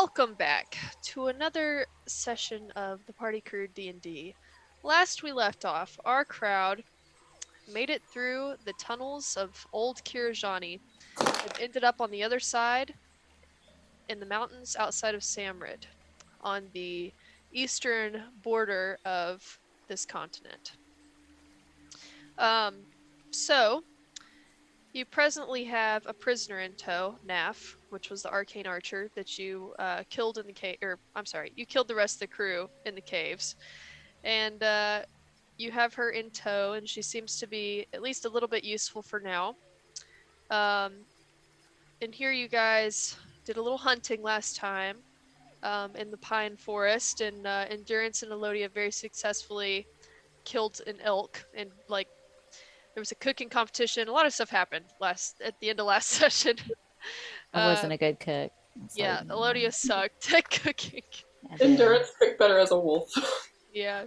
Welcome back to another session of the Party Crew D&D. Last we left off, our crowd made it through the tunnels of Old Kirajani and ended up on the other side in the mountains outside of Samrid, on the eastern border of this continent. So, you presently have a prisoner in tow, Naf, which was the arcane archer that you killed in the cave. Or I'm sorry, you killed the rest of the crew in the caves, and you have her in tow, and she seems to be at least a little bit useful for now. And here you guys did a little hunting last time in the pine forest, and Endurance and Elodia very successfully killed an elk, and there was a cooking competition. A lot of stuff happened at the end of last session. I wasn't a good cook. Yeah, Elodia sucked at cooking. Endurance cooked better as a wolf. Yeah.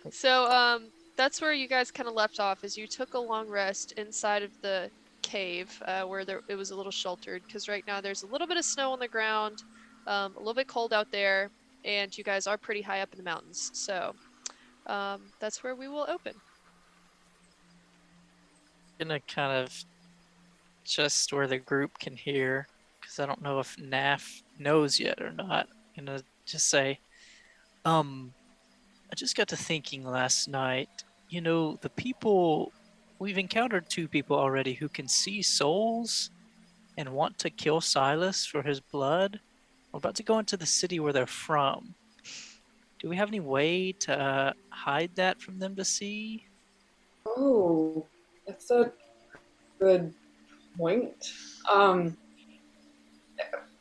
So that's where you guys kind of left off, is you took a long rest inside of the cave where it was a little sheltered, because right now there's a little bit of snow on the ground, a little bit cold out there, and you guys are pretty high up in the mountains. So that's where we will open. Gonna kind of just where the group can hear, because I don't know if Naf knows yet or not. Gonna just say, I just got to thinking last night. You know, we've encountered two people already who can see souls and want to kill Silas for his blood. We're about to go into the city where they're from. Do we have any way to hide that from them to see? Oh, that's a good point. I'm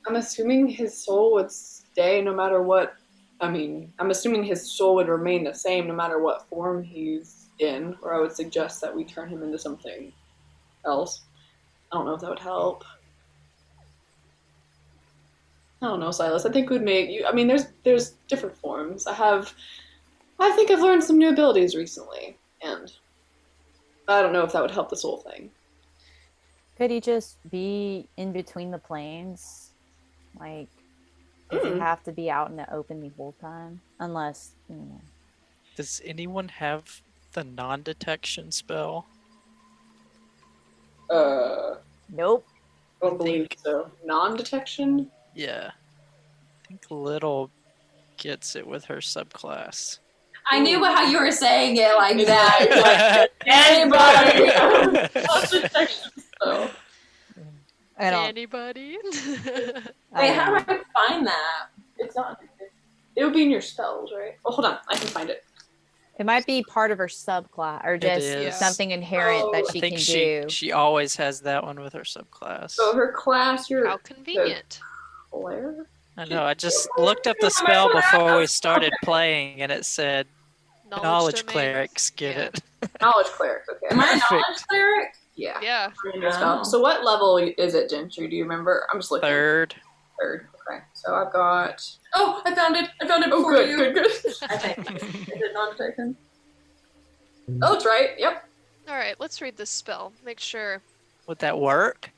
assuming his soul would stay no matter what. I'm assuming his soul would remain the same no matter what form he's in, or I would suggest that we turn him into something else. I don't know if that would help. I don't know, Silas. I think we'd make you. There's different forms. I think I've learned some new abilities recently, and I don't know if that would help this whole thing. Could he just be in between the planes? Does he have to be out in the open the whole time? Unless, Does anyone have the non-detection spell? Nope. I don't believe so. Non-detection? Yeah. I think Little gets it with her subclass. I knew how you were saying it like that. Anybody? Non-detection spell. Anybody? Wait, how do I find that? It's not. It would be in your spells, right? Oh, hold on. I can find it. It might be part of her subclass, or just something inherent that she can do. She always has that one with her subclass. So her class, How convenient. Claire? I know, I just looked up the spell before we started playing, and it said Knowledge Clerics get it. Knowledge Cleric, okay. Am I a Knowledge Cleric? Yeah. Yeah. Oh. So what level is it, Gentry? Do you remember? I'm just looking. Third. Okay. So I've got... Oh, I found it. I found it before you. Good. I think. Is it non-detection? Oh, that's right. Yep. Alright, let's read this spell. Make sure. Would that work?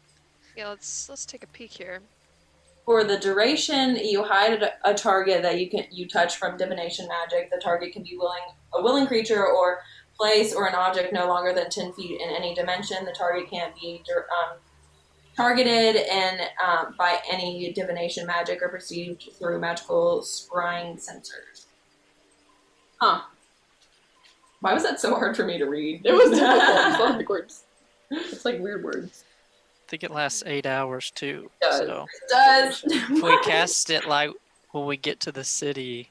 Yeah, let's take a peek here. For the duration, you hide a target that you touch from divination magic. The target can be a willing creature or place or an object no longer than 10 feet in any dimension. The target can't be targeted by any divination magic or perceived through magical scrying sensors. Huh. Why was that so hard for me to read? It was difficult. It's a lot of big words. It's like weird words. I think it lasts 8 hours too. It does. So It does. if we cast it when we get to the city,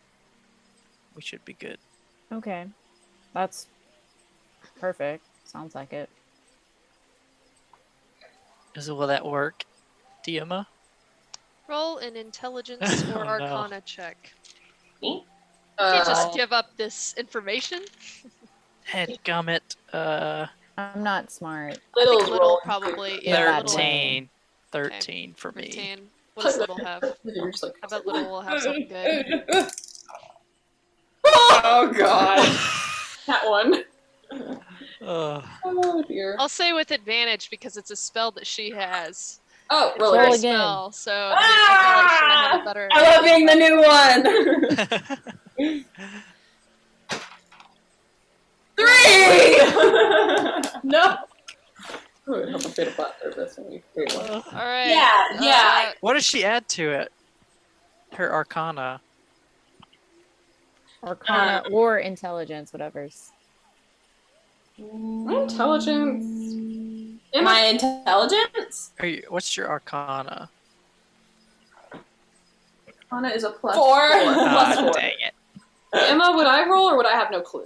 we should be good. Okay. That's perfect. Sounds like it. Will that work, Diema? Roll an intelligence or Oh, no. arcana check. Me? You can't just give up this information. Headgummit, I'm not smart. I think Little Little probably. Yeah, Little. 13. 13 for me. 13. What does Little have? You're just like... I bet Little will have something good. Oh, God. That one. Ugh. Oh, dear. I'll say with advantage because it's a spell that she has. Oh, It's roll her Roll again. again. spell, so I feel like she might have a better. I love being the new one. 3! No. I would have a bit of flat surface and we create one. All right. Yeah. What does she add to it? Her arcana. Arcana or intelligence, whatever's. My intelligence. My intelligence? What's your arcana? Anna is a plus 4. Plus 4. Dang it. Emma, would I roll or would I have no clue?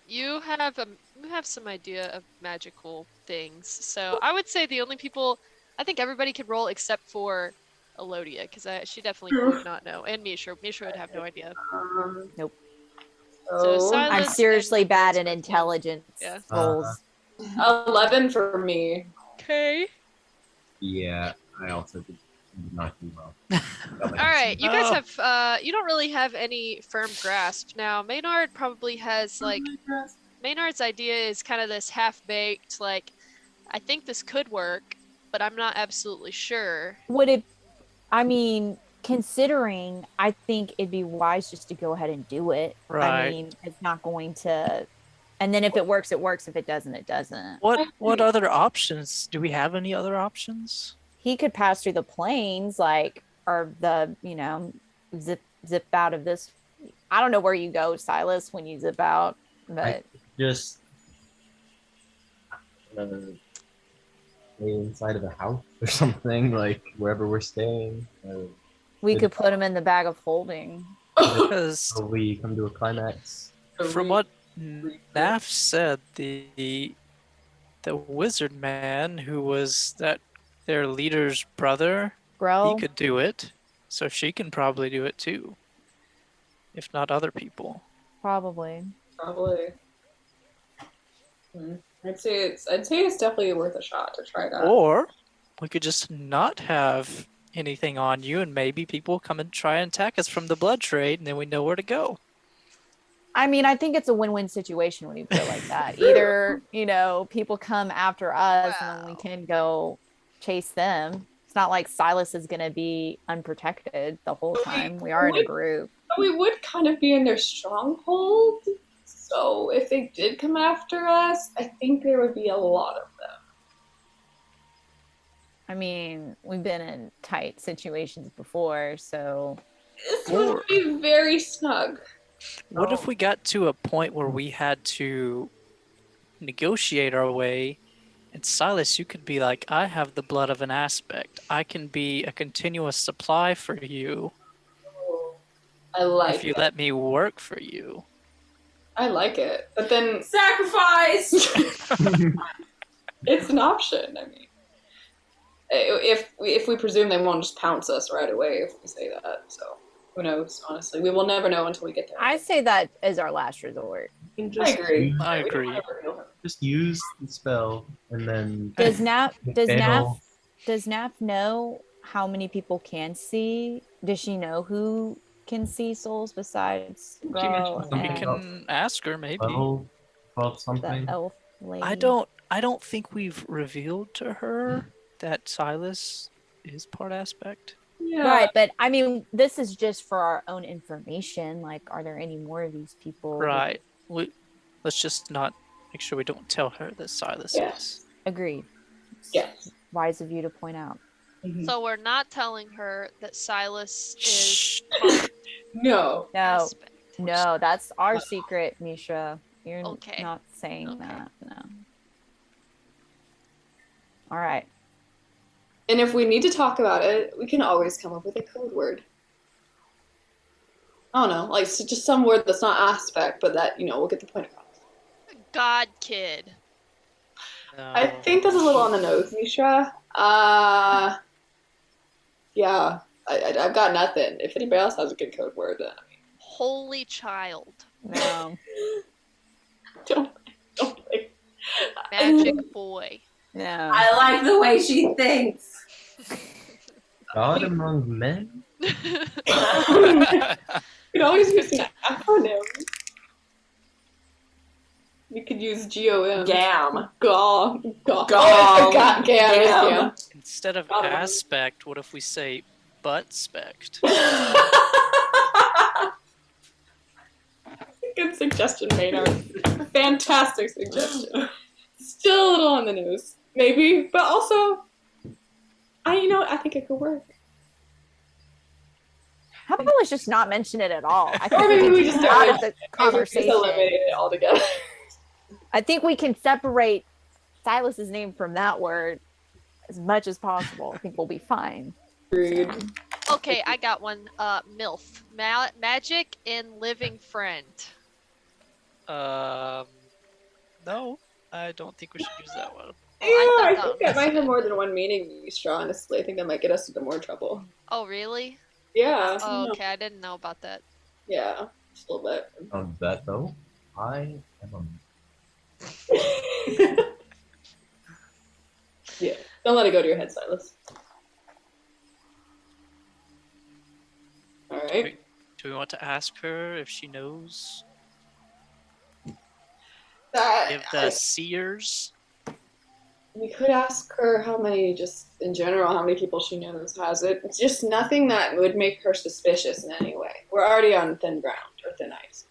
You have some idea of magical things, so I would say the only people I think everybody could roll except for Elodia, because she definitely would not know, and Misha. Misha would have no idea. Nope. So So, Silas I'm and seriously bad in Elizabeth, intelligence Yeah. rolls. 11 for me. Okay. Yeah, I also did not do well. All right, you guys Oh. have you don't really have any firm grasp now. Maynard probably has like Maynard's idea is kind of this half-baked, like I think this could work, but I'm not absolutely sure. Would it? I mean, considering, I think it'd be wise just to go ahead and do it. I Right. mean, it's not going to. And then if it works, it works. If it doesn't, it doesn't. What other options? Do we have any other options? He could pass through the plains, like, or the, zip out of this. I don't know where you go, Silas, when you zip out, but Just stay inside of a house or something, like wherever we're staying. we could put him in the bag of holding. Because So we come to a climax. from what Naf said, the wizard man who was their leader's brother, Grow. he could do it. So she can probably do it too. If not other people. Probably. Probably. I'd say it's definitely worth a shot to try that. Or we could just not have anything on you and maybe people come and try and attack us from the blood trade and then we know where to go. I mean, I think it's a win-win situation when you put it like that. Either, people come after us and then we Wow. can go chase them. It's not like Silas is going to be unprotected the whole time. We are in a group. But we would kind of be in their stronghold. So if they did come after us, I think there would be a lot of them. I mean, we've been in tight situations before, so This would be very snug. What if we got to a point where we had to negotiate our way and Silas, you could be like, I have the blood of an aspect. I can be a continuous supply for you I like if you it. let me work for you. I like it. But then Sacrifice! it's an option. I mean, if we presume they won't just pounce us right away if we say that. So who knows? Honestly, we will never know until we get there. I say that is our last resort. You can I just agree. use- I We don't agree. ever heal him. Just use the spell and then Does Nap fail. does Nap know how many people can see? Does she know who can see souls besides She Grow mentioned something We and about can ask her maybe. 12 the something. elf lady? I don't think we've revealed to her that Silas is part aspect. Yeah. Right, but I mean, this is just for our own information. Like, are there any more of these people? Right. Let's just not make sure we don't tell her that Silas Yes. is. Agreed. Yes. Wise of you to point out. Mhm. So we're not telling her that Silas is Shh. No. No, aspect. no, that's our secret, Misha. You're Okay. not saying Okay. that. No. All right. And if we need to talk about it, we can always come up with a code word. I don't know, like just some word that's not aspect, but that we'll get the point across. God kid. I think that's a little on the nose, Mishra. Yeah, I've got nothing. If anybody else has a good code word, then Holy child. No. don't like. Magic boy. No. I like the way she thinks. God among men? We could always use an acronym. We could use GOM. Gam. Gom. Gom. Gam. Gam. Instead of Probably. aspect, what if we say butt spect? Good suggestion, Maynard. Fantastic suggestion. Still a little on the nose, maybe, but also, I think it could work. How about let's just not mention it at all? I Or think maybe we we just can out of don't. the Just conversation. eliminate it altogether. I think we can separate Silas's name from that word as much as possible. I think we'll be fine. Agreed. Okay, I got one. MILF. Magic and living friend. No, I don't think we should use that one. Yeah, I I thought think that that might was have good. more than one meaning, Mistra, honestly. I think that might get us into more trouble. Oh, really? Yeah. Oh, okay, I didn't know about that. Yeah, just a little bit. On that though, I am Yeah. Don't let it go to your head, Silas. Alright. Wait. Do we want to ask her if she knows? Give the seers? We could ask her how many, just in general, how many people she knows has it. It's just nothing that would make her suspicious in any way. We're already on thin ground, or thin ice.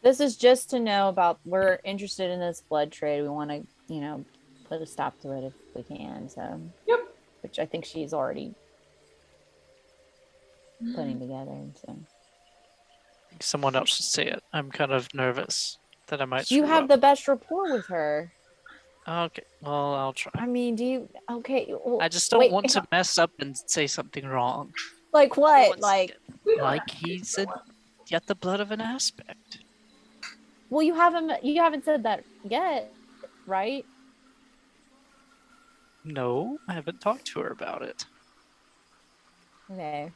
This is just to know about, we're interested in this blood trade. We want to, put a stop to it if we can. So, Yep. Which I think she's already putting together. So, Someone else should say it. I'm kind of nervous that I might. you screw have up. the best rapport with her. Okay, well, I'll try. I mean, do you? Okay. Well, I just don't wait, want to mess up and say something wrong. Like One what? Like, second. Like he said, get the blood of an aspect. well, you haven't said that yet, right? No, I haven't talked to her about it. Okay.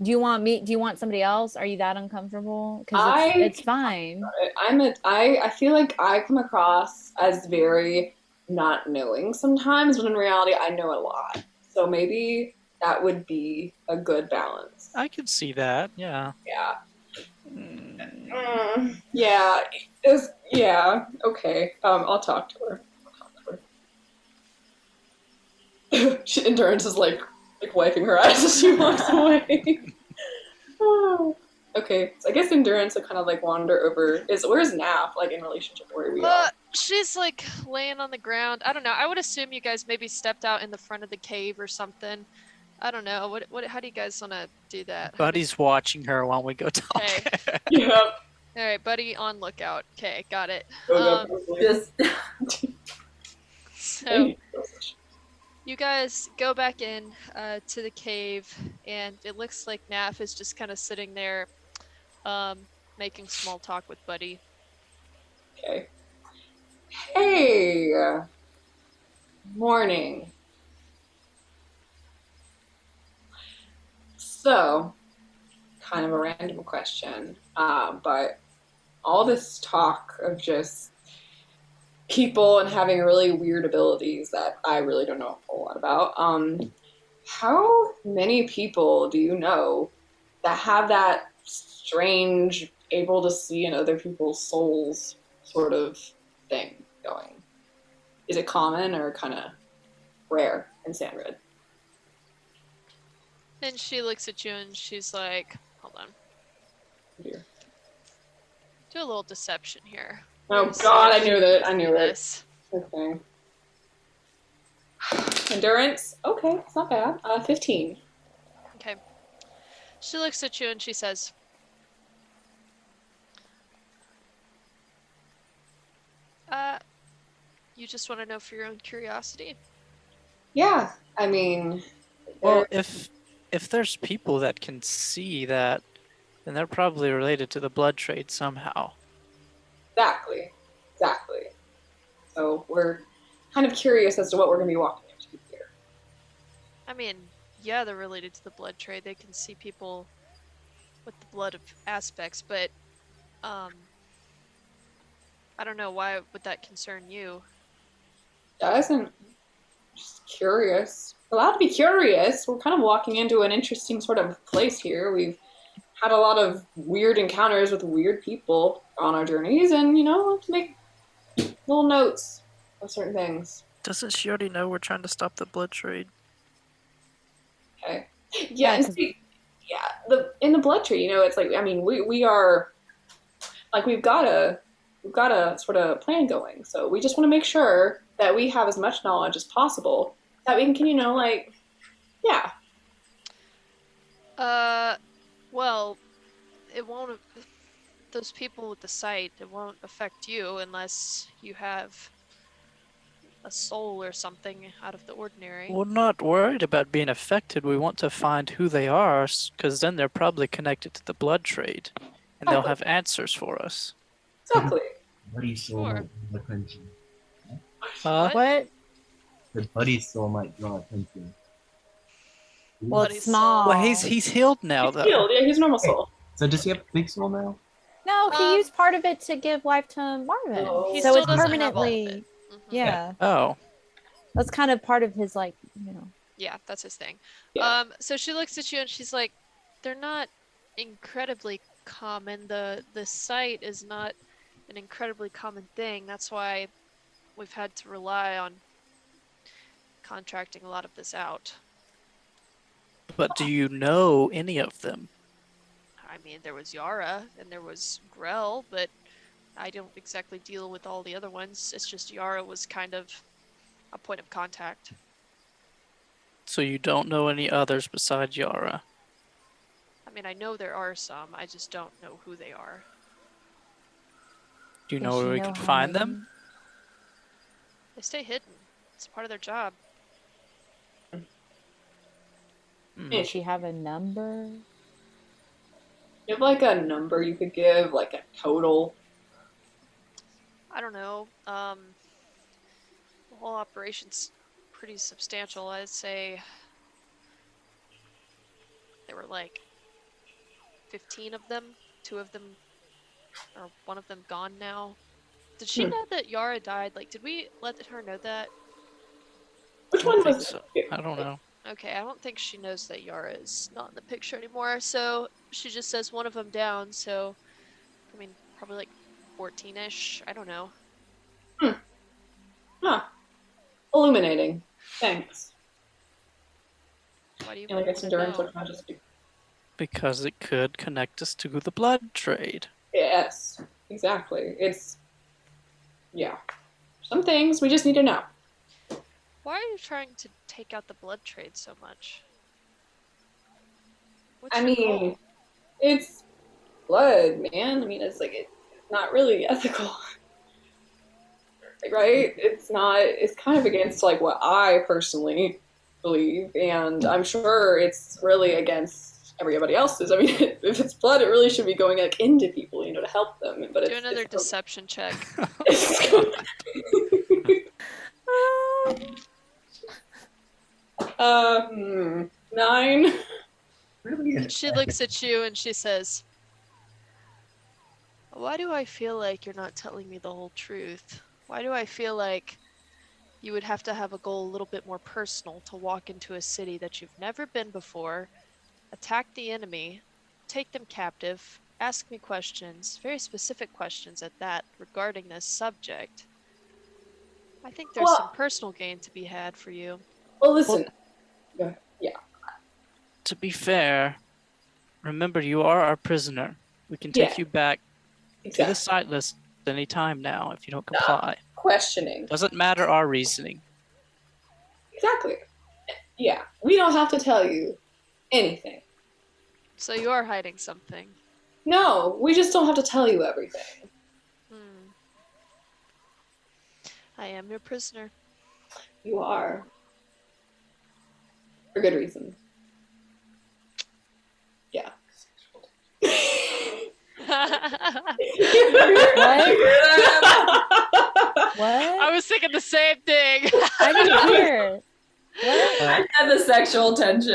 Do you want somebody else? Are you that uncomfortable? Because I- it's fine. I feel like I come across as very not knowing sometimes, when in reality I know a lot. So maybe that would be a good balance. I can see that, yeah. Yeah. Yeah. Yeah. Okay. I'll talk to her. Endurance is like wiping her eyes as she walks away. Oh. Okay, so I guess Endurance will kind of like wander over. Where's Naf like in relationship to where we are? She's like laying on the ground. I don't know. I would assume you guys maybe stepped out in the front of the cave or something. I don't know. What? How do you guys want to do that? Buddy's watching her while we go talk. Okay. Yeah. All right, buddy, on lookout. Okay, got it. Just So you guys go back in to the cave, and it looks like Naf is just kind of sitting there, making small talk with Buddy. Okay. Hey. Morning. So, kind of a random question, but all this talk of just people and having really weird abilities that I really don't know a whole lot about. How many people do you know that have that strange, able to see in other people's souls sort of thing going? Is it common or kind of rare in Sandred? And she looks at you and she's like, hold on, Dear. do a little deception here. Oh Let's see God, if I she knew can that. I do knew it. this. Okay. Endurance. Okay, it's not bad. 15. Okay. She looks at you and she says, you just want to know for your own curiosity? Yeah, I mean, Well, if there's people that can see that, then they're probably related to the blood trade somehow. exactly. So we're kind of curious as to what we're going to be walking into here. I mean, yeah, they're related to the blood trade. They can see people with the blood of aspects, but I don't know, why would that concern you? Doesn't. Just curious. We're allowed to be curious. We're kind of walking into an interesting sort of place here. We've had a lot of weird encounters with weird people on our journeys, and let's make little notes of certain things. Doesn't she already know we're trying to stop the blood trade? Okay. Yeah, Yeah, and 'cause- in the blood tree, it's like, I mean, we are like we've got a sort of plan going. So we just want to make sure that we have as much knowledge as possible that we can, yeah. Well, it won't. Those people with the site, it won't affect you unless you have a soul or something out of the ordinary. We're not worried about being affected. We want to find who they are, because then they're probably connected to the blood trade, and they'll have answers for us. Exactly. Buddy soul Sure. might draw attention. What? What? The buddy soul might draw attention. Well, Buddy's it's small. Well, he's healed now, He's though. healed. Yeah, he's normal soul. So does he have big soul now? No, he Um, used part of it to give life to Marvin. Oh. He So still it's doesn't have all of permanently. it. Mhm. Yeah. Oh, That's kind of part of his, like, Yeah, that's his thing. Yeah. So she looks at you and she's like, "They're not incredibly common. The site is not an incredibly common thing. That's why we've had to rely on contracting a lot of this out. but do you know any of them? I mean, there was Yara and there was Grell, but I don't exactly deal with all the other ones. It's just Yara was kind of a point of contact. So you don't know any others besides Yara? I mean, I know there are some. I just don't know who they are. Do you does know she where we know can how find many? them? They stay hidden. It's part of their job. Hmm. Does she have a number? You have like a number you could give, like a total. I don't know. The whole operation's pretty substantial. I'd say there were like 15 of them. 2 of them, or one of them, gone now. Did she know that Yara died? Like, did we let her know that? Which I one don't think was so. I don't know. Okay, I don't think she knows that Yara is not in the picture anymore. So she just says one of them down. So, I mean, probably like 14-ish. I don't know. Huh. Illuminating. Thanks. Why do you Like it's want to endurance know? of majesty. Because it could connect us to the blood trade. Yes, exactly. It's yeah. Some things we just need to know. Why are you trying to take out the blood trade so much? What's I your mean, goal? it's blood, man. I mean, it's like it's not really ethical. Like, right? It's not. It's kind of against like what I personally believe, and I'm sure it's really against everybody else's. I mean, if it's blood, it really should be going like into people, to help them. But Do another it's deception check. uh, 9. Really? She looks at you and she says, "Why do I feel like you're not telling me the whole truth? Why do I feel like you would have to have a goal a little bit more personal to walk into a city that you've never been before, attack the enemy, take them captive, ask me questions, very specific questions at that, regarding this subject? I think there's some Well- personal gain to be had for you." Well, listen. To be fair, remember you are our prisoner. We can take Yeah. you back to Exactly. the site list any time now if you don't comply. Questioning. Doesn't matter our reasoning. Exactly. Yeah. We don't have to tell you anything. So you are hiding something. No, we just don't have to tell you everything. I am your prisoner. You are. For good reason. Yeah. What? I was thinking the same thing. I didn't hear it. What? I had the sexual tension.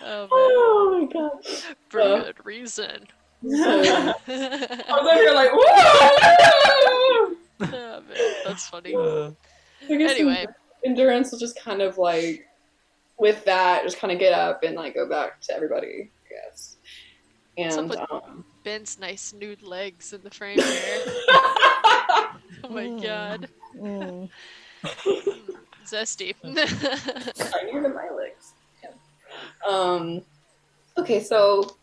Oh, Oh my god. man. For good reason. I Oh, was over here like, whoa! man, that's funny. I guess Anyway. Endurance will just kind of like, with that, just kind of get up and like go back to everybody, I guess. What's up And with Ben's nice nude legs in the frame here. Oh my god. Mm. Zesty. Tinier than my legs. Yeah. Okay, so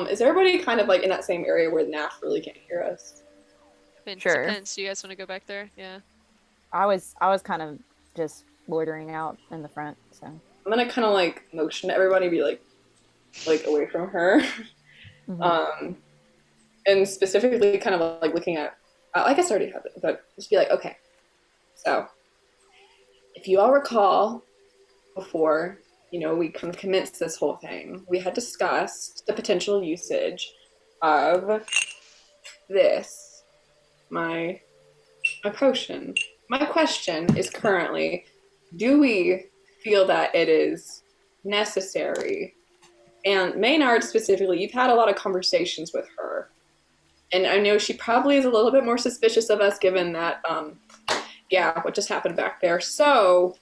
is everybody kind of like in that same area where NAF really can't hear us? It Sure. depends. Do you guys want to go back there? Yeah. I was kind of just loitering out in the front, so. I'm gonna kind of like motion to everybody, be like away from her, Mhm. and specifically kind of like looking at. I guess I already have it, but just be like, okay. So, if you all recall, before we kind of commenced this whole thing, we had discussed the potential usage of this, my potion. My question is currently, do we feel that it is necessary? And Maynard specifically, you've had a lot of conversations with her. And I know she probably is a little bit more suspicious of us given that, what just happened back there. So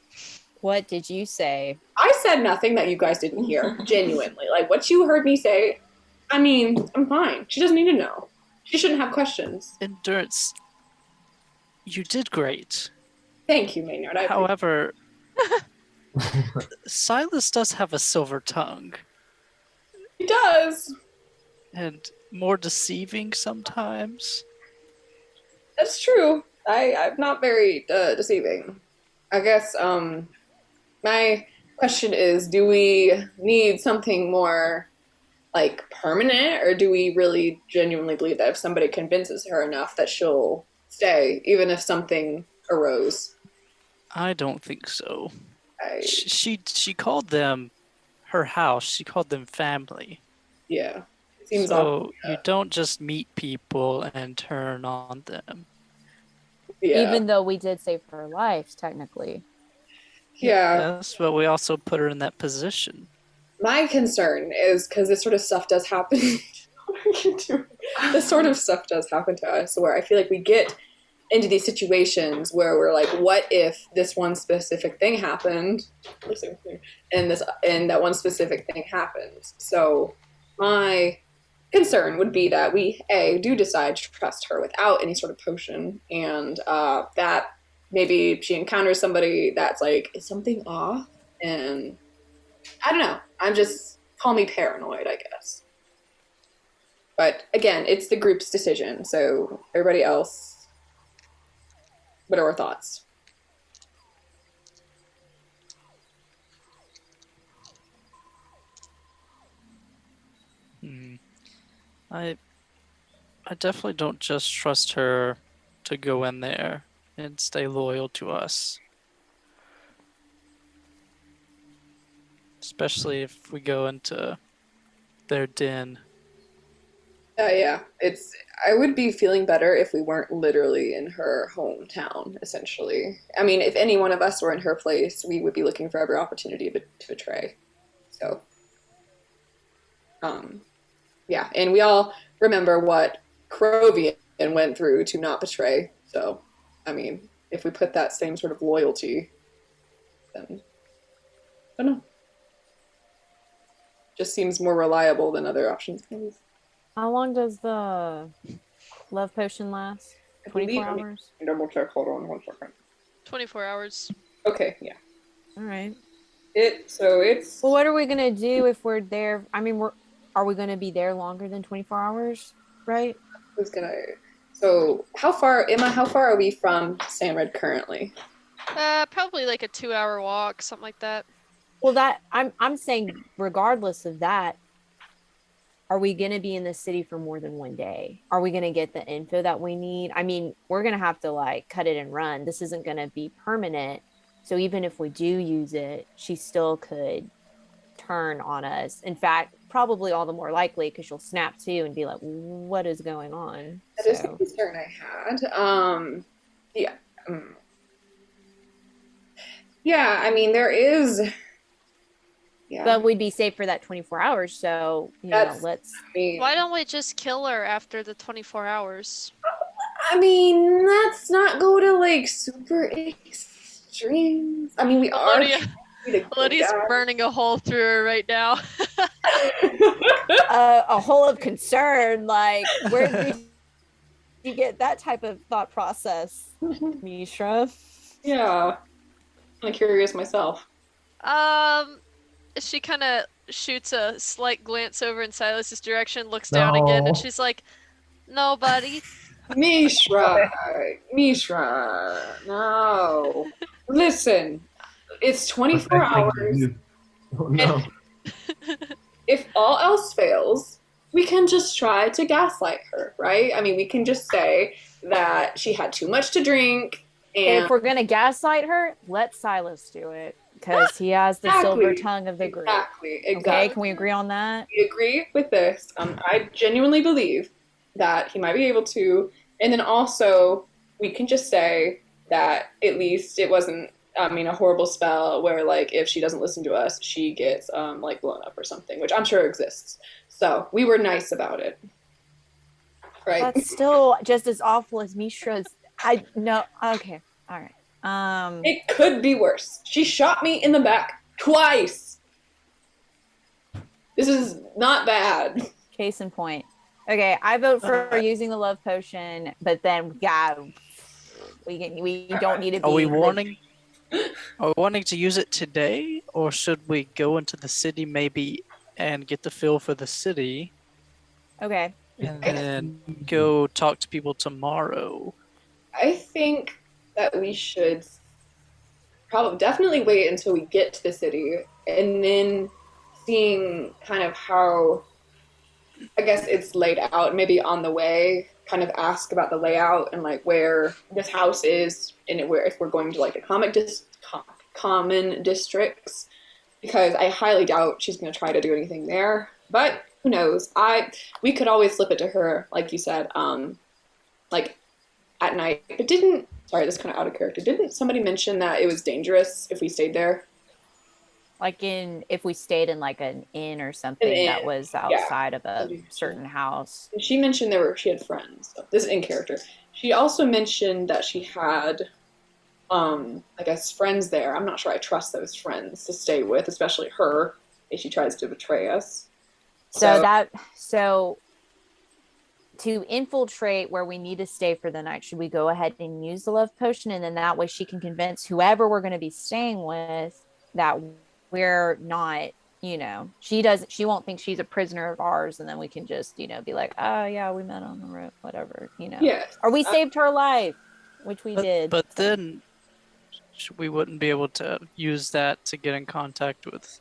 What did you say? I said nothing that you guys didn't hear, genuinely. Like, what you heard me say, I mean, I'm fine. She doesn't need to know. She shouldn't have questions. Endurance, you did great. Thank you, Maynard. I appreciate However, Silas does have a silver tongue it. He does. and more deceiving sometimes. That's true. I'm not very deceiving. I guess, my question is, do we need something more, like, permanent, or do we really genuinely believe that if somebody convinces her enough that she'll stay, even if something arose? I don't think so. She called them her house. She called them family. Yeah. It seems So odd. you don't just meet people and turn on them. Yeah. Even though we did save her life, technically. Yeah. Yes, but we also put her in that position. My concern is because this sort of stuff does happen. What are you doing? This sort of stuff does happen to us, where I feel like we get into these situations where we're like, what if this one specific thing happened, and that one specific thing happens? So my concern would be that we do decide to trust her without any sort of potion, and that maybe she encounters somebody that's like, is something off? And I don't know. I'm just, call me paranoid, I guess. But again, it's the group's decision. So everybody else, what are our thoughts? I definitely don't just trust her to go in there and stay loyal to us. Especially if we go into their den. Yeah, I would be feeling better if we weren't literally in her hometown, essentially. I mean, if any one of us were in her place, we would be looking for every opportunity to betray. So, yeah, and we all remember what Krovian went through to not betray. So, I mean, if we put that same sort of loyalty, then I don't know. Just seems more reliable than other options. How long does the love potion last? 24 Let me hours? double check. Hold on 1 second. 24 hours. Okay, yeah. All right. It's Well, what are we gonna do if we're there? I mean, are we gonna be there longer than 24 hours? Right? who's gonna. So how far, Emma? How far are we from Samred currently? Probably like a 2-hour walk, something like that. Well, that I'm saying, regardless of that, are we gonna be in the city for more than one day? Are we gonna get the info that we need? I mean, we're gonna have to like cut it and run. This isn't gonna be permanent. So even if we do use it, she still could turn on us. In fact, probably all the more likely because she'll snap too and be like, "What is going on?" That is the concern I had. Yeah. Yeah, I mean, there is. Yeah. But we'd be safe for that 24 hours. So, you know, That's- let's. I mean, Why don't we just kill her after the 24 hours? I mean, let's not go to like super extremes. I mean, we are. Melodia, Be the good Lydia's guy. burning a hole through her right now. A hole of concern. Like, where did you get that type of thought process, Mishra? Yeah. I'm curious myself. She kind of shoots a slight glance over in Silas's direction, looks down again, and No. she's like, "No, buddy." Mishra, no. Listen, it's 24 hours. Oh, no. If all else fails, we can just try to gaslight her, right? I mean, we can just say that she had too much to drink and If we're gonna gaslight her, let Silas do it because he has the Exactly. silver tongue of the group. exactly. Okay, can we agree on that? We agree with this. I genuinely believe that he might be able to. And then also, we can just say that at least it wasn't, a horrible spell where, like, if she doesn't listen to us, she gets, like, blown up or something, which I'm sure exists. So, we were nice about it. Right? That's still just as awful as Mishra's. I no. Okay, all right. It could be worse. She shot me in the back twice. This is not bad. Case in point. Okay, I vote for using the love potion, but then we don't need to be. Are we wanting? Are we wanting to use it today, or should we go into the city maybe and get the feel for the city, Okay. and then go talk to people tomorrow? I think that we should probably definitely wait until we get to the city and then seeing kind of how I guess it's laid out, maybe on the way, kind of ask about the layout and like where this house is and where if we're going to like the common districts, because I highly doubt she's going to try to do anything there. But who knows? We could always slip it to her, like you said, like at night. But sorry, this is kind of out of character. Didn't somebody mention that it was dangerous if we stayed there? Like if we stayed in like an inn or something that was outside of a certain house. She mentioned she had friends. So this is in character. She also mentioned that she had, I guess, friends there. I'm not sure I trust those friends to stay with, especially her, if she tries to betray us. So to infiltrate where we need to stay for the night, should we go ahead and use the love potion, and then that way she can convince whoever we're going to be staying with that we're not, she won't think she's a prisoner of ours, and then we can just, be like, oh yeah, we met on the road, whatever, Yeah. Or we saved her life, which we did. But then we wouldn't be able to use that to get in contact with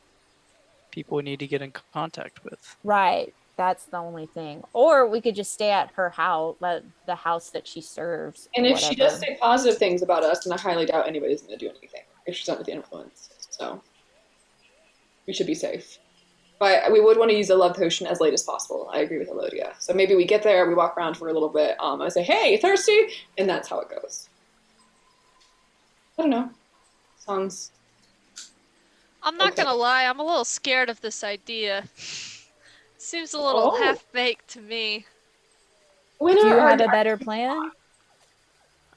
people we need to get in contact with. Right. That's the only thing. Or we could just stay at her house, the house that she serves. And if she does say positive things about us, then I highly doubt anybody's going to do anything if she's under the influence. So we should be safe. But we would want to use the love potion as late as possible. I agree with Elodia. So maybe we get there, we walk around for a little bit. I say, hey, thirsty? And that's how it goes. I don't know. Sounds... I'm not Okay. gonna lie, I'm a little scared of this idea. Seems a little Oh. half-baked to me. When Do you are our have a better plan?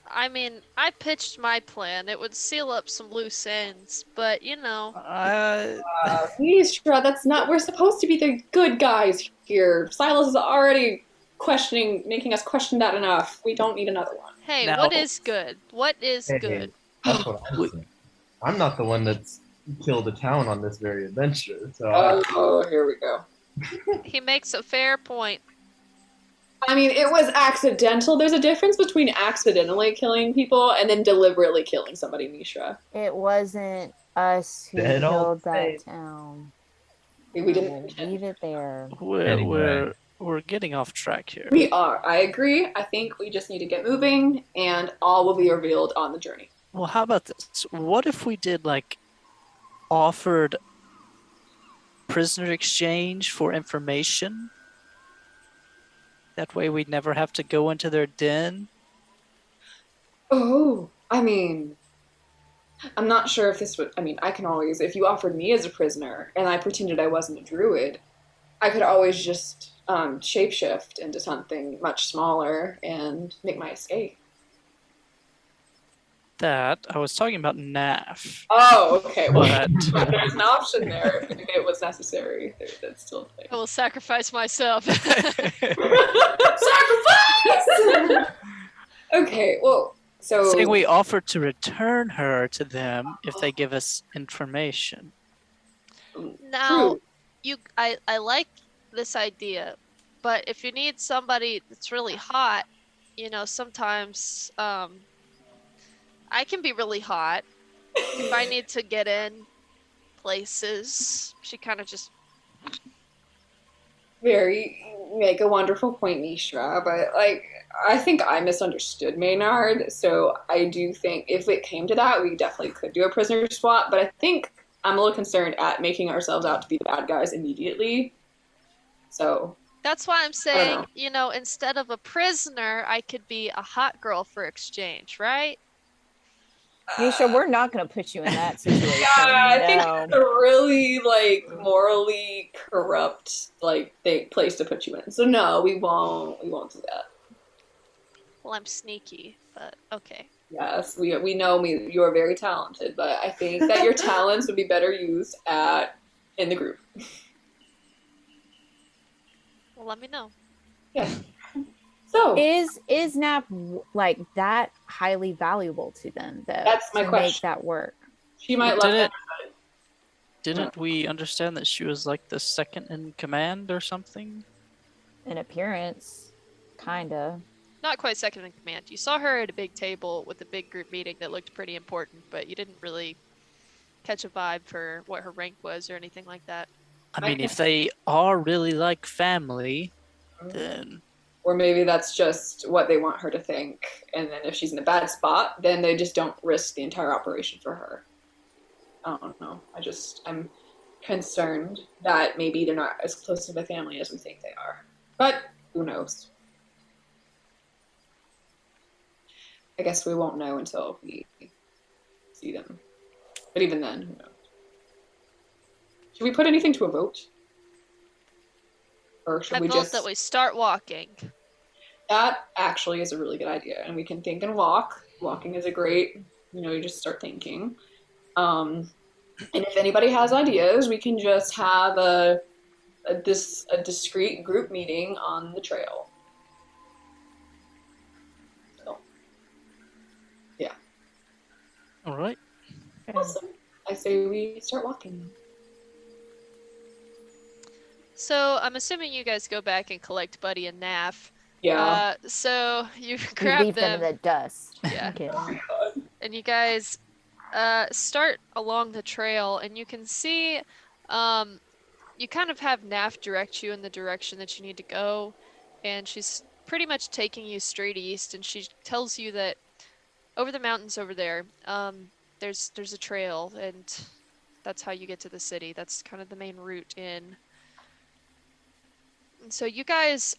I mean, I pitched my plan. It would seal up some loose ends, but Mishra, that's not... We're supposed to be the good guys here. Silas is already making us question that enough. We don't need another one. hey, Now- what is good? What is Hey, good? That's what I'm saying. I'm not the one that's killed a town on this very adventure, so Oh, here we go. He makes a fair point. I mean, it was accidental. There's a difference between accidentally killing people and then deliberately killing somebody, Mishra. It wasn't us who Dead old killed that faith. town. We We'll didn't. leave it there. Anyway. We're getting off track here. We are. I agree. I think we just need to get moving, and all will be revealed on the journey. Well, how about this? What if we did offered prisoner exchange for information? That way we'd never have to go into their den. Oh, I mean, I'm not sure if this would. I mean, I can always, if you offered me as a prisoner and I pretended I wasn't a druid, I could always just shapeshift into something much smaller and make my escape. that. I was talking about NAF. Oh, okay. Well, But there's an option there if it was necessary. That's still a thing. I will sacrifice myself. Sacrifice! Okay, well, so saying we offer to return her to them if they give us information. Now, true. I like this idea, but if you need somebody that's really hot, sometimes I can be really hot. If I need to get in places, she kind of just Make a wonderful point, Mishra, but like I think I misunderstood Maynard, so I do think if it came to that, we definitely could do a prisoner swap, but I think I'm a little concerned at making ourselves out to be the bad guys immediately. So That's why I'm don't saying, instead of a prisoner, I could be a hot girl for exchange, right? Misha, we're not going to put you in that situation. yeah, I think No. it's a really morally corrupt place to put you in. So no, we won't do that. Well, I'm sneaky, but okay. Yes, we know you are very talented, but I think that your talents would be better used in the group. Well, let me know. Yeah. So Is NAP like that highly valuable to them though? That's my to question. Make that work. she might love that. Didn't we understand that she was like the second in command or something? In appearance, kinda. Not quite second in command. You saw her at a big table with a big group meeting that looked pretty important, but you didn't really catch a vibe for what her rank was or anything like that. I mean, if they are really like family, then Or maybe that's just what they want her to think, and then if she's in a bad spot, then they just don't risk the entire operation for her. I don't know. I'm concerned that maybe they're not as close to the family as we think they are. But who knows? I guess we won't know until we see them. But even then, who knows? Should we put anything to a vote? Or should I we vote just... that we start walking. That actually is a really good idea, and we can think and walk. Walking is a great, you just start thinking. And if anybody has ideas, we can just have a discreet group meeting on the trail. So, yeah. all right. Awesome. I say we start walking. So I'm assuming you guys go back and collect Buddy and Naf. Yeah. So you We grab leave them in the dust. Yeah. Okay. Oh my god. and you guys start along the trail, and you can see you kind of have Naf direct you in the direction that you need to go, and she's pretty much taking you straight east, and she tells you that over the mountains over there, there's a trail, and that's how you get to the city. That's kind of the main route in. And so you guys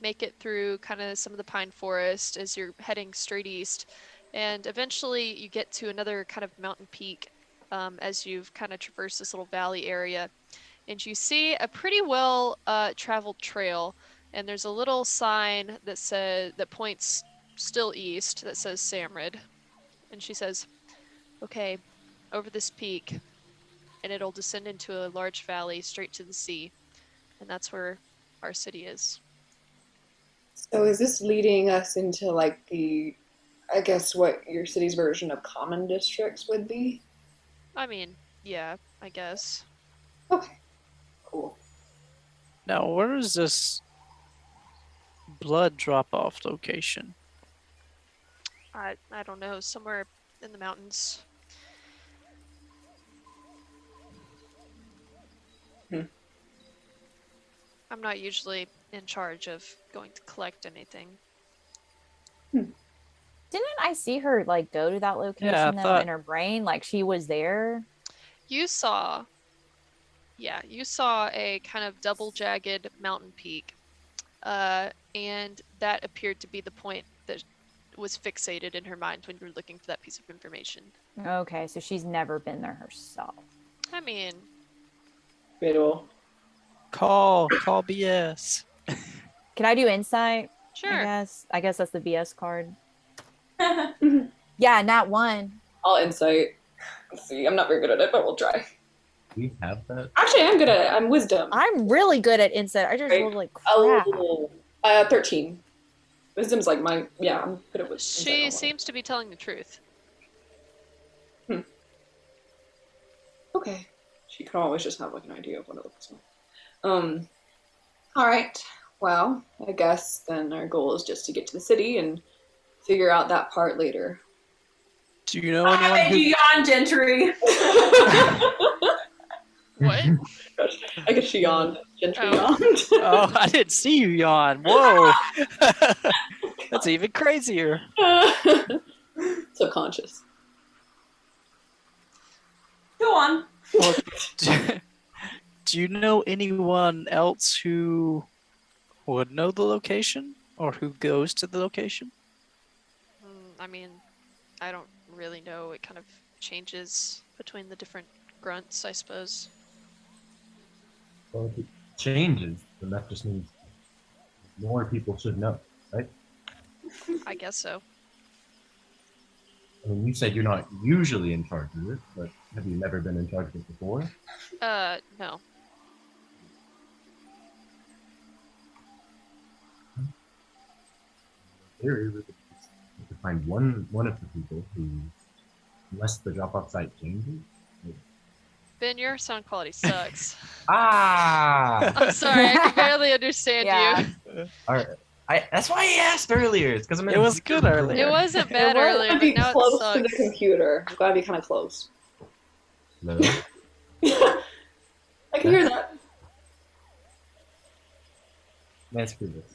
make it through kind of some of the pine forest as you're heading straight east, and eventually you get to another kind of mountain peak as you've kind of traversed this little valley area, and you see a pretty well traveled trail, and there's a little sign that points still east that says Samrid, and she says, okay, over this peak, and it'll descend into a large valley straight to the sea, and that's where our city is. So is this leading us into I guess what your city's version of common districts would be? I mean, yeah, I guess. Okay. Cool. Now, where is this blood drop-off location? I don't know, somewhere in the mountains. I'm not usually in charge of going to collect anything. Didn't I see her go to that location I though thought- in her brain? Like she was there. You saw a kind of double jagged mountain peak, and that appeared to be the point that was fixated in her mind when you were looking for that piece of information. Okay, so she's never been there herself. I mean, Debatable. Call BS. Can I do insight? sure. I guess that's the BS card. Yeah, not one. I'll insight. Let's see. I'm not very good at it, but we'll try. Do you have that? Actually, I'm good at it. I'm wisdom. I'm really good at insight. I just Right. rolled like crap. Oh, 13. Wisdom's like my, yeah, I'm good at wisdom. She seems to be telling the truth. Okay. She can always just have like an idea of what it looks like. All right. Well, I guess then our goal is just to get to the city and figure out that part later. Do you know anyone Hey, who? yawn, Gentry. What? I guess she yawned. Gentry Oh. yawned. Oh, I didn't see you yawn. Whoa, that's even crazier. Subconscious. Go on. Well, do you know anyone else who would know the location or who goes to the location? I mean, I don't really know. It kind of changes between the different grunts, I suppose. Well, if it changes, then that just means more people should know, right? I guess so. I mean, you said you're not usually in charge of it, but have you never been in charge of it before? No. Theory, we could find one of the people who, unless the drop-off site changes. Ben, your sound quality sucks. Ah! I'm sorry, I can barely understand Yeah. you. All right. That's why I asked earlier. It's because I'm in It a was weird good earlier. It wasn't bad was. earlier, I'm but be now close it to the sucks. computer. I'm glad to be kind of close. No. I can hear that. Man, screw this.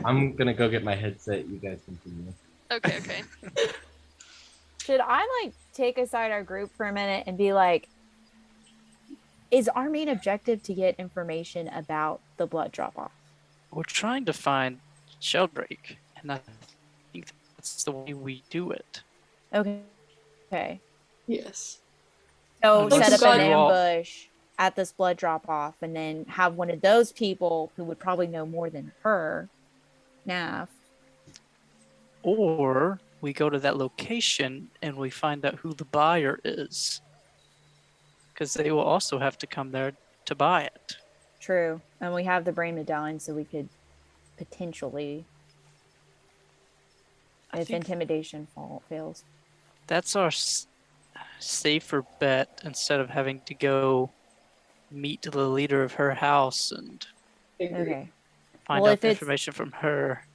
I'm gonna go get my headset. You guys continue. Okay, okay. Should I like take aside our group for a minute and be like, is our main objective to get information about the blood drop off? We're trying to find Sheldrake, and I think that's the way we do it. Okay. Okay. Yes. So Unless set up an you all- ambush at this blood drop off and then have one of those people who would probably know more than her, Naf. Or we go to that location and we find out who the buyer is. Because they will also have to come there to buy it. True. And we have the brain medallion so we could potentially, I if think intimidation fails. that's our safer bet instead of having to go meet the leader of her house and Agree. Okay. find Well, out if the it's- information from her.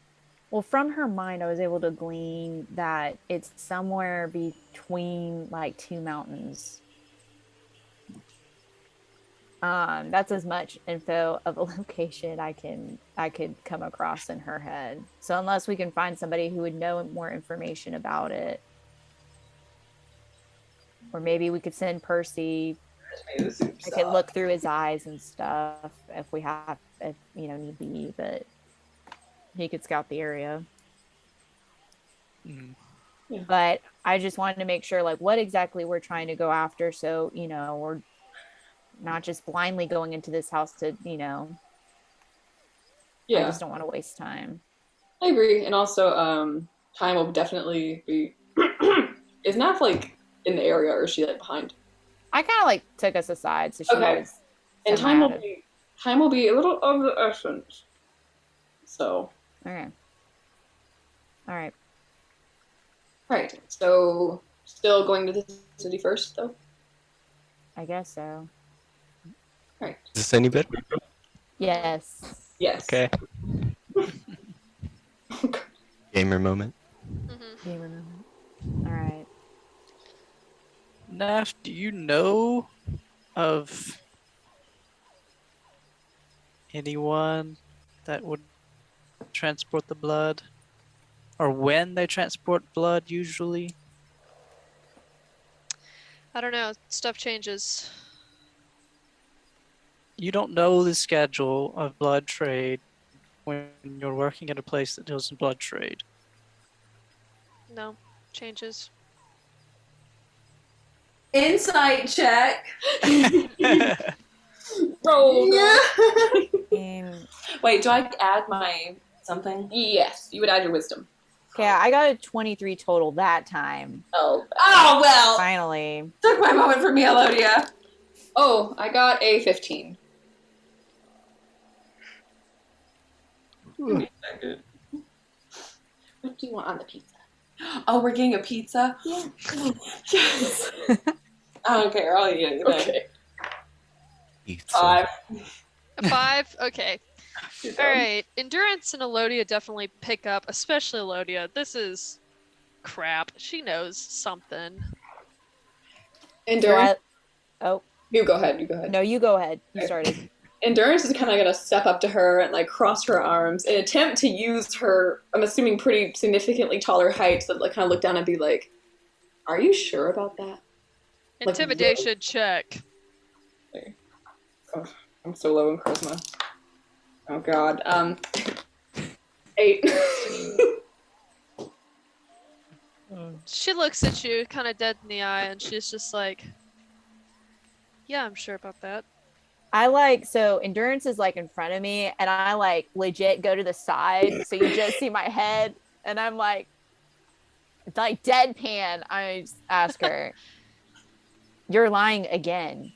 Well, from her mind, I was able to glean that it's somewhere between like two mountains. That's as much info of a location I could come across in her head. So unless we can find somebody who would know more information about it, or maybe we could send Percy. Maybe the soup I could look through his eyes and stuff if need be, but he could scout the area. Mm. But I just wanted to make sure like what exactly we're trying to go after, so we're not just blindly going into this house to I Yeah, just don't want to waste time. I agree. And also, time will definitely be. Is Naf like in the area or is she like behind? I kind of like took us aside so she Okay. was And semi- time will be a little of the essence. So, okay. All right. right. So, still going to the city first, though. I guess so. Right. Is this any better? Yes. Yes. Okay. Gamer moment. Mm-hmm. Gamer moment. All right. Naf, do you know of anyone that would transport the blood? Or when they transport blood usually? I don't know. Stuff changes. You don't know the schedule of blood trade when you're working at a place that deals in blood trade. No, changes. Insight check. Oh, And Wait, do I add my something? yes. You would add your wisdom. Okay, I got a 23 total that time. Oh, Oh well, Finally. took my moment for me, Elodia. oh, I got a 15. What do you want on the pizza? Oh, we're getting a pizza. Yeah. Yes. I don't care. I'll eat anything. Okay. Pizza. 5. A 5? Okay. You're All done. right. Endurance and Elodia definitely pick up, especially Elodia. This is crap. She knows something. Endurance. Oh, You go ahead. You go ahead. no, you go ahead. You Okay. started. Endurance is kind of gonna step up to her and like cross her arms and attempt to use her, I'm assuming, pretty significantly taller height to like kind of look down and be like, "Are you sure about that?" Like, Intimidation check. Oh, I'm so low in charisma. Oh God. 8. She looks at you kind of dead in the eye and she's just like, yeah, I'm sure about that. I like, so endurance is like in front of me, and I like legit go to the side. So you just see my head, and I'm like, it's like deadpan. I just ask her, you're lying again.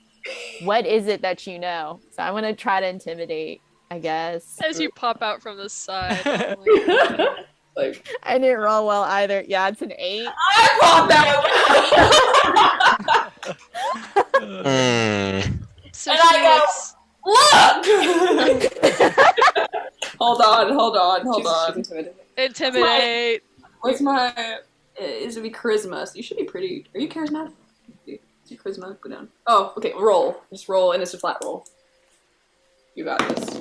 What is it that you know? So I'm going to try to intimidate, I guess. As you pop out from the side. Oh my God. Like, I didn't roll well either. Yeah, it's an 8. I popped out. Mm. So And she I go, looks, Look! hold on. she's intimidated. intimidate. What's my? It should be charisma, so you should be pretty. Are you charismatic? Is your charisma? Go down. Oh, okay. Roll. Just roll, and it's a flat roll. You got this.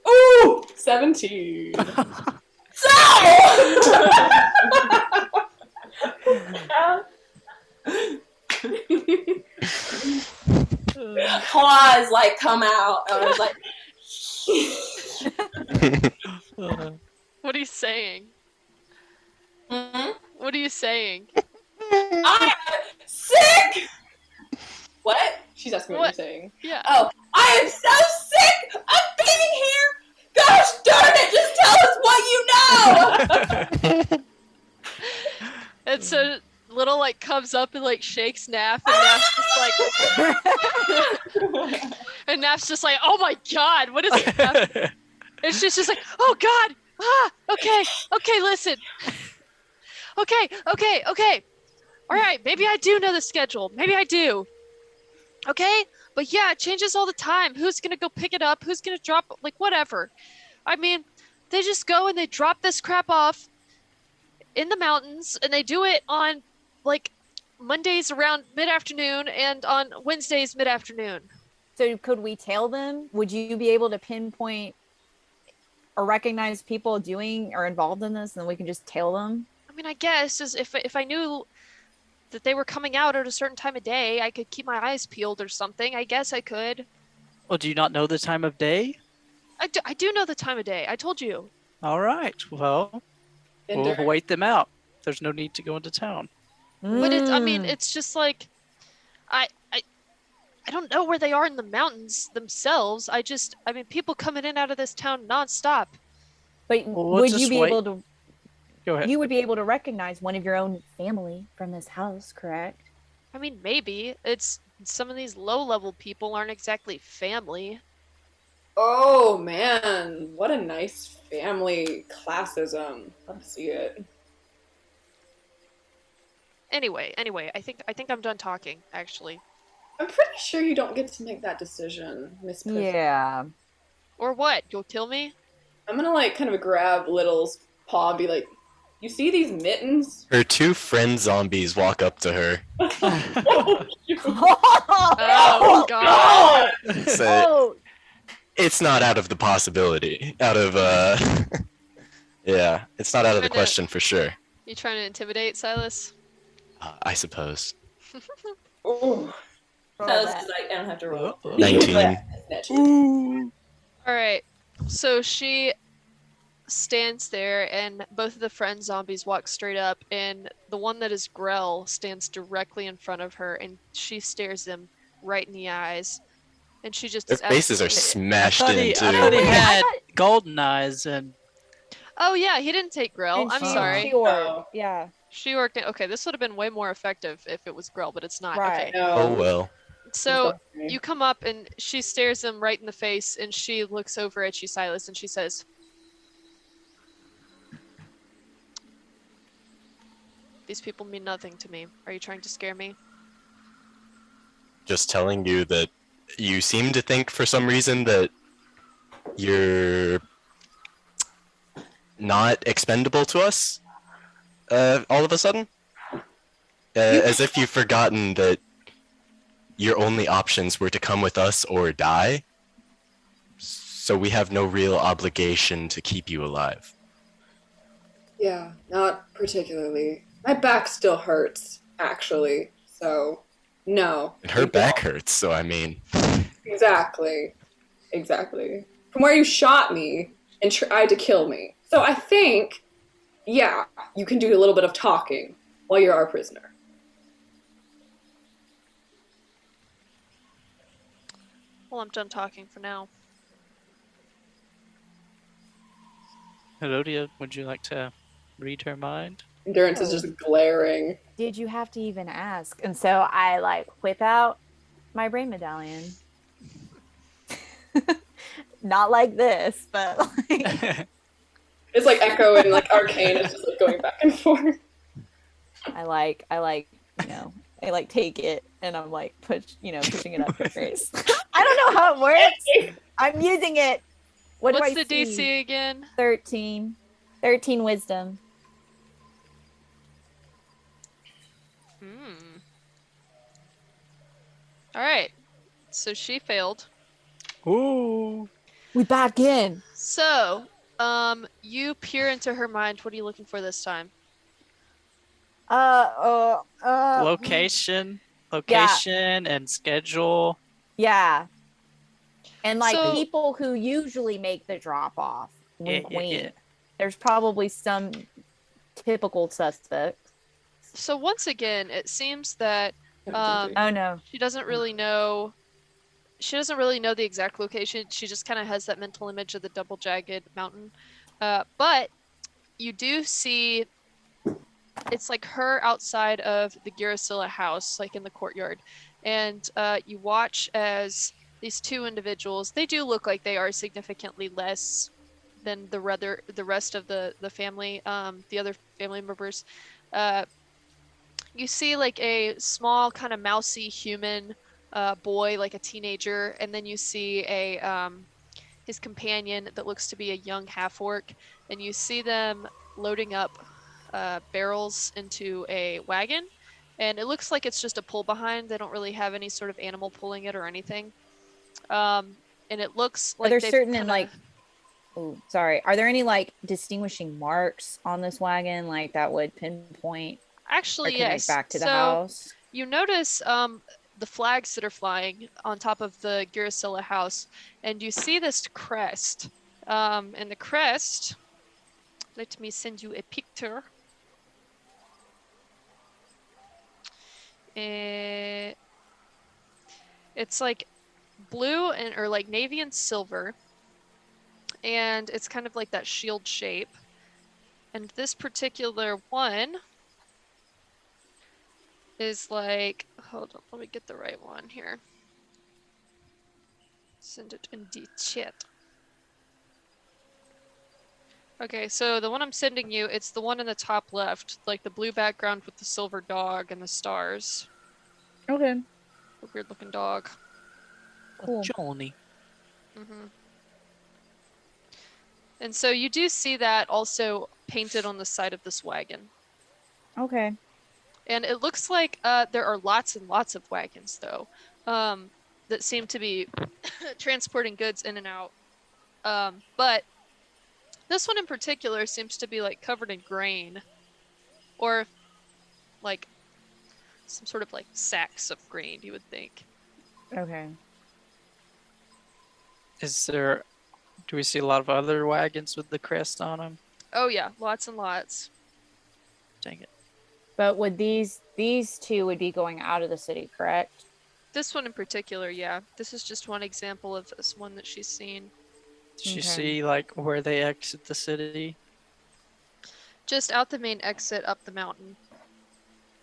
Ooh! 17. Claws like come out. I was like, What are you saying? hmm? What are you saying? I'm sick. What? She's asking what What? you're saying. Yeah. Oh, I am so sick of being here. Gosh darn it! Just tell us what you know. And so Little like comes up and like shakes Naf, and Naf's just like, and Naf's just like, oh my God, what is happening? And she's just like, oh God, okay, listen, okay. All right, maybe I do know the schedule. Maybe I do. Okay, but yeah, it changes all the time. Who's gonna go pick it up? Who's gonna drop? Like whatever. I mean, they just go and they drop this crap off in the mountains, and they do it on like Mondays around mid-afternoon and on Wednesdays mid-afternoon. So could we tail them? Would you be able to pinpoint or recognize people doing or involved in this, and then we can just tail them? I mean, I guess is if I knew that they were coming out at a certain time of day, I could keep my eyes peeled or something. I guess I could. Well, do you not know the time of day? I do know the time of day. I told you. All right. Well, we'll Endurance. wait them out. There's no need to go into town. But it's, I mean, Mm. it's just like, I don't know where they are in the mountains themselves. I mean, people coming in and out of this town nonstop. But Well, we'll would you just be wait. able to? Go ahead. You would be able to recognize one of your own family from this house, correct? I mean, maybe it's some of these low-level people aren't exactly family. Oh man, what a nice family classism. Let's see it. Anyway, I think I'm done talking. Actually, I'm pretty sure you don't get to make that decision, Miss Puss. Yeah. or what? You'll kill me? I'm gonna like kind of grab Little's paw and be like, "You see these mittens?" Her two friend zombies walk up to her. Oh Oh, God! Say, Oh, it's not out of the possibility. Out of yeah, it's not out of the Kinda- question for sure. You trying to intimidate Silas? I suppose. Oh, Tell us 'cause I don't have to roll. 19. All right. So she stands there, and both of the friend zombies walk straight up, and the one that is Grell stands directly in front of her, and she stares them right in the eyes, and she just Their is faces are absolutely- smashed I into. thought he Wait, I had thought- golden eyes and Oh yeah, he didn't take Grill. And I'm she- sorry. She ordered. Oh. Yeah. She worked it. Okay, this would have been way more effective if it was Grill, but it's not. Right. Okay. No. Oh well. So sorry. you come up and she stares him right in the face and she looks over at you, Silas, and she says, "These people mean nothing to me. Are you trying to scare me?" Just telling you that you seem to think for some reason that you're not expendable to us all of a sudden. As if you've forgotten that your only options were to come with us or die. So we have no real obligation to keep you alive. Yeah, not particularly. My back still hurts, actually. So, no. And her back hurts, so I mean, Exactly. Exactly. From where you shot me and tried to kill me. So I think, yeah, you can do a little bit of talking while you're our prisoner. Well, I'm done talking for now. Herodia, would you like to read her mind? Endurance is Oh. just glaring. Did you have to even ask? And so I like whip out my brain medallion. Not like this, but like It's like Echo and like Arcane is just like going back and forth. I like, you know, I like take it and I'm like pushing it up her face. I don't know how it works. I'm using it. What What's do I the see? DC again? 13 wisdom. All right. So she failed. Ooh. We back in. So, you peer into her mind. What are you looking for this time? Location and schedule. Yeah. And like So- people who usually make the drop off. Wink, Yeah. wink. There's probably some typical suspects. So once again, it seems that Oh no. she doesn't really know. She doesn't really know the exact location. She just kind of has that mental image of the double jagged mountain. But you do see. It's like her outside of the Girasilla house, like in the courtyard, and you watch as these two individuals. They do look like they are significantly less than the rest of the family, the other family members. You see like a small kind of mousy human boy, like a teenager, and then you see a his companion that looks to be a young half orc, and you see them loading up barrels into a wagon, and it looks like it's just a pull behind. They don't really have any sort of animal pulling it or anything. And it looks like Are there they've certain kinda- like sorry. Are there any like distinguishing marks on this wagon like that would pinpoint or actually connect yes. back to the So house? you notice the flags that are flying on top of the Girasilla house, and you see this crest. And the crest. Let me send you a picture. It's like blue and or like navy and silver, and it's kind of like that shield shape. And this particular one is like, hold on, let me get the right one here. Send it in the chat. Okay, so the one I'm sending you, it's the one in the top left, like the blue background with the silver dog and the stars. Okay. A weird looking dog. Cool. Johnny. hmm And so you do see that also painted on the side of this wagon. Okay. And it looks like there are lots and lots of wagons, though, that seem to be transporting goods in and out. But this one in particular seems to be like covered in grain, or like some sort of like sacks of grain, you would think. Okay. Do we see a lot of other wagons with the crest on them? Oh yeah, lots and lots. Dang it. But would these two would be going out of the city, correct? This one in particular, yeah. This is just one example of this one that she's seen. Did you Okay. see like where they exit the city? Just out the main exit up the mountain.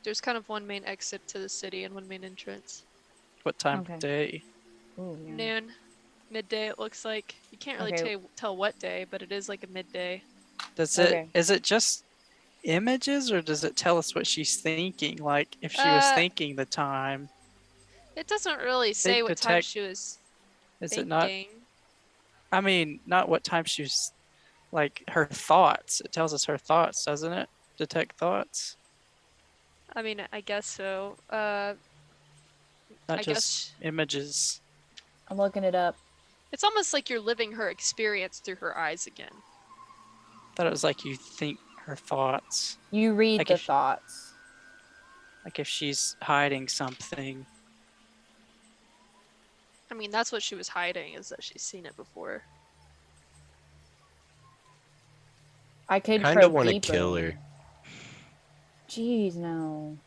There's kind of one main exit to the city and one main entrance. What time Okay. of day? Ooh, yeah. Noon, midday. It looks like you can't really Okay. tell what day, but it is like a midday. Does Okay. is it just images or does it tell us what she's thinking? Like if she was thinking the time, It doesn't really say Think what time detect- she was is thinking. it not? I mean, not what time she was, like her thoughts. It tells us her thoughts, doesn't it? Detect thoughts, I mean, I guess so. not I just guess images. I'm looking it up. it's almost like you're living her experience through her eyes again. Thought it was like you think her thoughts, You read Like the if- thoughts. like if she's hiding something. I mean, that's what she was hiding, is that she's seen it before. I could Kind of probe want to deeper. kill her. Jeez, no.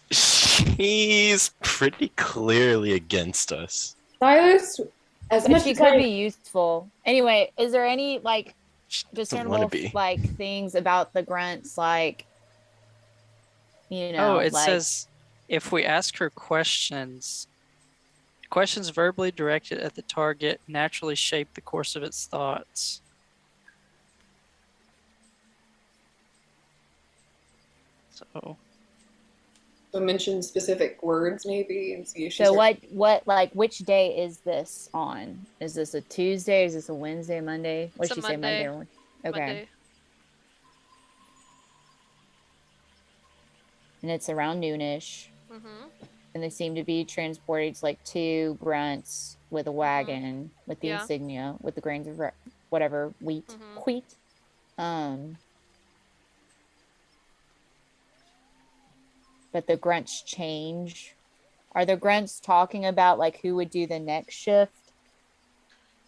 She's pretty clearly against us. Silas, as But much she as could I- be useful. Anyway, is there any like She doesn't discernible want to be. like things about the grunts, like you know? Oh, it like, says if we ask her questions verbally directed at the target naturally shape the course of its thoughts. So So mention specific words maybe and see if she So starts- what like which day is this on? Is this a Tuesday? Is this a Wednesday, Monday? What It's did a she say, Monday? Monday. Okay. Monday. And it's around noonish. Mm-hmm. And they seem to be transporting like two grunts with a wagon with the Yeah. insignia with the grains of whatever wheat. Mhm. Wheat. But the grunts change. Are the grunts talking about like who would do the next shift?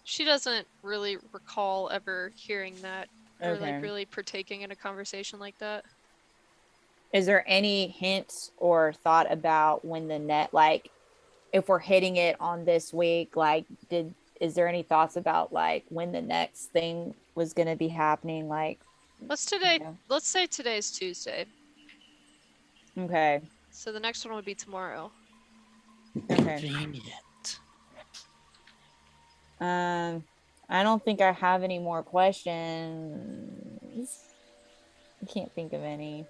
She doesn't really recall ever hearing that or Okay. like really partaking in a conversation like that. Is there any hints or thought about when the net, like if we're hitting it on this week, like is there any thoughts about like when the next thing was going to be happening? Like, Let's Yeah. say today's Tuesday. okay. So the next one would be tomorrow. Okay. convenient. I don't think I have any more questions. I can't think of any.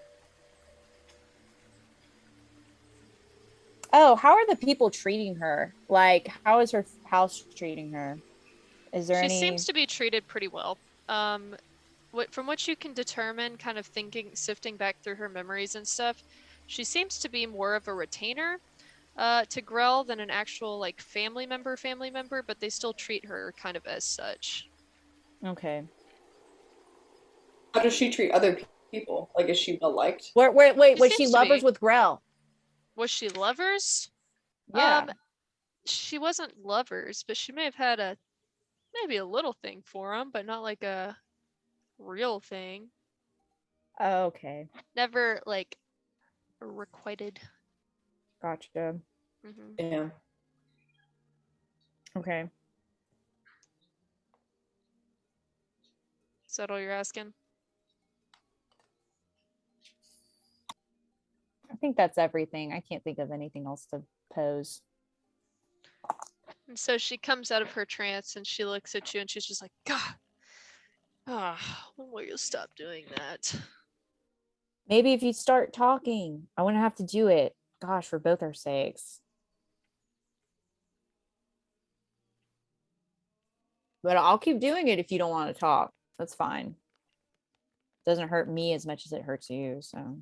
Oh, how are the people treating her? Like, how is her house treating her? Is there She any? seems to be treated pretty well. From what you can determine, kind of sifting back through her memories and stuff, she seems to be more of a retainer to Grell than an actual like family member, but they still treat her kind of as such. Okay. How does she treat other people? Like, is she well liked? Wait, She was she seems to lovers be. with Grell? Was she lovers? Yeah. She wasn't lovers, but she may have had maybe a little thing for him, but not like a real thing. Okay. Never like requited. Gotcha. Hmm. Damn. Okay. Is that all you're asking? I think that's everything. I can't think of anything else to pose. And so she comes out of her trance and she looks at you and she's just like, God, when will you stop doing that? Maybe if you start talking, I wouldn't have to do it. Gosh, for both our sakes. But I'll keep doing it if you don't want to talk. That's fine. Doesn't hurt me as much as it hurts you. So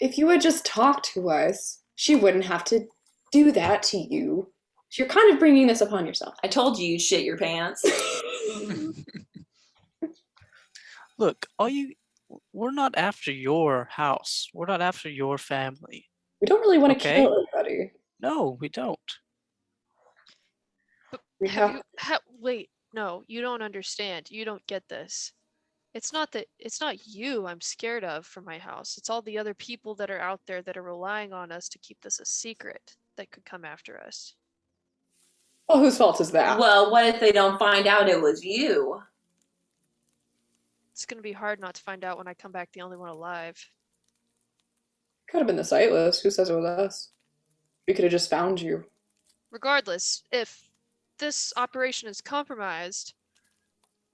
If you would just talk to us, she wouldn't have to do that to you. You're kind of bringing this upon yourself. I told you you'd shit your pants. Look, we're not after your house. We're not after your family. We don't really want to Okay. kill anybody. No, we don't. We have Wait, no, you don't understand. You don't get this. It's not you I'm scared of for my house. It's all the other people that are out there that are relying on us to keep this a secret that could come after us. Well, whose fault is that? Well, what if they don't find out it was you? It's gonna be hard not to find out when I come back the only one alive. Could have been the Sightless. Who says it was us? We could have just found you. Regardless, if this operation is compromised,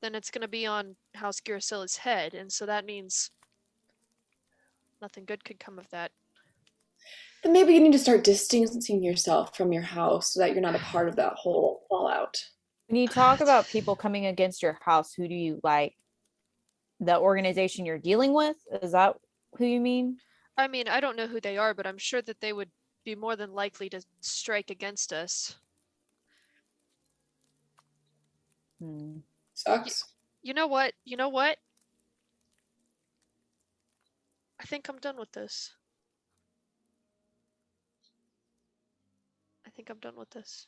then it's gonna be on House Giracilla's head, and so that means nothing good could come of that. Then maybe you need to start distancing yourself from your house so that you're not a part of that whole fallout. When you talk about people coming against your house, who do you like? The organization you're dealing with? Is that who you mean? I mean, I don't know who they are, but I'm sure that they would be more than likely to strike against us. Hmm. Sucks. You know what? You know what? I think I'm done with this. I think I'm done with this.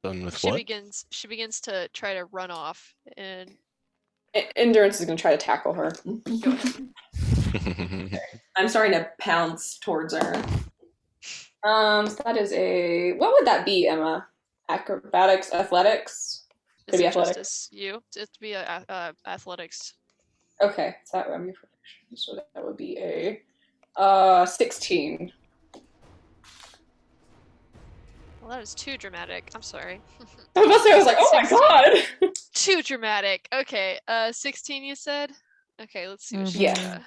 Done with She what? begins to try to run off, and Endurance is going to try to tackle her. go ahead. I'm starting to pounce towards her. So that is a... What would that be, Emma? Acrobatics, athletics? Is Maybe it just athletics. as you? It'd be athletics. Okay, so that would be protection. So that would be a 16. Well, that is too dramatic. I'm sorry. I was about to say, I was like, oh my god! Too dramatic. Okay, 16 you said? Okay, let's see what she Yeah.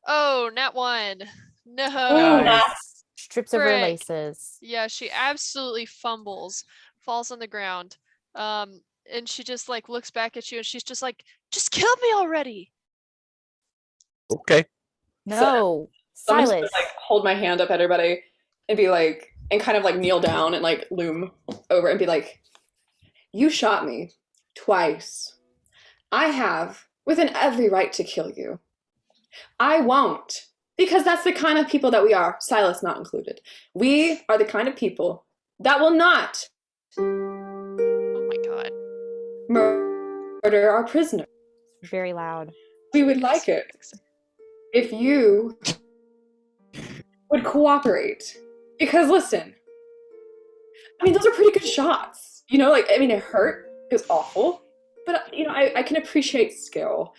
Oh, nat 1. No. Nice. Strips of her Frick. laces. Yeah, she absolutely fumbles, falls on the ground. And she just like looks back at you and she's just like, just kill me already. Okay. No, So I'm just Silas. gonna, like, hold my hand up at everybody and be like, and kind of like kneel down and like loom over and be like, you shot me twice. I have within every right to kill you. I won't, because that's the kind of people that we are, Silas not included. We are the kind of people that will not Oh my god. murder our prisoner. Very loud. We would like it if you would cooperate. Because listen, I mean, those are pretty good shots. You know, like, I mean, it hurt. It was awful. But, you know, I can appreciate skill.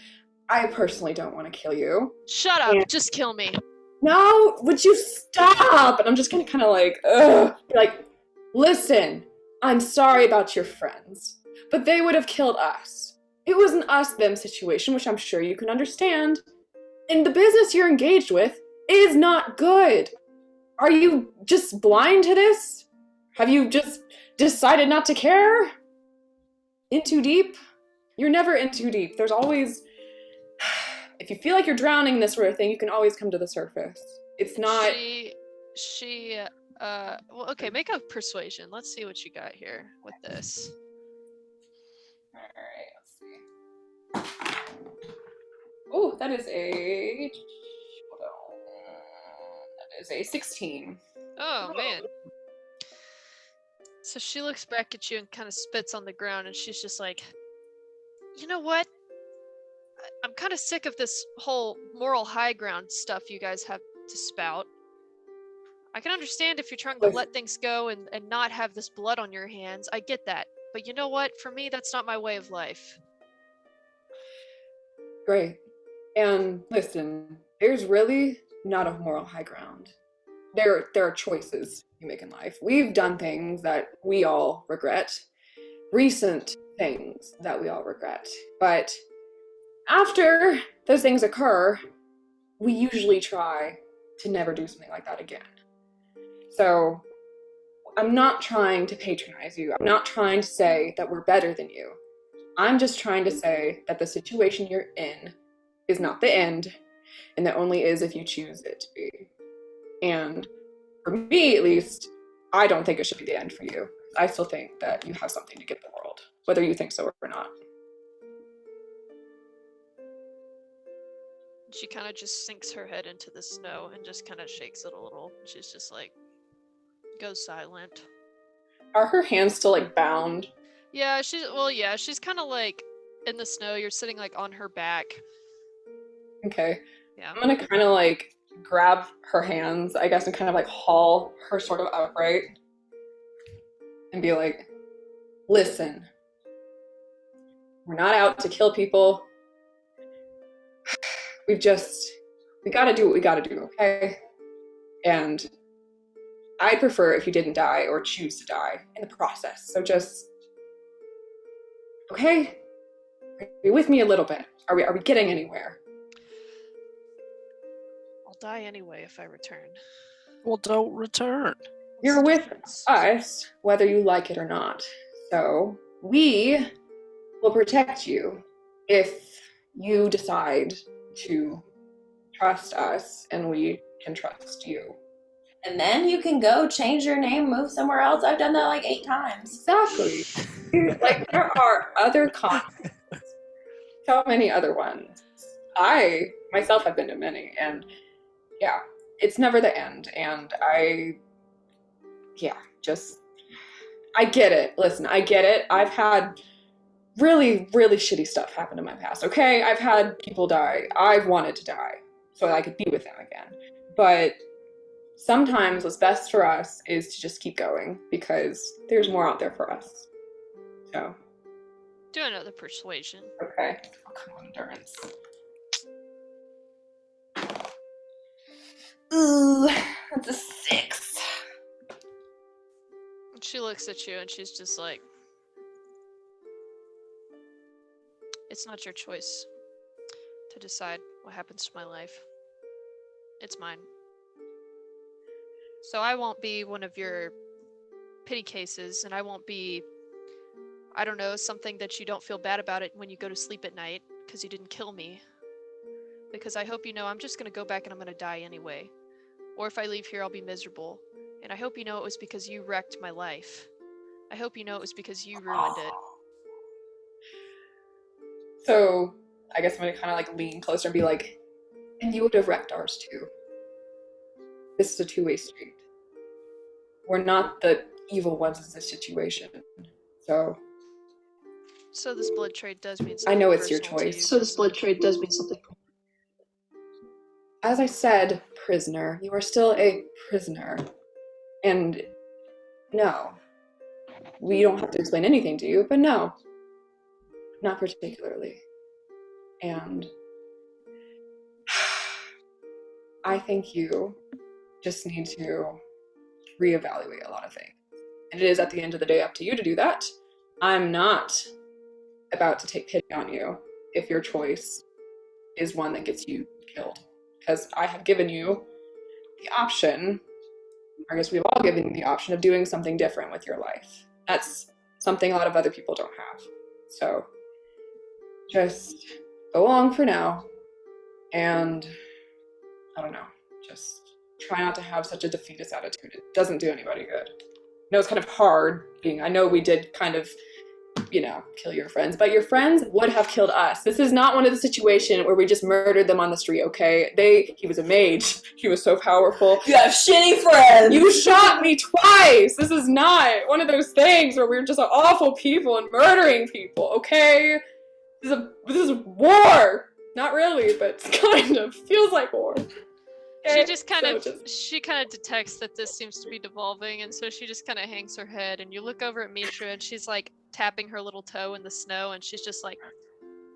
I personally don't want to kill you. Shut up, Yeah. just kill me. No, would you stop? And I'm just gonna kind of like, ugh. Be like, listen, I'm sorry about your friends, but they would have killed us. It was an us-them situation, which I'm sure you can understand. And the business you're engaged with is not good. Are you just blind to this? Have you just decided not to care? In too deep? You're never in too deep. There's always... If you feel like you're drowning in this sort of thing, you can always come to the surface. It's not... Well, okay, make a persuasion. Let's see what you got here with this. Alright, let's see. Oh, that is a... Hold on. That is a 16. Oh, man. So she looks back at you and kind of spits on the ground, and she's just like, you know what? I'm kind of sick of this whole moral high ground stuff you guys have to spout. I can understand if you're trying to let things go and not have this blood on your hands. I get that. But you know what? For me, that's not my way of life. Great. And listen, there's really not a moral high ground. There are choices you make in life. We've done things that we all regret. Recent things that we all regret. But after those things occur, we usually try to never do something like that again. So, I'm not trying to patronize you. I'm not trying to say that we're better than you. I'm just trying to say that the situation you're in is not the end, and that only is if you choose it to be. And for me, at least, I don't think it should be the end for you. I still think that you have something to give the world, whether you think so or not. She kind of just sinks her head into the snow and just kind of shakes it a little. She's just like, goes silent. Are her hands still like bound? Yeah, she's kind of like in the snow. You're sitting like on her back. Okay. Yeah. I'm gonna kind of like grab her hands, I guess, and kind of like haul her sort of upright and be like, listen, We're not out to kill people. We gotta do what we gotta do, okay? And I'd prefer if you didn't die or choose to die in the process. So just, okay? Are you with me a little bit? Are we getting anywhere? I'll die anyway if I return. Well, don't return. You're What's the with difference? us, whether you like it or not. So we will protect you if you decide to trust us and we can trust you. And then you can go change your name, move somewhere else. I've done that like 8 times. Exactly. Like, there are other continents. So many other ones. I myself have been to many, and yeah, it's never the end. And I get it. Listen, I get it. I've had really, really shitty stuff happen in my past, okay? I've had people die. I've wanted to die so that I could be with them again. But sometimes what's best for us is to just keep going because there's more out there for us. So, Do another persuasion. okay. Oh, come on, endurance. Ooh, that's a 6. And she looks at you and she's just like, it's not your choice to decide what happens to my life. It's mine. So I won't be one of your pity cases, and I won't be, I don't know, something that you don't feel bad about it when you go to sleep at night because you didn't kill me. Because I hope you know I'm just going to go back and I'm going to die anyway. Or if I leave here, I'll be miserable. And I hope you know it was because you wrecked my life. I hope you know it was because you ruined it. So I guess I'm gonna kind of like lean closer and be like, and you would have wrecked ours too. This is a two-way street. We're not the evil ones in this situation. So So this blood trade does mean something. I know it's your personal to choice. you, So doesn't it? as I said, prisoner, you are still a prisoner. And no, we don't have to explain anything to you, but no, not particularly. And I think you just need to reevaluate a lot of things. And it is at the end of the day up to you to do that. I'm not about to take pity on you if your choice is one that gets you killed. Because I have given you the option, I guess we've all given you the option of doing something different with your life. That's something a lot of other people don't have. So just go along for now. And I don't know, just try not to have such a defeatist attitude. It doesn't do anybody good. I know it's kind of hard I know we did kind of, kill your friends, but your friends would have killed us. This is not one of the situations where we just murdered them on the street, okay? He was a mage. He was so powerful. You have shitty friends. You shot me twice. This is not one of those things where we're just awful people and murdering people, okay? This is war. Not really, but it's kind of feels like war. She just kind of detects that this seems to be devolving, and so she just kind of hangs her head, and you look over at Mitra, and she's like tapping her little toe in the snow, and she's just like,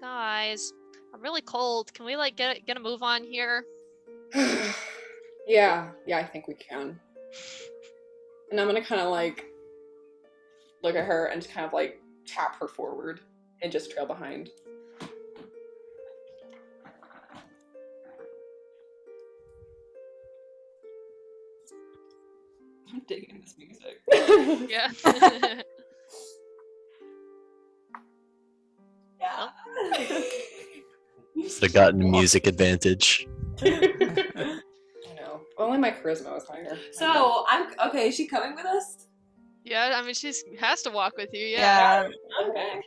guys, I'm really cold. Can we like get a move on here? Yeah, I think we can. And I'm gonna kind of like look at her and just kind of like tap her forward and just trail behind. I'm digging this music. Yeah. Yeah. The gotten music advantage. I know. Only my charisma was higher. So I'm okay. Is she coming with us? Yeah, I mean, has to walk with you, yeah. Okay.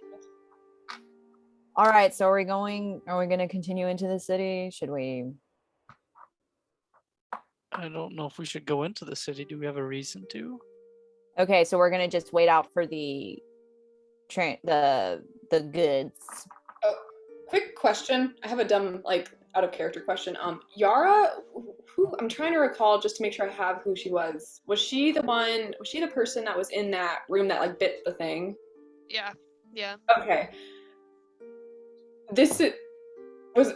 All right. So are we going to continue into the city? Should we? I don't know if we should go into the city. Do we have a reason to? Okay. So we're going to just wait out for the goods. Quick question. I have a dumb, out of character question. Yara, who I'm trying to recall just to make sure I have who she was. Was she the person that was in that room that bit the thing? Yeah. Okay. this was.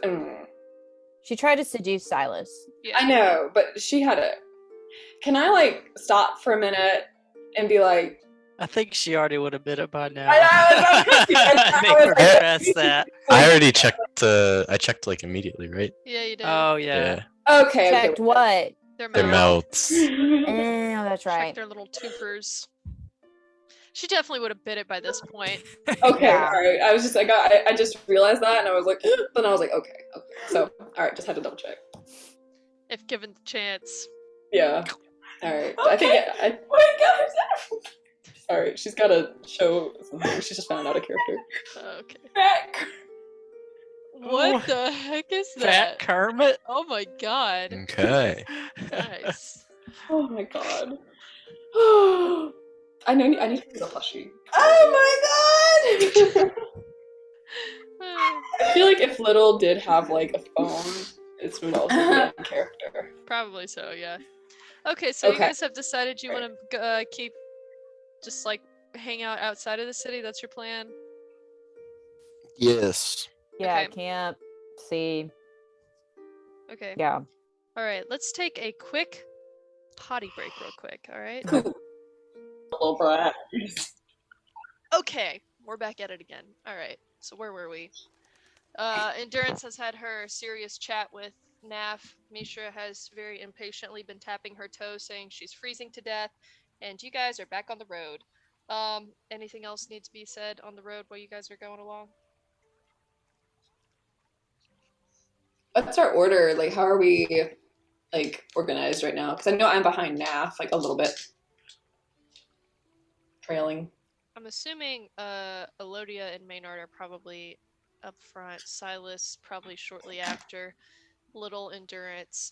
She tried to seduce Silas. Yeah. I know, but she had a. Can I like stop for a minute and be like, I think she already would have been it by now. I I think was we're like- past that. I already checked. I checked like immediately, right? Yeah, you did. Oh yeah. okay, Checked what? Their Their mouths. mouths. Oh, that's Check right. their little tupers. She definitely would have bit it by this point. Okay, Yeah. all right. I was just, I just realized that, and I was like, then I was like, okay. So, all right, just had to double check. If given the chance. Yeah. All right. I think. Oh my gosh. Sorry, she's got to show something. She just found out a character. Okay. Fat What Oh. the heck is Fat that? Kermit. Oh my god. Okay. Nice. Oh my god. I need to get a plushie. Oh my god! I feel like if Little did have like a phone, this would also be in character. Probably so, yeah. Okay, so you Okay. guys have decided you want to keep just like hang out outside of the city. That's your plan. Yes. Yeah, Okay. camp. See. Okay. Yeah. All right. Let's take a quick potty break, real quick. All right. Cool. Little brat. Okay, we're back at it again. All right. So where were we? Endurance has had her serious chat with Naf. Mishra has very impatiently been tapping her toe, saying she's freezing to death, and you guys are back on the road. Anything else need to be said on the road while you guys are going along? What's our order? Like, how are we like organized right now? Because I know I'm behind Naf like a little bit, trailing. I'm assuming Elodia and Maynard are probably up front. Silas probably shortly after. Little Endurance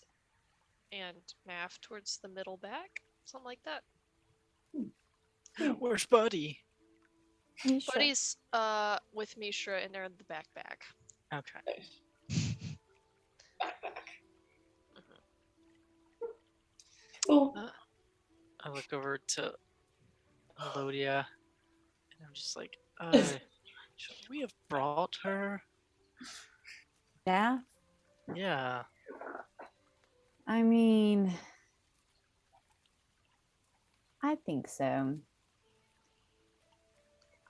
and Naf towards the middle back. Something like that. Where's Buddy? Buddy's with Mishra and they're in the backpack. Okay. Oh, I look over to Elodia, and I'm just like, should we have brought her? Yeah. Yeah. I mean, I think so.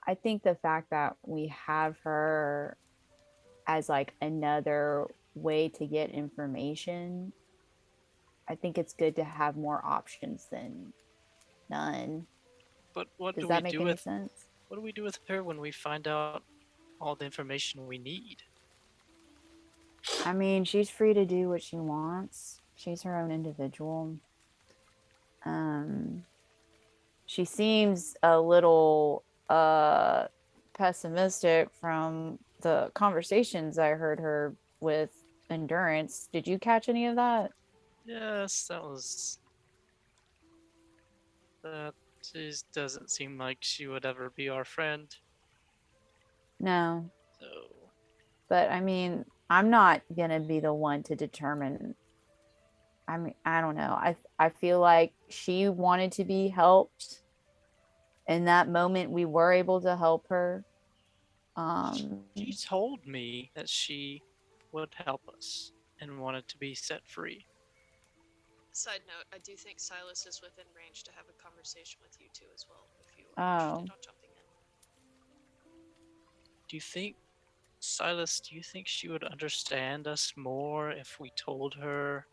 I think the fact that we have her as like another way to get information, I think it's good to have more options than none. But what Does do that we make do any with sense? what do we do with her when we find out all the information we need? I mean, she's free to do what she wants. She's her own individual. She seems a little pessimistic from the conversations I heard her with Endurance. Did you catch any of that? Yes, that just doesn't seem like she would ever be our friend. No. So But I mean, I'm not gonna be the one to determine. I mean, I don't know. I feel like she wanted to be helped. In that moment, we were able to help her. she told me that she would help us and wanted to be set free. Side note, I do think Silas is within range to have a conversation with you two as well, if you Oh. are interested on jumping in. Do you think, Silas, do you think she would understand us more if we told her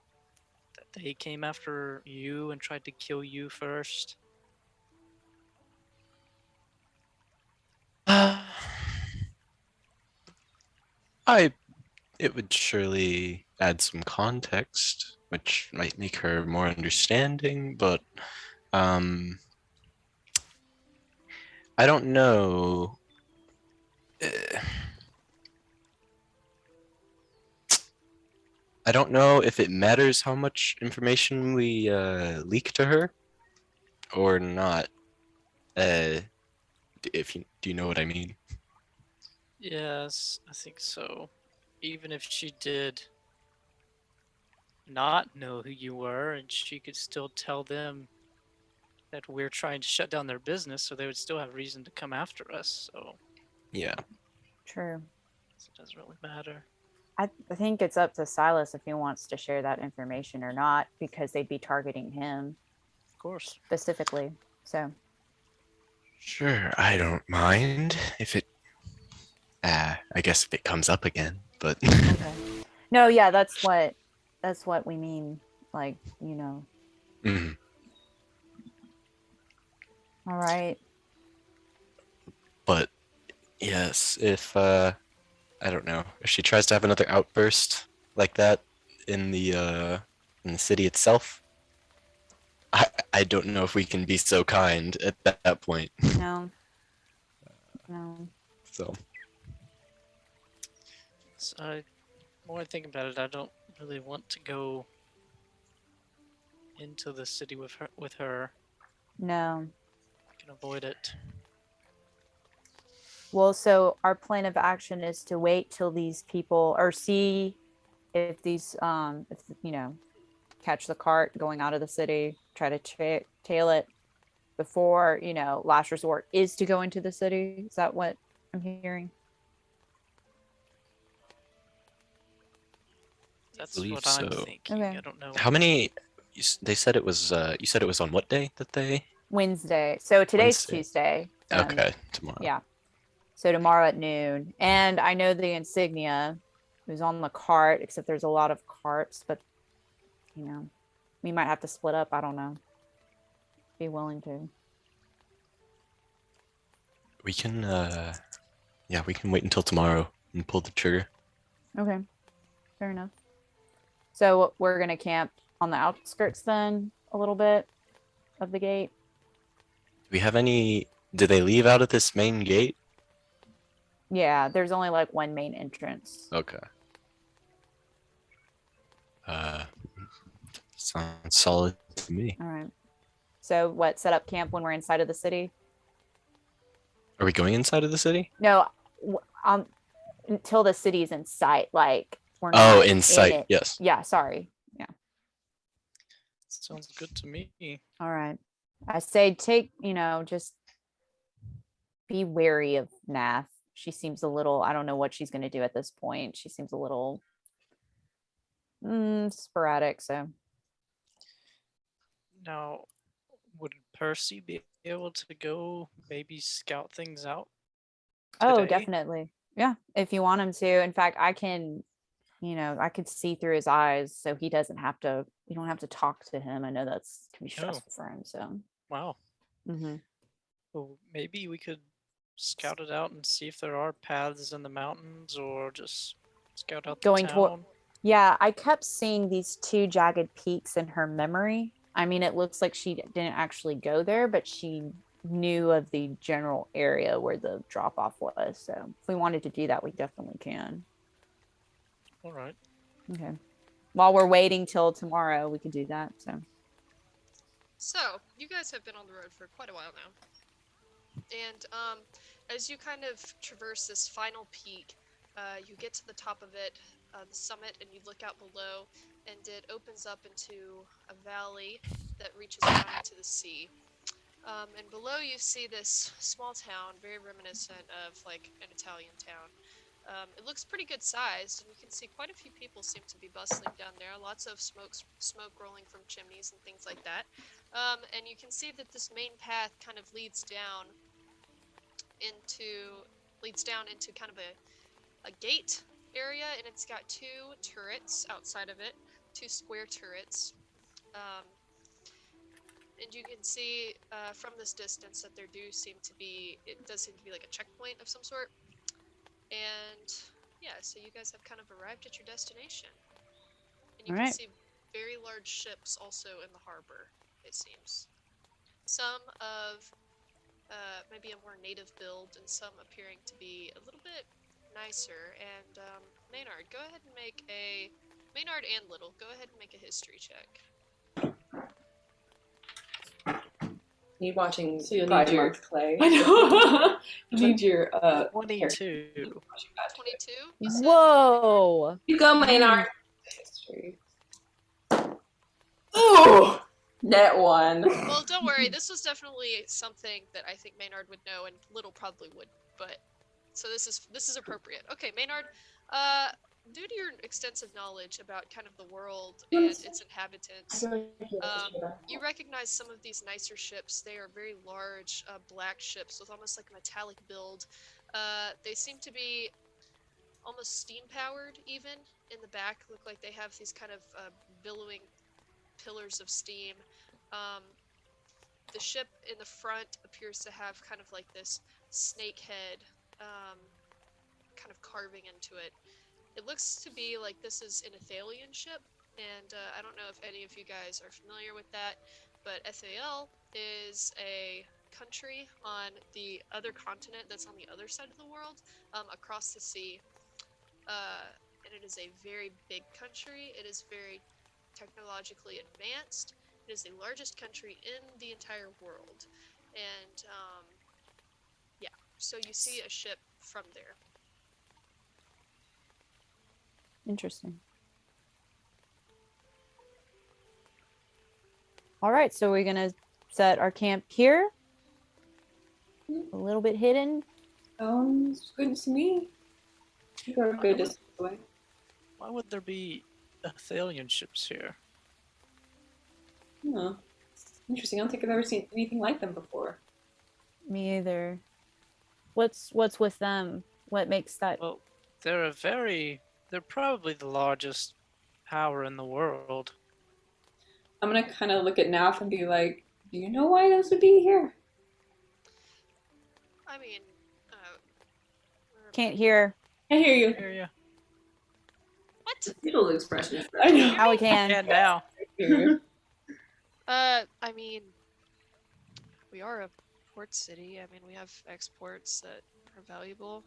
that they came after you and tried to kill you first? It would surely add some context, which might make her more understanding, but I don't know. I don't know if it matters how much information we leak to her or not. If you do you know what I mean? Yes, I think so. Even if she did not know who you were, and she could still tell them that we're trying to shut down their business, so they would still have reason to come after us. So Yeah. True. So it doesn't really matter. I think it's up to Silas if he wants to share that information or not, because they'd be targeting him Of course. specifically. So Sure, I don't mind if it. I guess if it comes up again, but okay. No, yeah, that's what we mean. Like, Mhm. All right. But yes, if I don't know, if she tries to have another outburst like that in the city itself, I don't know if we can be so kind at that point. No. No. So So more I think about it, I don't really want to go into the city with her. No. I can avoid it. Well, so our plan of action is to wait till these people, or see if these catch the cart going out of the city, try to tail it before, last resort is to go into the city. Is that what I'm hearing? That's believe what I'm so. thinking. Okay. I don't know. how many? They said it was. You said it was on what day that they? Wednesday. So today's Wednesday. Tuesday. for them. Okay, tomorrow. Yeah. So tomorrow at noon. And I know the insignia who's on the cart, except there's a lot of carts, but we might have to split up. I don't know. Be willing to. We can. Yeah, we can wait until tomorrow and pull the trigger. Okay. Fair enough. So we're gonna camp on the outskirts then a little bit of the gate. Do we have any? Did they leave out of this main gate? Yeah, there's only like one main entrance. Okay. Sounds solid to me. All right. So what, set up camp when we're inside of the city? Are we going inside of the city? No, until the city's in sight. Like we're Oh, not in sight. it. Yes. Yeah, sorry. Yeah. Sounds good to me. All right. I say take, just be wary of Nath. She seems a little, I don't know what she's going to do at this point. She seems a little sporadic. So Now, would Percy be able to go maybe scout things out? Oh, today? definitely. Yeah. If you want him to. In fact, I can, I could see through his eyes, so he doesn't have to, you don't have to talk to him. I know that's can be stressful for him. So Wow. Well, maybe we could scout it out and see if there are paths in the mountains, or just scout out the Going toward- town. yeah, I kept seeing these two jagged peaks in her memory. I mean, it looks like she didn't actually go there, but she knew of the general area where the drop off was. So if we wanted to do that, we definitely can. All right. Okay. While we're waiting till tomorrow, we could do that. So, you guys have been on the road for quite a while now. And as you kind of traverse this final peak, you get to the top of it, the summit, and you look out below, and it opens up into a valley that reaches down into the sea. And below you see this small town, very reminiscent of like an Italian town. It looks pretty good sized, and you can see quite a few people seem to be bustling down there. Lots of smoke rolling from chimneys and things like that. And you can see that this main path kind of leads down into kind of a gate area, and it's got two turrets outside of it, two square turrets. And you can see from this distance that it does seem to be like a checkpoint of some sort. And yeah, so you guys have kind of arrived at your destination. And you can see very large ships also in the harbor, it seems. Some of maybe a more native build, and some appearing to be a little bit nicer. And Maynard, go ahead and Maynard and Little, go ahead and make a history check. You watching So you'll need Pride your- Month play? I know. You need your 22. 22? You said? Whoa. You go, Maynard. history. Oh, Net one. Well, don't worry. This was definitely something that I think Maynard would know, and Little probably would. But So this is appropriate. Okay, Maynard. Due to your extensive knowledge about kind of the world and its inhabitants, you recognize some of these nicer ships. They are very large, black ships with almost like a metallic build. They seem to be almost steam powered. Even in the back, look like they have these kind of billowing pillars of steam. The ship in the front appears to have kind of like this snake head kind of carving into it. It looks to be like this is an Athalian ship, and I don't know if any of you guys are familiar with that, but Ethael is a country on the other continent that's on the other side of the world, across the sea. And it is a very big country. It is very technologically advanced. It is the largest country in the entire world. And yeah, so you see a ship from there. Interesting. All right, so we're gonna set our camp here. A little bit hidden. Sounds good to me. You're a good distance away. Why would there be Athalian ships here? Huh. Interesting. I don't think I've ever seen anything like them before. Me either. What's with them? What makes that? Well, they're probably the largest power in the world. I'm gonna kind of look at Naf and be like, "Do you know why those would be here?" I mean, Can't hear. I hear you. Here, yeah. what? Facial expression. I know. Now we can. And now. I hear you. I mean, we are a port city. I mean, we have exports that are valuable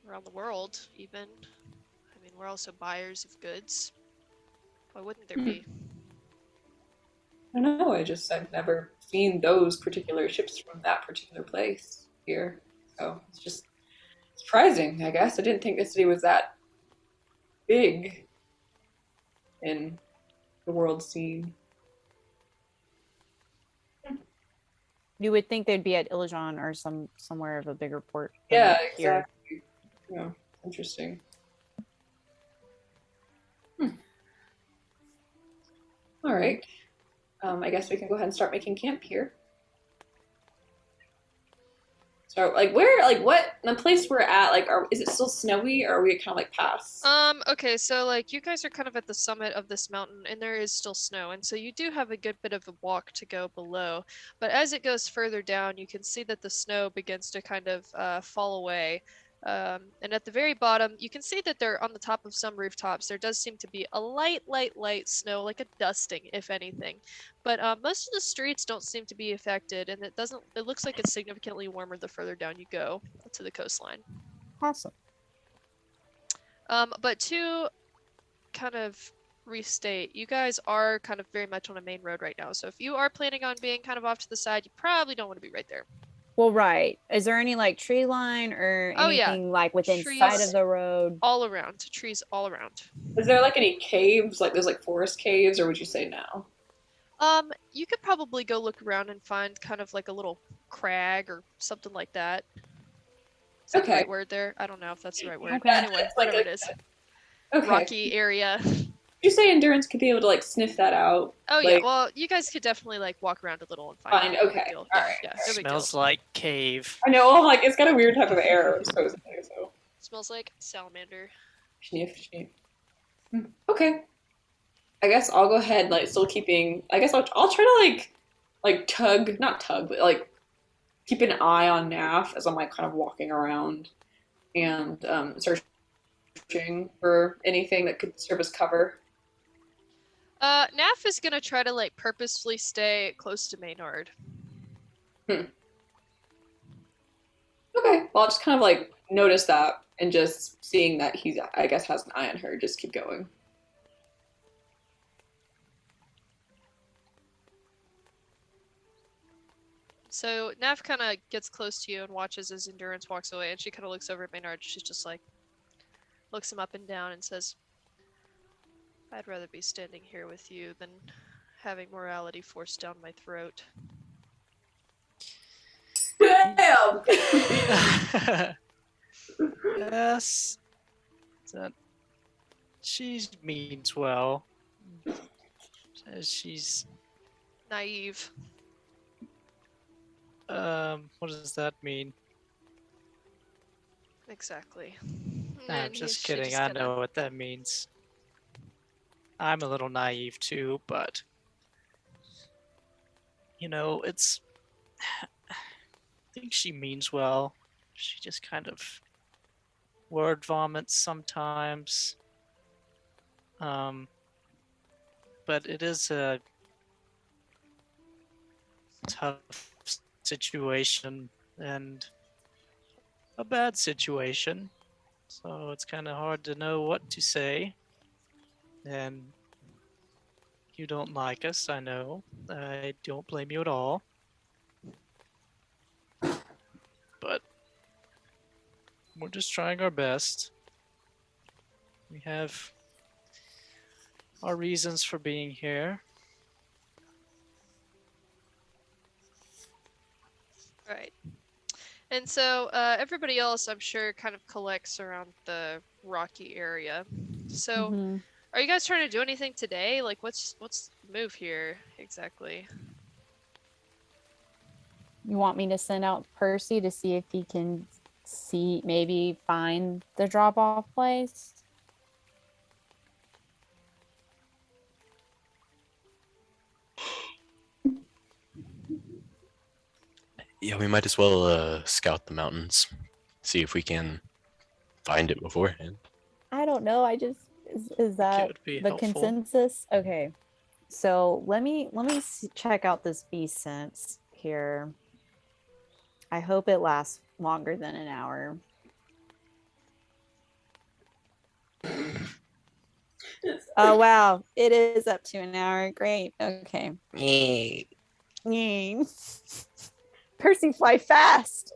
around the world, even. I mean, we're also buyers of goods. Why wouldn't there be? I don't know. I've never seen those particular ships from that particular place here. So it's just surprising, I guess. I didn't think the city was that big in the world scene. You would think they'd be at Ilijon or somewhere of a bigger port. than Yeah, here. exactly. Yeah, interesting. All right. I guess we can go ahead and start making camp here. So, what the place we're at? Is it still snowy, or are we kind of like past? Okay, so like you guys are kind of at the summit of this mountain and there is still snow, and so you do have a good bit of a walk to go below. But as it goes further down, you can see that the snow begins to kind of fall away. And at the very bottom, you can see that they're on the top of some rooftops. There does seem to be a light snow, like a dusting, if anything. But most of the streets don't seem to be affected, and it looks like it's significantly warmer the further down you go to the coastline. Awesome. But to kind of restate, you guys are kind of very much on a main road right now. So if you are planning on being kind of off to the side, you probably don't want to be right there. Well, right. Is there any like tree line or Oh, yeah. anything like within Trees. sight of the road? All around, trees all around. Is there like any caves? Like there's like forest caves, or would you say no? You could probably go look around and find kind of like a little crag or something like that. Is that the Okay. right word there? I don't know if that's the right word. Okay. Anyway, Like whatever it is. Okay. Rocky area. Would you say Endurance could be able to like sniff that out? Oh yeah, Like- well, you guys could definitely like walk around a little and find Fine, it. No okay, big deal. alright. Yeah, no big Smells deal. like cave. I know, like it's got a weird type of air, supposedly. So Smells like salamander. sniff. Okay. I guess I'll go ahead, like still keeping. I guess I'll try to like tug, not tug, but like keep an eye on Naf as I'm like kind of walking around and searching for anything that could serve as cover. Naf is gonna try to like purposefully stay close to Maynard. Okay. Well, I'll just kind of like notice that and just seeing that he's, I guess, has an eye on her, just keep going. So Nav kind of gets close to you and watches as Endurance walks away, and she kind of looks over at Maynard. She's just like, looks him up and down and says, "I'd rather be standing here with you than having morality forced down my throat." Damn! Yes. That she means well. She's Naive. what does that mean? Exactly. Nah, I'm And just she kidding. just I kinda- know what that means. I'm a little naive too, but it's I think she means well. She just kind of word vomits sometimes. But it is a tough situation and a bad situation. So it's kind of hard to know what to say. And you don't like us, I know. I don't blame you at all. But we're just trying our best. We have our reasons for being here. Right. And so everybody else, I'm sure, kind of collects around the rocky area. So, Mhm. are you guys trying to do anything today? Like, what's the move here exactly? You want me to send out Percy to see if he can maybe find the drop off place? Yeah, we might as well scout the mountains, see if we can find it beforehand. I don't know. Is that would be the helpful. consensus? Okay. So let me check out this beast sense here. I hope it lasts longer than an hour. Oh wow, it is up to an hour. Great. Okay. Yay. Percy, fly fast.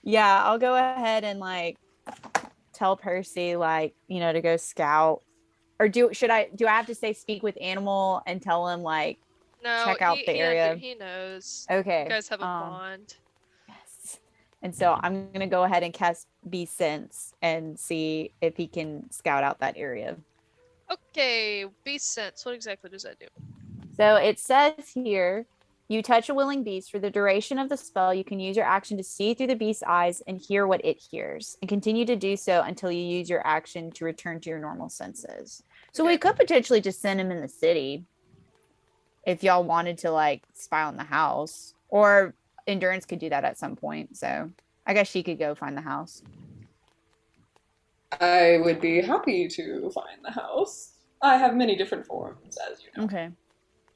Yeah, I'll go ahead and tell Percy to go scout. Or do I have to say speak with animal and tell him No, check out the area? He knows. Okay. You guys have a bond. Yes. And so I'm gonna go ahead and cast Beast Sense and see if he can scout out that area. Okay, beast sense. What exactly does that do? So it says here, you touch a willing beast. For the duration of the spell, you can use your action to see through the beast's eyes and hear what it hears, and continue to do so until you use your action to return to your normal senses. So we could potentially just send him in the city if y'all wanted to spy on the house, or Endurance could do that at some point. So I guess she could go find the house. I would be happy to find the house. I have many different forms, as you know. Okay.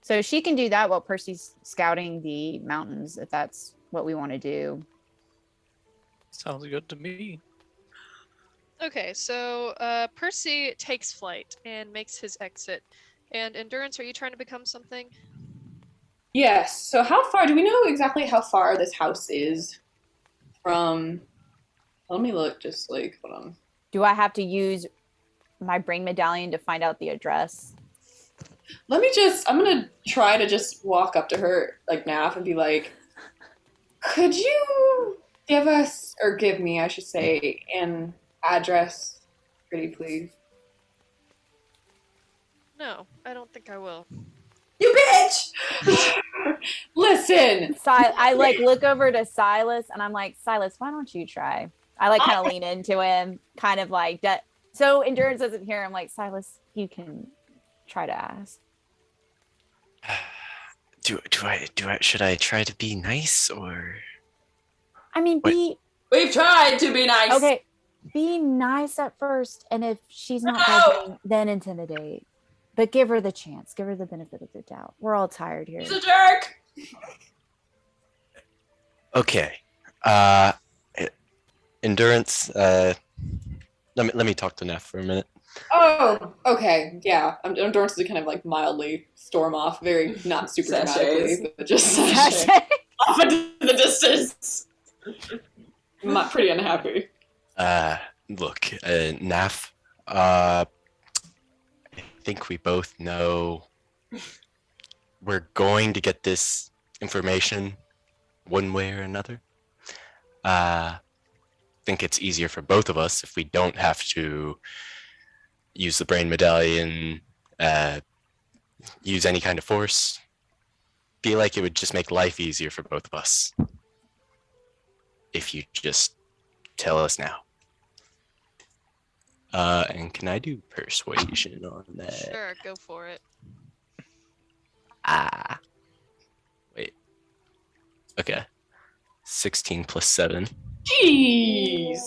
So she can do that while Percy's scouting the mountains, if that's what we want to do. Sounds good to me. Okay, so Percy takes flight and makes his exit. And Endurance, are you trying to become something? Yes. So how far do we know exactly how far this house is from? Let me look. Just hold on. Do I have to use my brain medallion to find out the address? I'm gonna try to just walk up to her, Naf, and be like, could you give us, or give me, I should say, an address, pretty please? No, I don't think I will. You bitch! Listen! I look over to Silas and I'm like, Silas, why don't you try? I kind of lean into him, kind of that. So Endurance doesn't hear. I'm like, Silas, you can try to ask. Should I try to be nice or? I mean, We've tried to be nice. Okay, be nice at first, and if she's not budging, then intimidate. But give her the chance. Give her the benefit of the doubt. We're all tired here. He's a jerk. Okay. Endurance. Let me talk to Neff for a minute. Oh, okay, yeah. Endurance is kind of mildly storm off, very not super dramatically, but just off into the distance. I'm not pretty unhappy. Look, Naf. I think we both know we're going to get this information one way or another. think it's easier for both of us if we don't have to use the brain medallion, use any kind of force. Feel like it would just make life easier for both of us if you just tell us now. And can I do persuasion on that? Sure, go for it. Wait. Okay. 16 plus 7. Jeez.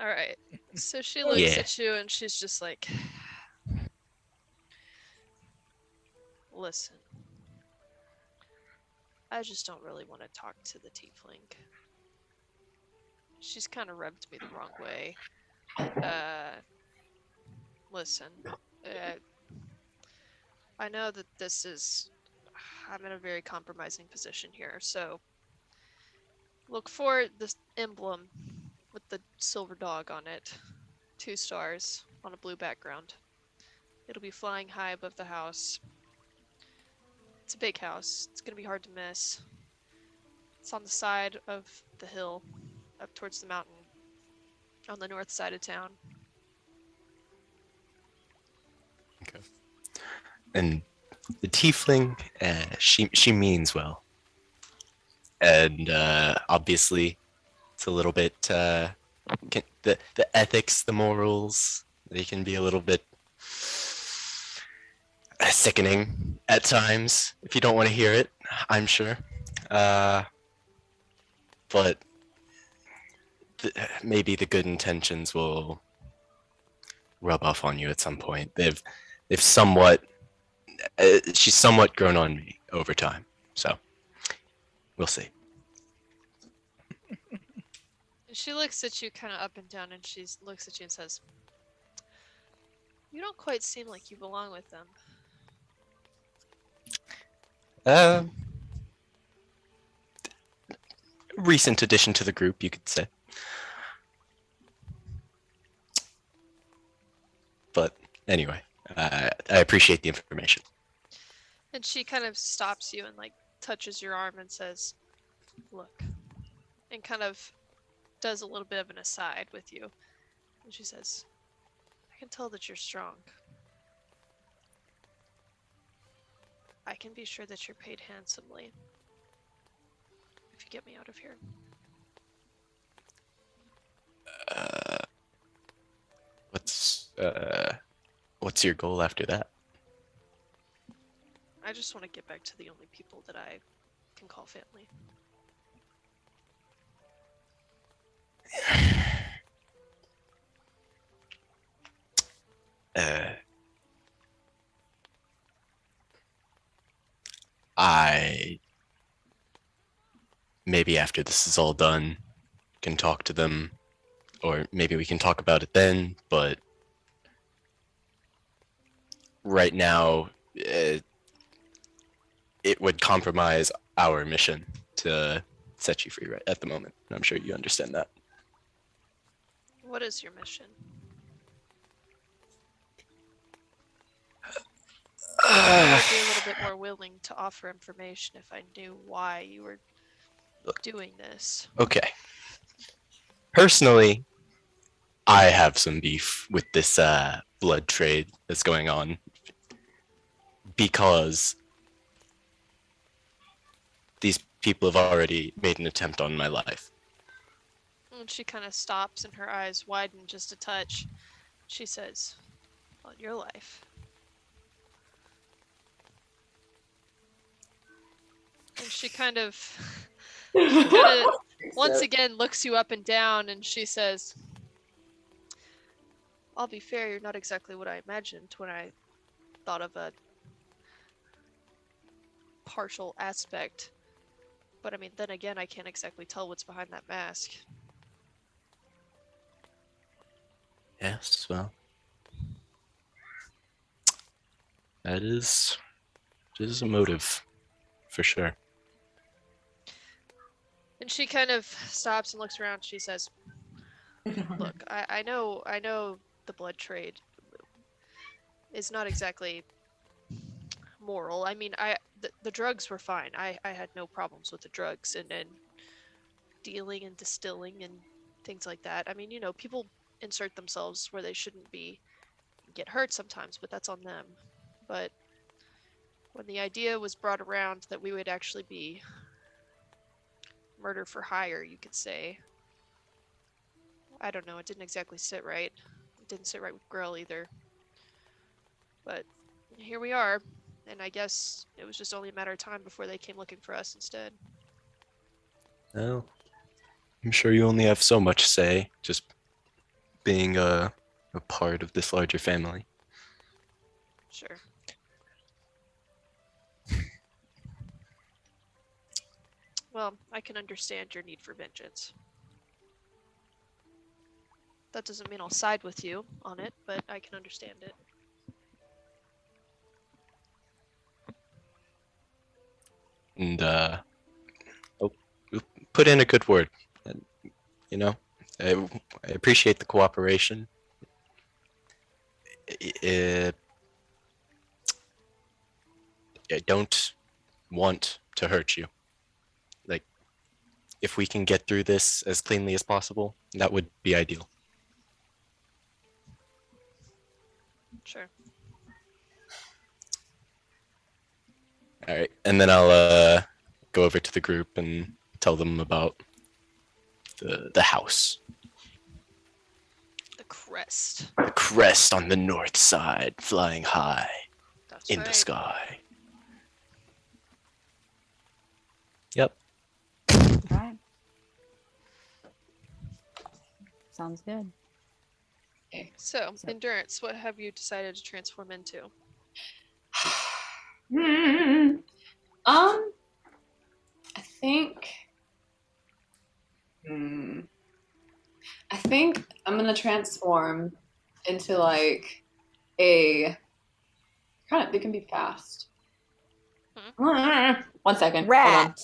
All right. So she looks Yeah. at you and she's just like, listen, I just don't really want to talk to the tiefling. She's kind of rubbed me the wrong way. Listen, I know that I'm in a very compromising position here, so look for this emblem with the silver dog on it. 2 stars on a blue background. It'll be flying high above the house. It's a big house. It's gonna be hard to miss. It's on the side of the hill, up towards the mountain, on the north side of town. Okay. And the tiefling, she means well, and obviously, it's a little bit the ethics, the morals, they can be a little bit sickening at times if you don't want to hear it. I'm sure, but maybe the good intentions will rub off on you at some point. They've somewhat. She's somewhat grown on me over time, so we'll see. She looks at you kind of up and down, and she looks at you and says, "You don't quite seem like you belong with them." Recent addition to the group, you could say. But anyway, I appreciate the information. And she kind of stops you and like touches your arm and says, "Look," and kind of does a little bit of an aside with you. And she says, "I can tell that you're strong. I can be sure that you're paid handsomely if you get me out of here." What's your goal after that? I just want to get back to the only people that I can call family. I maybe after this is all done can talk to them, or maybe we can talk about it then, but right now it would compromise our mission to set you free right at the moment. I'm sure you understand that. What is your mission? I'd be a little bit more willing to offer information if I knew why you were doing this. Okay. Personally, I have some beef with this blood trade that's going on because these people have already made an attempt on my life. And she kind of stops and her eyes widen just a touch. She says, "On your life." And she kind of once again looks you up and down and she says, "I'll be fair, you're not exactly what I imagined when I thought of a partial aspect. But I mean, then again, I can't exactly tell what's behind that mask." Yes, well, that is a motive, for sure. And she kind of stops and looks around. She says, "Look, I know the blood trade is not exactly moral. I mean, the drugs were fine. I had no problems with the drugs and dealing and distilling and things like that. I mean, people insert themselves where they shouldn't be, get hurt sometimes, but that's on them. But when the idea was brought around that we would actually be murder for hire, you could say, I don't know, it didn't exactly sit right. It didn't sit right with Grell either. But here we are, and I guess it was just only a matter of time before they came looking for us instead. Well, I'm sure you only have so much say, just being a part of this larger family. Sure. Well, I can understand your need for vengeance. That doesn't mean I'll side with you on it, but I can understand it. And put in a good word. And, I appreciate the cooperation. I don't want to hurt you. Like, if we can get through this as cleanly as possible, that would be ideal. Sure. All right, and then I'll go over to the group and tell them about the house, The crest. the crest on the north side, flying high That's in the right. sky. Yep. Right. Sounds good. So, endurance, what have you decided to transform into? I think. I think I'm gonna transform into like a. They can be fast. Hmm? 1 second. hold on. Rat.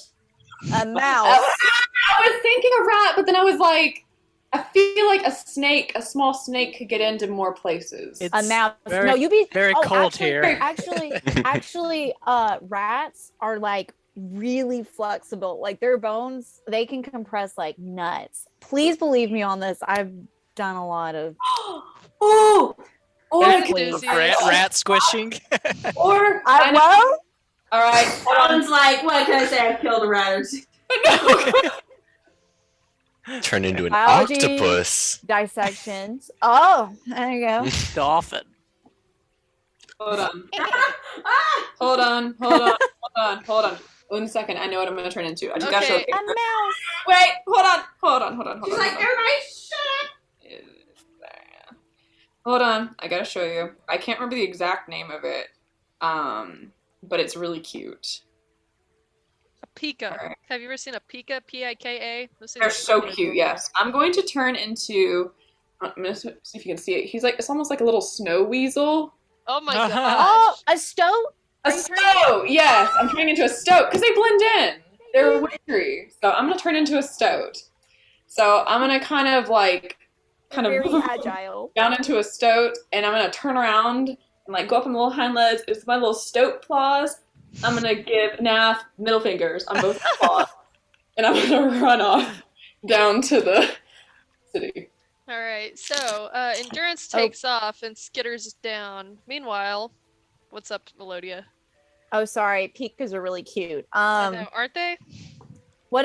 A mouse. I was thinking a rat, but then I was like, I feel like a small snake could get into more places. A mouse. very- No, you be very oh, cold actually, here. Actually, rats are like really flexible. Like their bones, they can compress like nuts. Please believe me on this. I've done a lot of. Oh, or There's can- enthusiast. Rat squishing. or I well, all right, hold on. Sounds like, what can I say? I've killed a rat. Turn into an Biology. octopus. dissections. Oh, there you go. Dolphin. Hold on. Hold on. 1 second. I know what I'm gonna turn into. I just gotta show. Okay. A mouse. Wait, hold on. She's like, everybody shut up. Hold on, I gotta show you. I can't remember the exact name of it, but it's really cute. A pika. Alright. Have you ever seen a pika? P-I-K-A? Those things They're are so cute. cute. Yes, I'm going to turn into. I'm gonna see if you can see it. He's like, it's almost like a little snow weasel. Oh my Uh-huh. gosh. Oh, a stoat. A stoat. Yes, I'm turning into a stoat because they blend in. They're wintry, so I'm gonna turn into a stoat. So I'm gonna kind of Very agile. down into a stoat, and I'm gonna turn around and like go up on the little hind legs. It's my little stoat claws. I'm gonna give Nath middle fingers on both claws, and I'm gonna run off down to the city. All right. So, endurance Oh. takes off and skitters down. Meanwhile, what's up, Melodia? Oh, sorry. Pikas are really cute. I know, aren't they? What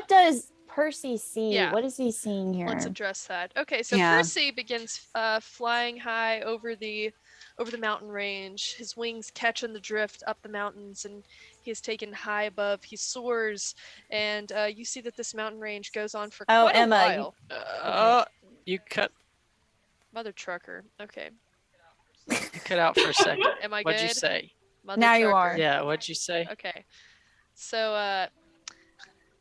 does Percy see? Yeah. What is he seeing here? Let's address that. Okay, so Yeah. Percy begins flying high over the mountain range. His wings catch in the drift up the mountains, and he is taken high above. He soars, and you see that this mountain range goes on for Oh, quite Emma, a you- while. You cut Mother trucker. Okay, out for a second. am I What'd good? you say? Mother Now you trucker. are. Yeah, what'd you say? Okay. So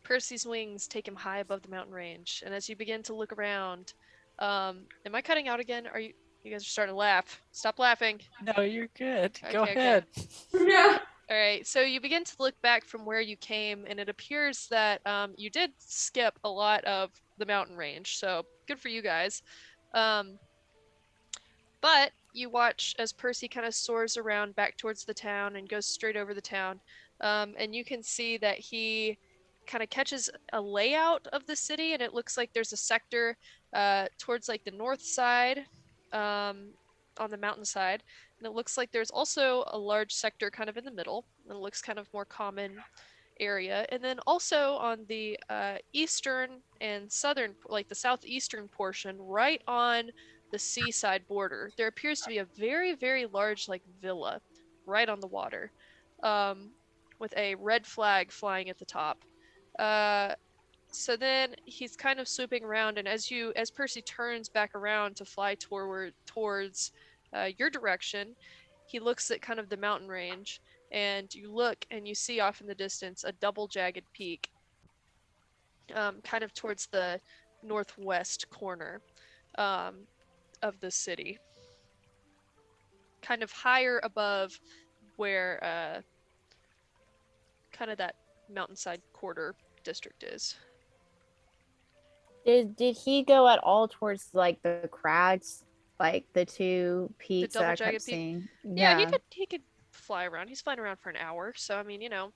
Percy's wings take him high above the mountain range, and as you begin to look around, am I cutting out again? Are you guys are starting to laugh? Stop laughing. No, you're good. Go Okay, okay. ahead. Yeah. All right. So you begin to look back from where you came, and it appears that you did skip a lot of the mountain range. So good for you guys. But you watch as Percy kind of soars around back towards the town and goes straight over the town. And you can see that he kind of catches a layout of the city, and it looks like there's a sector towards like the north side, on the mountainside, and it looks like there's also a large sector kind of in the middle, and it looks kind of more common area. And then also on the eastern and southern, like the southeastern portion, right on the seaside border, there appears to be a very, very large like villa right on the water, with a red flag flying at the top. So then he's kind of swooping around, and as Percy turns back around to fly towards your direction, he looks at kind of the mountain range, and you look and you see off in the distance a double jagged peak, kind of towards the northwest corner of the city, kind of higher above where kind of that mountainside quarter district is. Did he go at all towards like the crags, like the two peaks that double I kept jagged peak? seeing? Yeah, he could fly around. He's flying around for an hour, so I mean, you know.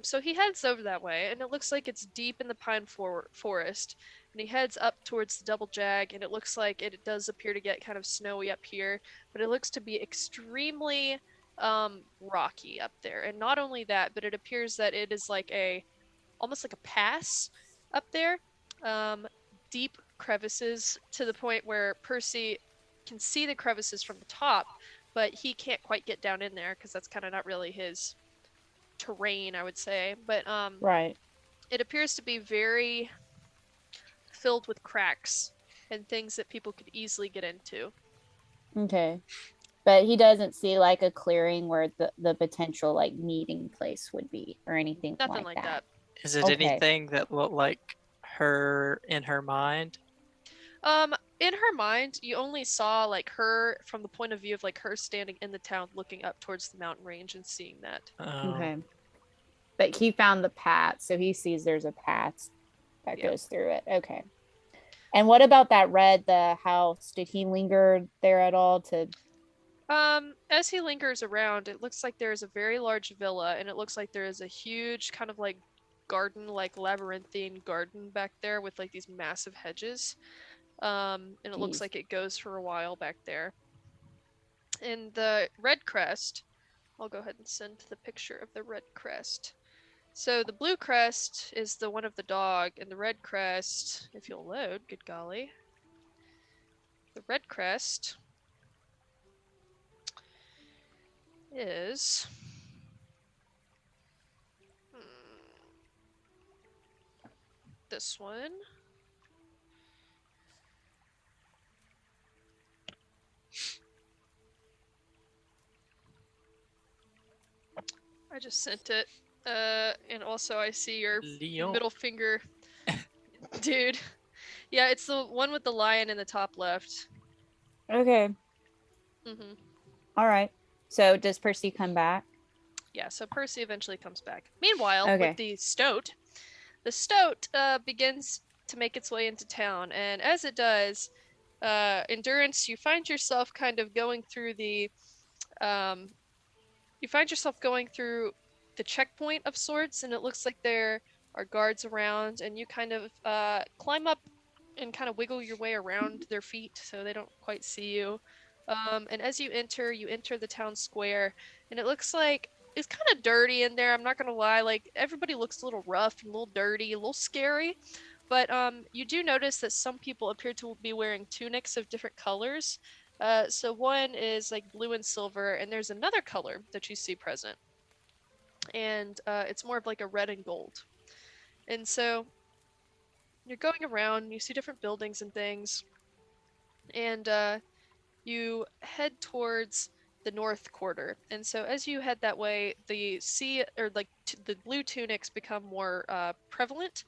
So he heads over that way, and it looks like it's deep in the pine forest. And he heads up towards the double jag, and it looks like it does appear to get kind of snowy up here, but it looks to be extremely rocky up there. And not only that, but it appears that it is like almost like a pass up there. Deep crevices to the point where Percy can see the crevices from the top, but he can't quite get down in there because that's kind of not really his terrain, I would say. But Right. it appears to be very filled with cracks and things that people could easily get into. Okay. But he doesn't see like a clearing where the potential like meeting place would be or anything Nothing like that. Is it Okay. anything that looked like her in her mind? In her mind, you only saw like her from the point of view of like her standing in the town looking up towards the mountain range and seeing that. Okay. But he found the path, so he sees there's a path that Yeah. goes through it. Okay. And what about the house? Did he linger there at all to As he lingers around, it looks like there is a very large villa, and it looks like there is a huge kind of like garden, like labyrinthine garden back there with like these massive hedges. And it looks Jeez. like it goes for a while back there. And the red crest, I'll go ahead and send the picture of the red crest. So the blue crest is the one of the dog, and the red crest, if you'll load, good golly. The red crest is this one. I just sent it. And also I see your Leon. middle finger. Dude. Yeah, it's the one with the lion in the top left. Okay. Mm-hmm. All right. So does Percy come back? Yeah, so Percy eventually comes back. Meanwhile, Okay. with the stoat begins to make its way into town, and as it does, Endurance, you find yourself kind of going through the checkpoint of sorts, and it looks like there are guards around, and you kind of climb up and kind of wiggle your way around their feet so they don't quite see you. And as you enter the town square, and it looks like it's kind of dirty in there. I'm not gonna lie, like everybody looks a little rough and a little dirty, a little scary. But you do notice that some people appear to be wearing tunics of different colors. So one is like blue and silver, and there's another color that you see present, and it's more of like a red and gold. And so you're going around, you see different buildings and things, and you head towards the north quarter. And so as you head that way, the the blue tunics become more prevalent,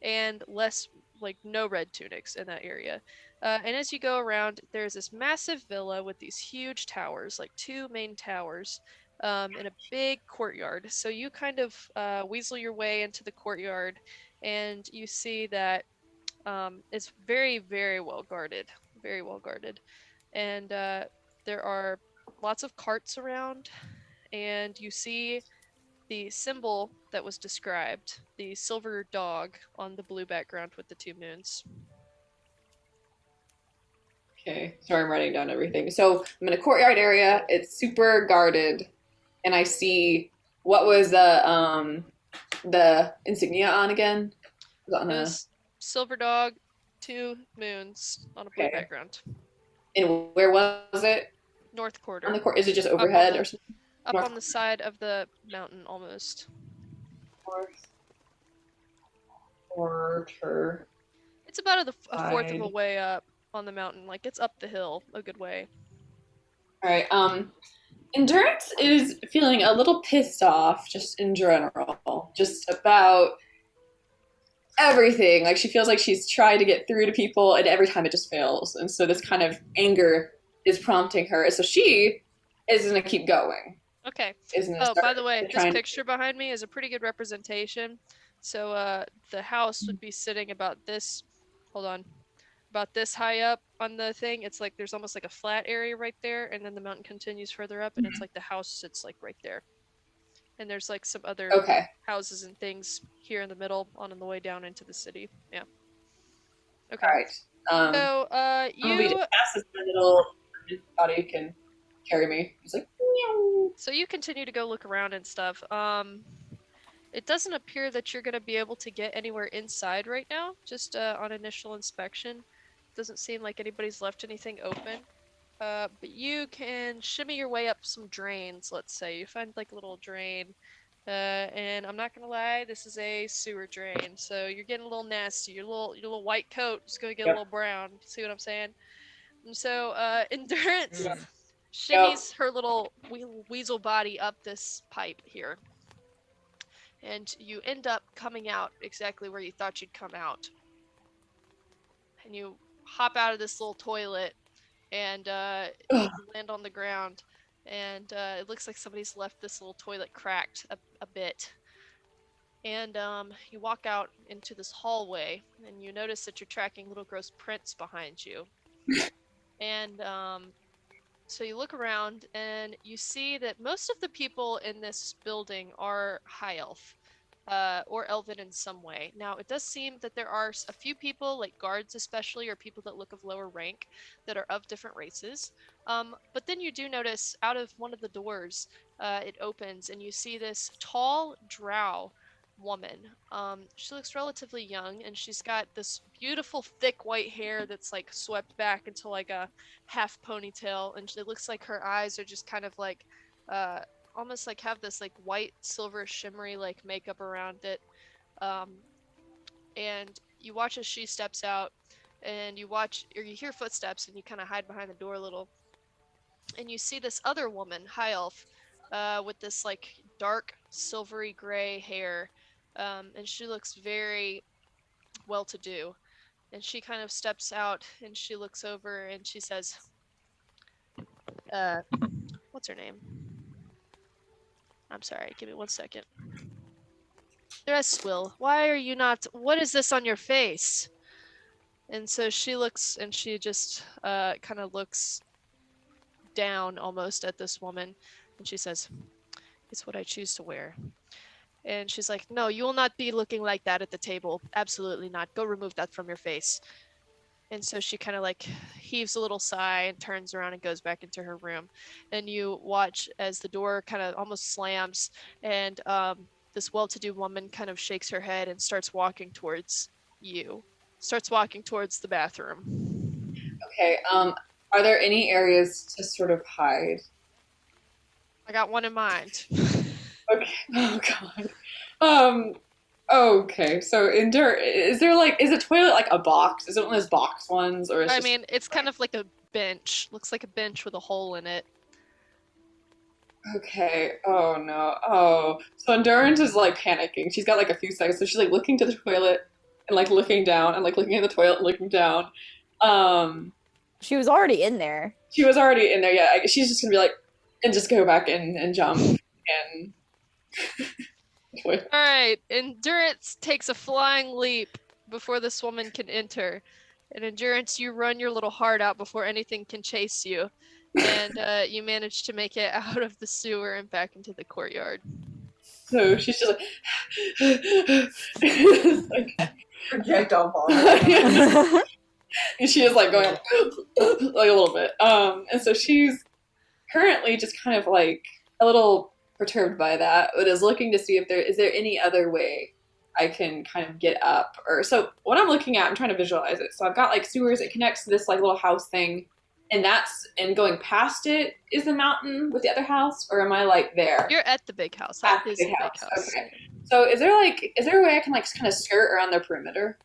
and less like no red tunics in that area. And as you go around, there's this massive villa with these huge towers, like 2 main towers, in a big courtyard. So you kind of weasel your way into the courtyard, and you see that it's very, very well guarded, very well guarded. And there are lots of carts around, and you see the symbol that was described, the silver dog on the blue background with the 2 moons. Okay, sorry, I'm writing down everything. So I'm in a courtyard area. It's super guarded, and I see what was the insignia on again? Was it on a, This silver dog, 2 moons on a blue Okay. background. and where was it? North quarter. On the court? Is it just on overhead the- or something? Up North- on the side of the mountain almost. Quarter. It's about a fourth of a Side. way up on the mountain. Like it's up the hill a good way. All right. Endurance is feeling a little pissed off, just in general, just about everything. Like she feels like she's tried to get through to people, and every time it just fails. And so this kind of anger is prompting her. And so she is gonna keep going. Okay. Isn't it? Oh, by the way, this trying- picture behind me is a pretty good representation. So the house would be sitting about this. Hold on. About this high up on the thing. It's like there's almost like a flat area right there, and then the mountain continues further up, and it's like the house sits like right there. And there's like some other Okay. houses and things here in the middle on the way down into the city. Yeah. Okay. All right. So I'm gonna be you as fast as my little body can carry me. He's like, meow. So you continue to go look around and stuff. It doesn't appear that you're going to be able to get anywhere inside right now, just on initial inspection. Doesn't seem like anybody's left anything open. But you can shimmy your way up some drains, let's say. You find like a little drain. And I'm not going to lie, this is a sewer drain. So you're getting a little nasty. Your little white coat is going to get a Yep. little brown. See what I'm saying? And so Endurance Yeah. shimmies her little weasel body up this pipe here. And you end up coming out exactly where you thought you'd come out. And you hop out of this little toilet and you land on the ground. And it looks like somebody's left this little toilet cracked a bit. And you walk out into this hallway and you notice that you're tracking little gross prints behind you. And so you look around and you see that most of the people in this building are high elf or elven in some way. Now, it does seem that there are a few people, like guards especially, or people that look of lower rank, that are of different races. But then you do notice out of one of the doors, it opens and you see this tall drow woman. She looks relatively young and she's got this beautiful thick white hair that's like swept back into like a half ponytail, and it looks like her eyes are just kind of like almost like have this like white silver shimmery like makeup around it. And you watch as she steps out and you hear footsteps and you kind of hide behind the door a little, and you see this other woman, high elf, with this like dark silvery gray hair. And she looks very well-to-do. And she kind of steps out and she looks over and she says, what's her name? I'm sorry, give me 1 second. Dresswill, why are you not, what is this on your face? And so she looks and she just kind of looks down almost at this woman and she says, it's what I choose to wear. And she's like, no, you will not be looking like that at the table. Absolutely not. Go remove that from your face. And so she kind of like heaves a little sigh and turns around and goes back into her room. And you watch as the door kind of almost slams and this well-to-do woman kind of shakes her head and starts walking towards you. Starts walking towards the bathroom. Okay. Are there any areas to sort of hide? I got one in mind. Okay. Oh God. Okay. So is a toilet like a box? Is it one of those box ones, or is I mean, it's kind of like a bench. Looks like a bench with a hole in it. Okay. Oh no. Oh. So Endurance is like panicking. She's got like a few seconds, so she's like looking to the toilet and like looking down and like looking at the toilet and looking down. She was already in there. She was already in there. Yeah. She's just gonna be like, and just go back and jump and. All right, Endurance takes a flying leap before this woman can enter. And Endurance, you run your little heart out before anything can chase you. And you manage to make it out of the sewer and back into the courtyard. So she's just like, Projectile vomit. and she is like going like a little bit. And so she's currently just kind of like a little perturbed by that, but is looking to see if there is any other way I can kind of get up. Or so what I'm looking at, I'm trying to visualize it. So I've got like sewers, it connects to this like little house thing, and going past it is the mountain with the other house, or am I like there? You're at the big house. At That the is big the house. big house. Okay. So is there a way I can like kind of skirt around the perimeter?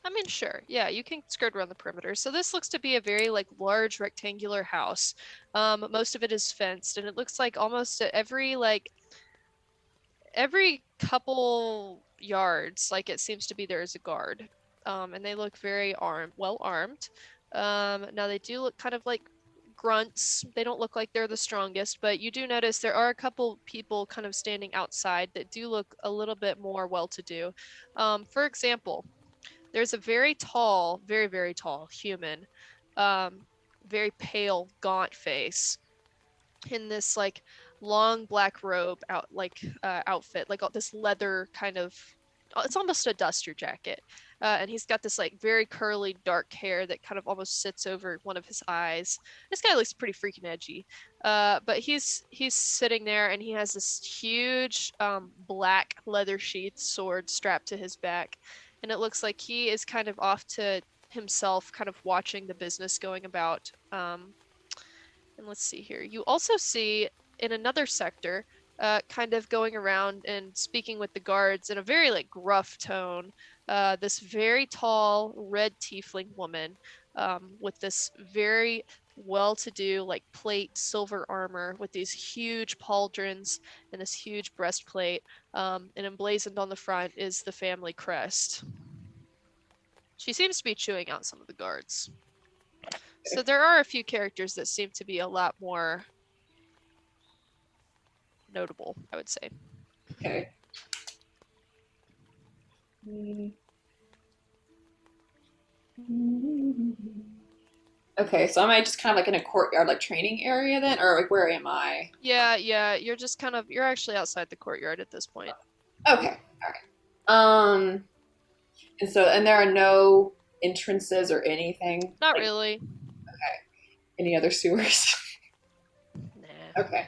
I mean, sure. Yeah, you can skirt around the perimeter. So this looks to be a very like large rectangular house. Most of it is fenced, and it looks like almost at every couple yards, like it seems to be there is a guard. And they look very well armed. Now they do look kind of like grunts. They don't look like they're the strongest, but you do notice there are a couple people kind of standing outside that do look a little bit more well-to-do. For example, there's a very tall, very, very tall human, very pale, gaunt face in this like long black robe outfit, like this leather kind of, it's almost a duster jacket. And he's got this like very curly dark hair that kind of almost sits over one of his eyes. This guy looks pretty freaking edgy. But he's sitting there, and he has this huge black leather sheath sword strapped to his back. And it looks like he is kind of off to himself, kind of watching the business going about. And let's see here. You also see in another sector, kind of going around and speaking with the guards in a very like gruff tone, this very tall red tiefling woman with this very well-to-do like plate silver armor with these huge pauldrons and this huge breastplate, and emblazoned on the front is the family crest. She seems to be chewing out some of the guards. So there are a few characters that seem to be a lot more notable, I would say. Okay. Okay, so am I just kind of like in a courtyard, like training area then, or like where am I? Yeah, you're just kind of, you're actually outside the courtyard at this point. Okay, all right. And there are no entrances or anything. Not like, really. any other sewers. Nah. Okay.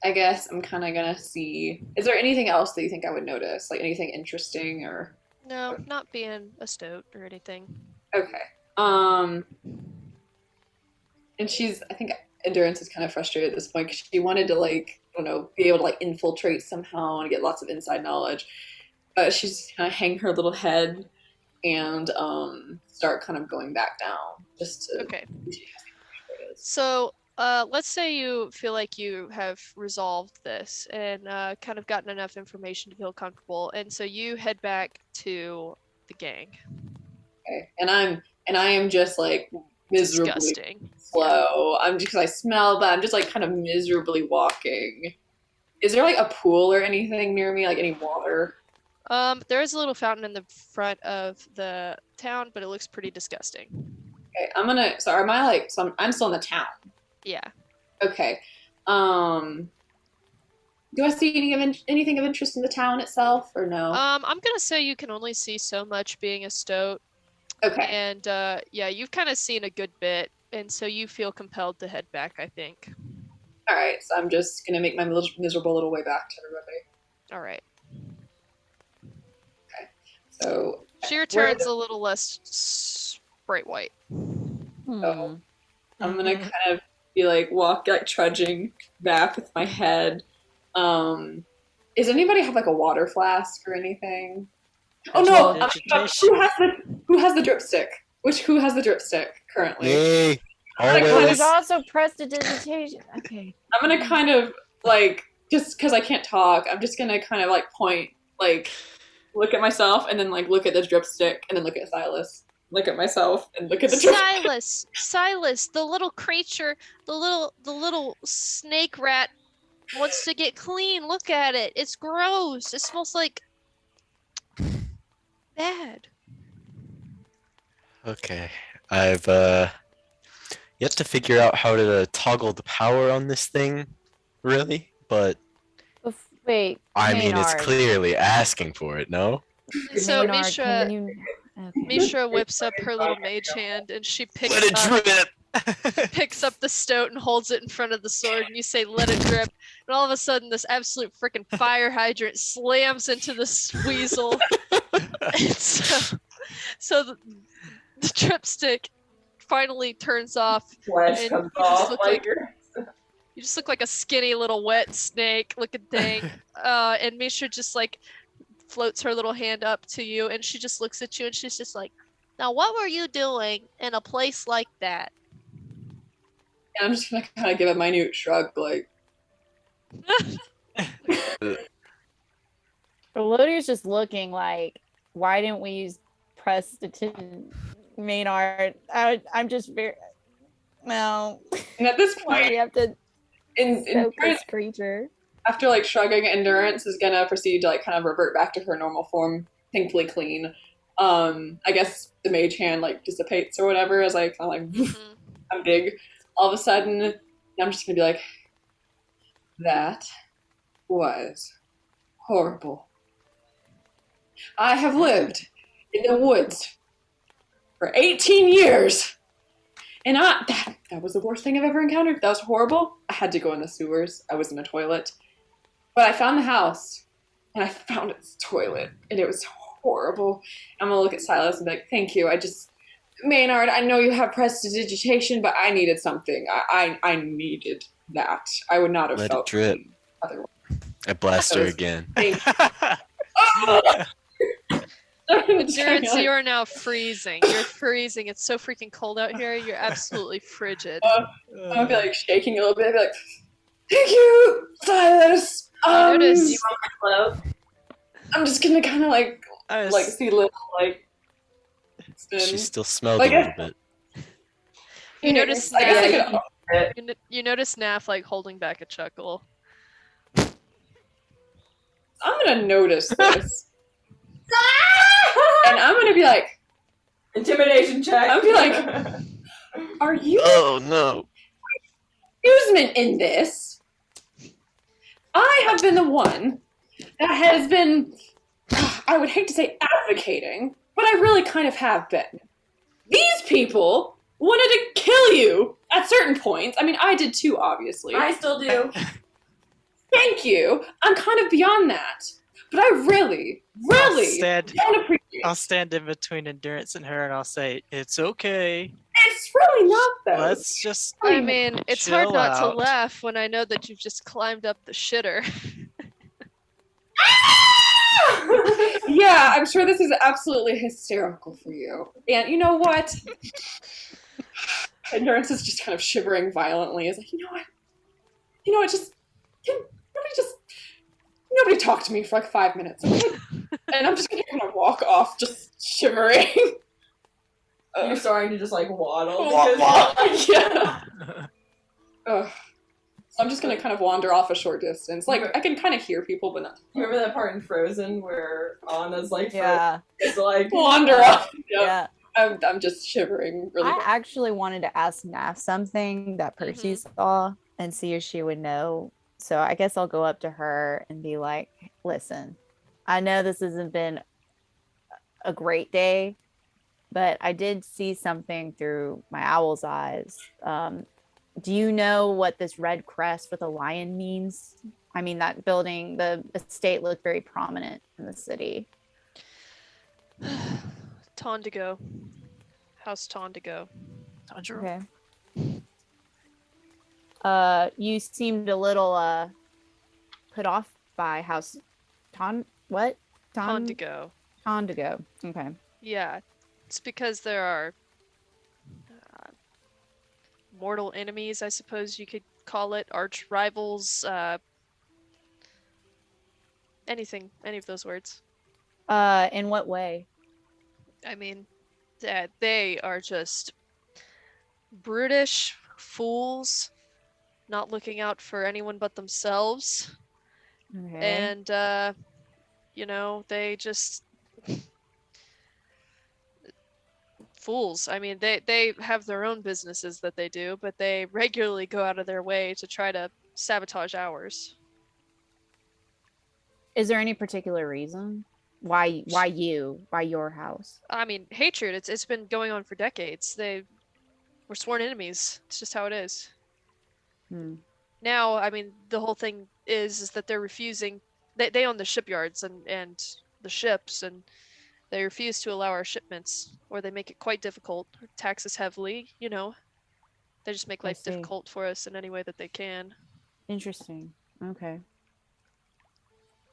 I guess I'm kind of gonna see. Is there anything else that you think I would notice? Like anything interesting or? No, not being a stoat or anything. Okay. And I think Endurance is kind of frustrated at this point because she wanted to like, I don't know, be able to like infiltrate somehow and get lots of inside knowledge. But she's kind of hang her little head and start kind of going back down just to. Okay. See where it is. So, let's say you feel like you have resolved this and kind of gotten enough information to feel comfortable, and so you head back to the gang. Okay. And I am just like miserably Disgusting. slow. I'm just because I smell that. I'm just like kind of miserably walking. Is there like a pool or anything near me, like any water? There is a little fountain in the front of the town, but it looks pretty disgusting. Okay, so am I like, so I'm still in the town. Yeah. Okay. Do I see anything of interest in the town itself or no? I'm gonna say you can only see so much being a stoat, Okay. and yeah, you've kind of seen a good bit, and so you feel compelled to head back, I think. All right. So I'm just gonna make my miserable little way back to everybody. All right. So She returns a little less bright white. so I'm gonna kind of be like trudging back with my head. Does anybody have like a water flask or anything? Oh no! Who has the dripstick? Who has the dripstick currently? Me. Like, There's Always. also prestidigitation. Okay. I'm gonna kind of like, just because I can't talk, I'm just gonna kind of like point, like look at myself and then like look at the dripstick and then look at Silas. Look at myself and look at the dripstick. Silas, the little creature, the little snake rat wants to get clean. Look at it. It's gross. It smells like bad. Okay. I've yet to figure out how to toggle the power on this thing, really. but Wait. I mean, it's Maynard. clearly asking for it, no? So Maynard, Misha, can you? Okay. Misha whips up her little mage hand and she Let it picks up the stoat and holds it in front of the sword, and you say, "Let it drip." And all of a sudden, this absolute freaking fire hydrant slams into this weasel. And so the dripstick finally turns off. Flesh And comes you just off look like like- You just look like a skinny little wet snake looking thing. And Misha just like floats her little hand up to you, and she just looks at you, and she's just like, "Now, what were you doing in a place like that?" And I'm just gonna kind of give a minute shrug, like, Elodier's just looking like, why didn't we use prestidigitation, Maynard? I'm just very. Well, and at this why do point, we have to in soak this creature? after like shrugging, Endurance is gonna proceed to like kind of revert back to her normal form, thankfully clean. I guess the mage hand like dissipates or whatever as I kind of like Mhm. I'm big. All of a sudden, I'm just gonna be like, that was horrible. I have lived in the woods for 18 years, and that was the worst thing I've ever encountered. That was horrible. I had to go in the sewers. I was in a toilet, but I found the house, and I found its toilet, and it was horrible. I'm gonna look at Silas and be like, "Thank you. Maynard, I know you have prestidigitation, but I needed something. I needed that. I would not have Let it felt drip. otherwise." I blast her That was- again. Endurance, you are now freezing. You're freezing. It's so freaking cold out here. You're absolutely frigid. I'm gonna be like shaking a little bit, be like, "Thank you, Silas." Notice- Cloak. I'm just gonna kind of like I was- like see little like. She spin. still smelled Like a little bit. You notice I guess I Naf, could you notice Naf like holding back a chuckle. I'm gonna notice this. And I'm gonna be like, Intimidation check. I'll be like, "Are you Oh no. amusement in this? I have been the one that has been, I would hate to say advocating, but I really kind of have been. These people wanted to kill you at certain points. I mean, I did too, obviously. I still do. Thank you. I'm kind of beyond that. But I really stand- don't appreciate I'll stand in between Endurance and her, and I'll say, "It's okay. It's really not, though. Let's just." I mean, it's hard Chill not to out. laugh when I know that you've just climbed up the shitter. Yeah, I'm sure this is absolutely hysterical for you. And you know what? Endurance is just kind of shivering violently. Is like, you know what? Nobody talk to me for like 5 minutes, okay? And I'm just gonna kind of walk off, just shivering. You're starting to just like waddle. Yeah. Ugh. So I'm just gonna kind of wander off a short distance. Like I can kind of hear people, but not You remember that part in Frozen where Anna's like, Yeah. it's like wander off. Yep. Yeah. I'm just shivering really I bad. actually wanted to ask Naf something that Percy saw and see if she would know. So I guess I'll go up to her and be like, "Listen, I know this hasn't been a great day, but I did see something through my owl's eyes. Do you know what this red crest with a lion means? I mean, that building, the estate looked very prominent in the city." Tondigo. House Tondigo. Tanjiro. Okay. You seemed a little put off by House Tondigo. Tondigo. Okay. Yeah. It's because there are mortal enemies, I suppose you could call it, arch rivals, any of those words. In what way? I mean, they are just brutish fools, not looking out for anyone but themselves. Okay. And they just fools. I mean, they have their own businesses that they do, but they regularly go out of their way to try to sabotage ours. Is there any particular reason why your house? I mean, hatred. It's been going on for decades. They were sworn enemies. It's just how it is. Hmm. Now, I mean, the whole thing is that they're refusing. They own the shipyards and the ships, and they refuse to allow our shipments, or they make it quite difficult. Tax us heavily. They just make I life see. difficult for us in any way that they can. Interesting. Okay.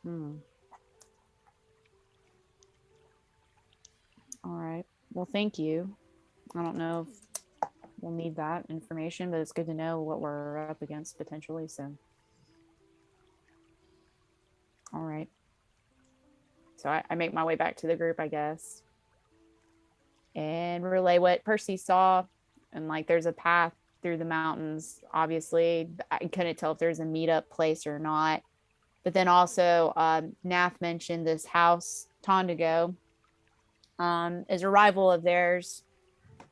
Hmm. All right. Well, thank you. I don't know if we'll need that information, but it's good to know what we're up against potentially. So, all right. So I make my way back to the group, I guess, and relay what Percy saw. And like, there's a path through the mountains. Obviously, I couldn't tell if there's a meetup place or not. But then also, Nath mentioned this house, Tondigo, is a rival of theirs,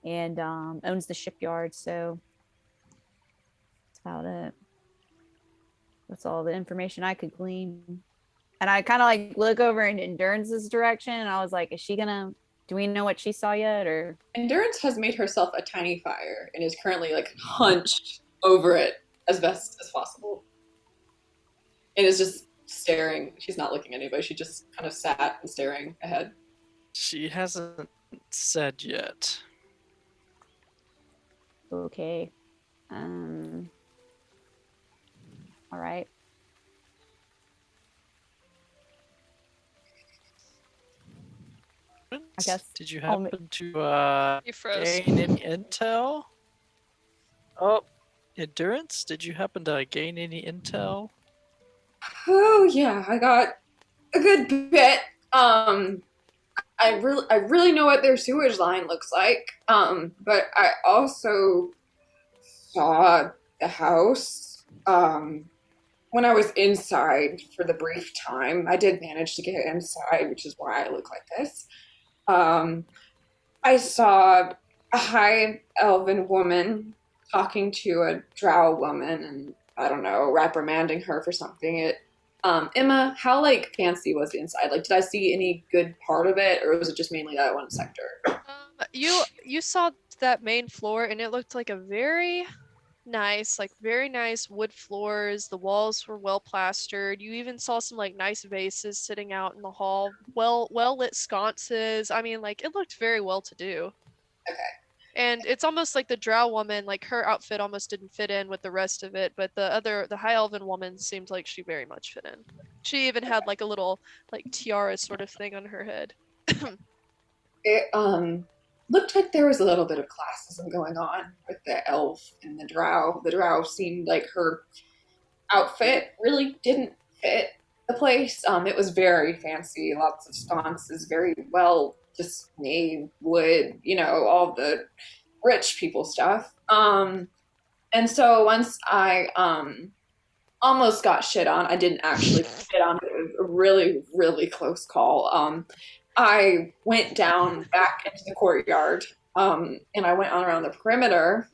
and owns the shipyard. So that's about it. That's all the information I could glean. And I kind of like look over in Endurance's direction, and I was like, "Is she gonna? Do we know what she saw yet?" Or Endurance has made herself a tiny fire and is currently like hunched over it as best as possible. And is just staring. She's not looking at anybody. She just kind of sat and staring ahead. She hasn't said yet. okay, all right. I guess Did you I'll happen to You froze. gain any intel? Oh, Endurance, did you happen to gain any intel? Oh yeah, I got a good bit. I really know what their sewage line looks like. But I also saw the house. When I was inside for the brief time, I did manage to get inside, which is why I look like this. I saw a high elven woman talking to a drow woman, and I don't know, reprimanding her for something. Emma, how like fancy was the inside? Like, did I see any good part of it, or was it just mainly that one sector? You saw that main floor, and it looked like a very nice wood floors. The walls were well plastered. You even saw some like nice vases sitting out in the hall. Well lit sconces. I mean, like, it looked very well to do. Okay. And it's almost like the drow woman, like her outfit almost didn't fit in with the rest of it, but the high elven woman seemed like she very much fit in. She even had like a little like tiara sort of thing on her head. It looked like there was a little bit of classism going on with the elf and the drow. The drow seemed like her outfit really didn't fit the place. It was very fancy, lots of sconces, very well displayed wood, all the rich people stuff. And so once I almost got shit on, I didn't actually shit on it. It was a really, really close call. I went down back into the courtyard, and I went on around the perimeter.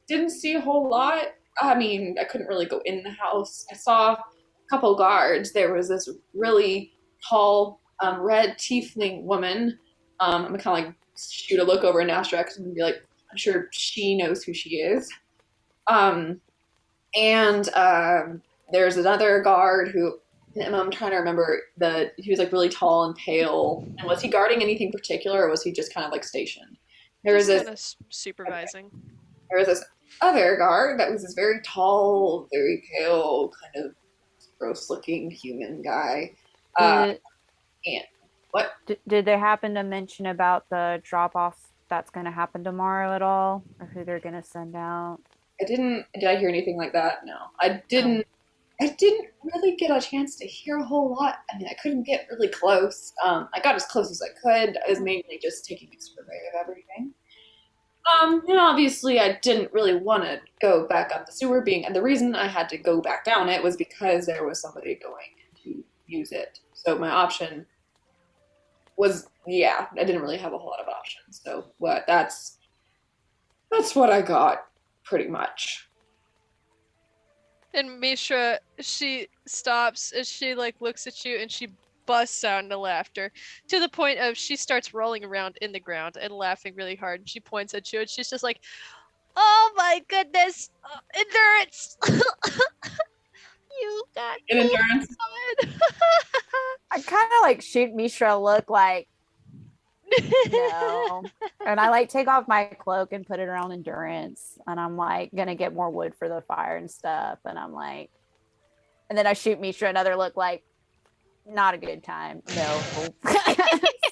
Didn't see a whole lot. I mean, I couldn't really go in the house. I saw a couple guards. There was this really tall, red tiefling woman. I'm gonna kind of like shoot a look over at Nastrax and be like, I'm sure she knows who she is. And there's another guard who, I'm trying to remember, he was like really tall and pale. And was he guarding anything particular, or was he just kind of like stationed? There was Just this kind of supervising. there was this other guard that was this very tall, very pale, kind of gross-looking human guy. And what? Did they happen to mention about the drop off that's going to happen tomorrow at all, or who they're going to send out? Did I hear anything like that? No, I didn't. I didn't really get a chance to hear a whole lot. I mean, I couldn't get really close. I got as close as I could. I was mainly just taking a survey of everything. Obviously I didn't really want to go back up the sewer and the reason I had to go back down it was because there was somebody going to use it. So my option was, I didn't really have a whole lot of options. So that's what I got, pretty much. And Mishra, she stops as she like looks at you and she busts out into laughter to the point of she starts rolling around in the ground and laughing really hard. And she points at you and she's just like, "Oh my goodness, endurance! You got In endurance. good." I kind of like shoot Mishra a look like, no. And I like take off my cloak and put it around endurance. And I'm like, gonna get more wood for the fire and stuff. And I'm like, and then I shoot Mishra another look like, not a good time. No.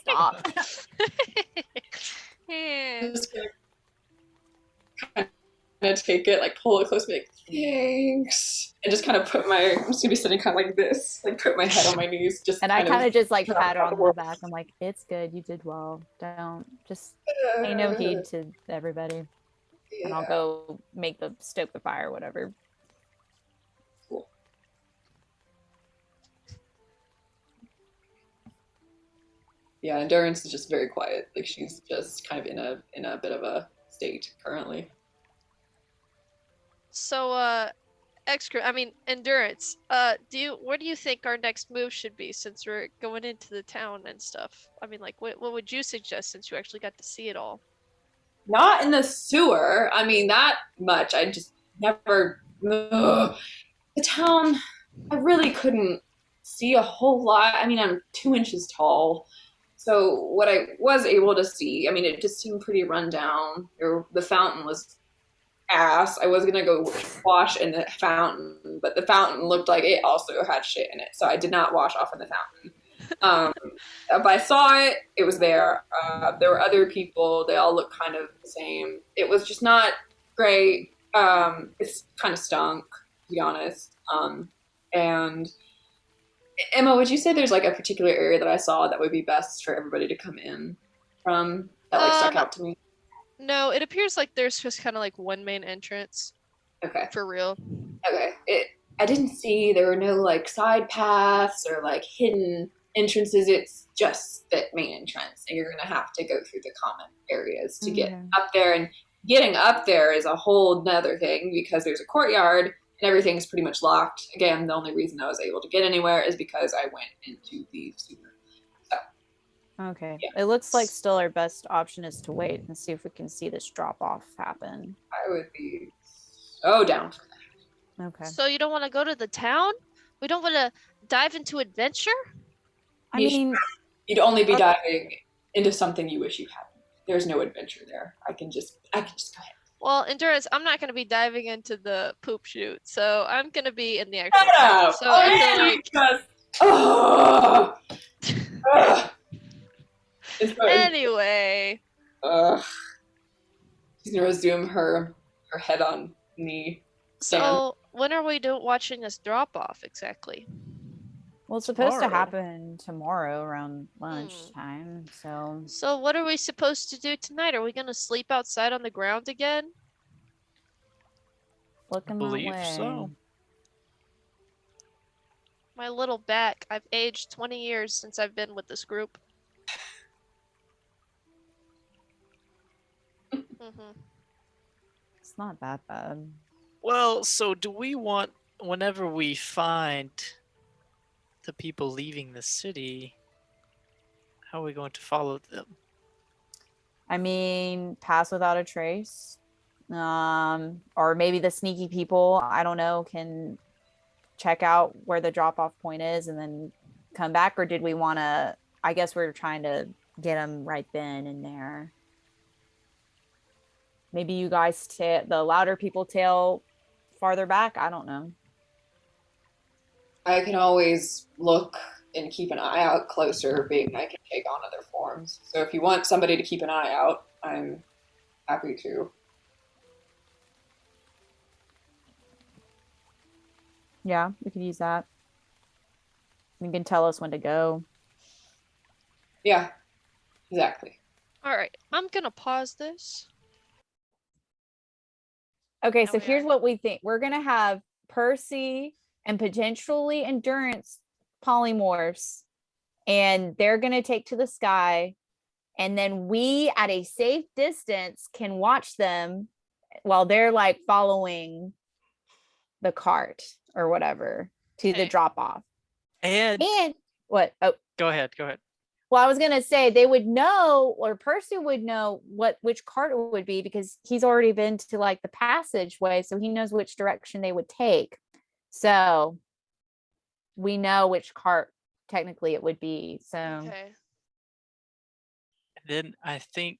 Stop. Yeah. Just kind of take it, like pull it close, be like, thanks, and just kind of put my. I'm just gonna be sitting kind of like this, like put my head on my knees, just. And I kind of just like put pat her out on the the back. I'm like, it's good. You did well. Don't just pay no heed to everybody. And I'll go stoke the fire, whatever. Cool. Yeah, endurance is just very quiet. Like she's just kind of in a bit of a state currently. So, endurance. Where do you think our next move should be since we're going into the town and stuff? I mean, like, what would you suggest since you actually got to see it all? Not in the sewer. I mean, that much. I just never. Ugh. The town, I really couldn't see a whole lot. I mean, I'm 2 inches tall. So what I was able to see, I mean, it just seemed pretty run down. The fountain was ass. I was gonna go wash in the fountain, but the fountain looked like it also had shit in it, so I did not wash off in the fountain. But I saw it. It was there. There were other people. They all looked kind of the same. It was just not great. It's kind of stunk, to be honest. And Emma, would you say there's like a particular area that I saw that would be best for everybody to come in from that like stuck out to me? No, it appears like there's just kind of like one main entrance. Okay. For real. Okay. I didn't see there were no like side paths or like hidden entrances. It's just the main entrance, and you're gonna have to go through the common areas to get up there. And getting up there is a whole nother thing because there's a courtyard and everything's pretty much locked. Again, the only reason I was able to get anywhere is because I went into the sewer. So, Okay. yeah. It looks like still our best option is to wait and see if we can see this drop off happen. I would be so down for that. Okay. So you don't want to go to the town? We don't want to dive into adventure? I mean, you'd only be diving into something you wish you hadn't. There's no adventure there. I can just go ahead. Well, endurance, I'm not going to be diving into the poop chute, so I'm going to be in the actual Shut town. up! So I feel like... It's fine. Anyway. She's gonna resume her head on knee. So when are we watching this drop off exactly? well, it's supposed to Tomorrow. happen tomorrow around lunchtime. So what are we supposed to do tonight? Are we going to sleep outside on the ground again? Looking that Believe way. so. My little back. I've aged 20 years since I've been with this group. It's not that bad. Well, so do we want, whenever we find the people leaving the city, how are we going to follow them? I mean, pass without a trace. Or maybe the sneaky people, I don't know, can check out where the drop off point is and then come back. Or did we want to, I guess we're trying to get them right then and there. Maybe you guys, the louder people tail farther back. I don't know. I can always look and keep an eye out closer, being I can take on other forms. So if you want somebody to keep an eye out, I'm happy to. Yeah, we could use that. You can tell us when to go. Yeah, exactly. All right, I'm going to pause this. Okay, Now so we here's are- what we think. We're going to have Percy and potentially Endurance polymorphs, and they're going to take to the sky. And then we, at a safe distance, can watch them while they're like following the cart or whatever to the Okay. drop off. And And what? Oh, go ahead. well, I was gonna say they would know, or Percy would know which cart it would be because he's already been to like the passageway, so he knows which direction they would take. So we know which cart technically it would be. So Okay. Then I think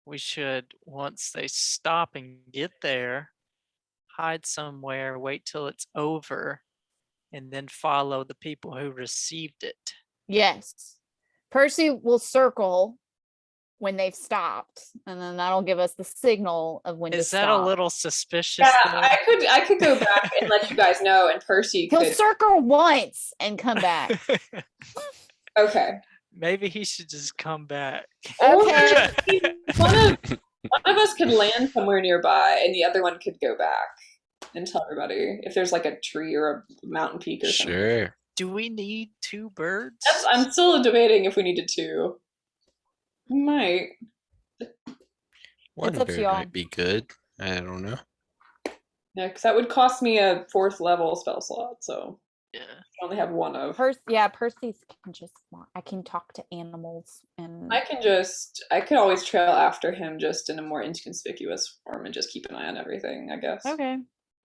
we should, once they stop and get there, hide somewhere, wait till it's over, and then follow the people who received it. yes, Percy will circle when they've stopped, and then that'll give us the signal of when Is to that stop. a little suspicious? Yeah, though? I could go back and let you guys know, and Percy He'll could. circle once and come back. Okay. Maybe he should just come back. Okay. One of us could land somewhere nearby, and the other one could go back and tell everybody if there's like a tree or a mountain peak or something. Sure. Do we need 2 birds? I'm still debating if we needed to. We might. One up to bird y'all. might be good. I don't know. Yeah, because that would cost me a 4th level spell slot, so Yeah. I only have one of. Percy can just. I can talk to animals and. I could always trail after him just in a more inconspicuous form and just keep an eye on everything, I guess. Okay.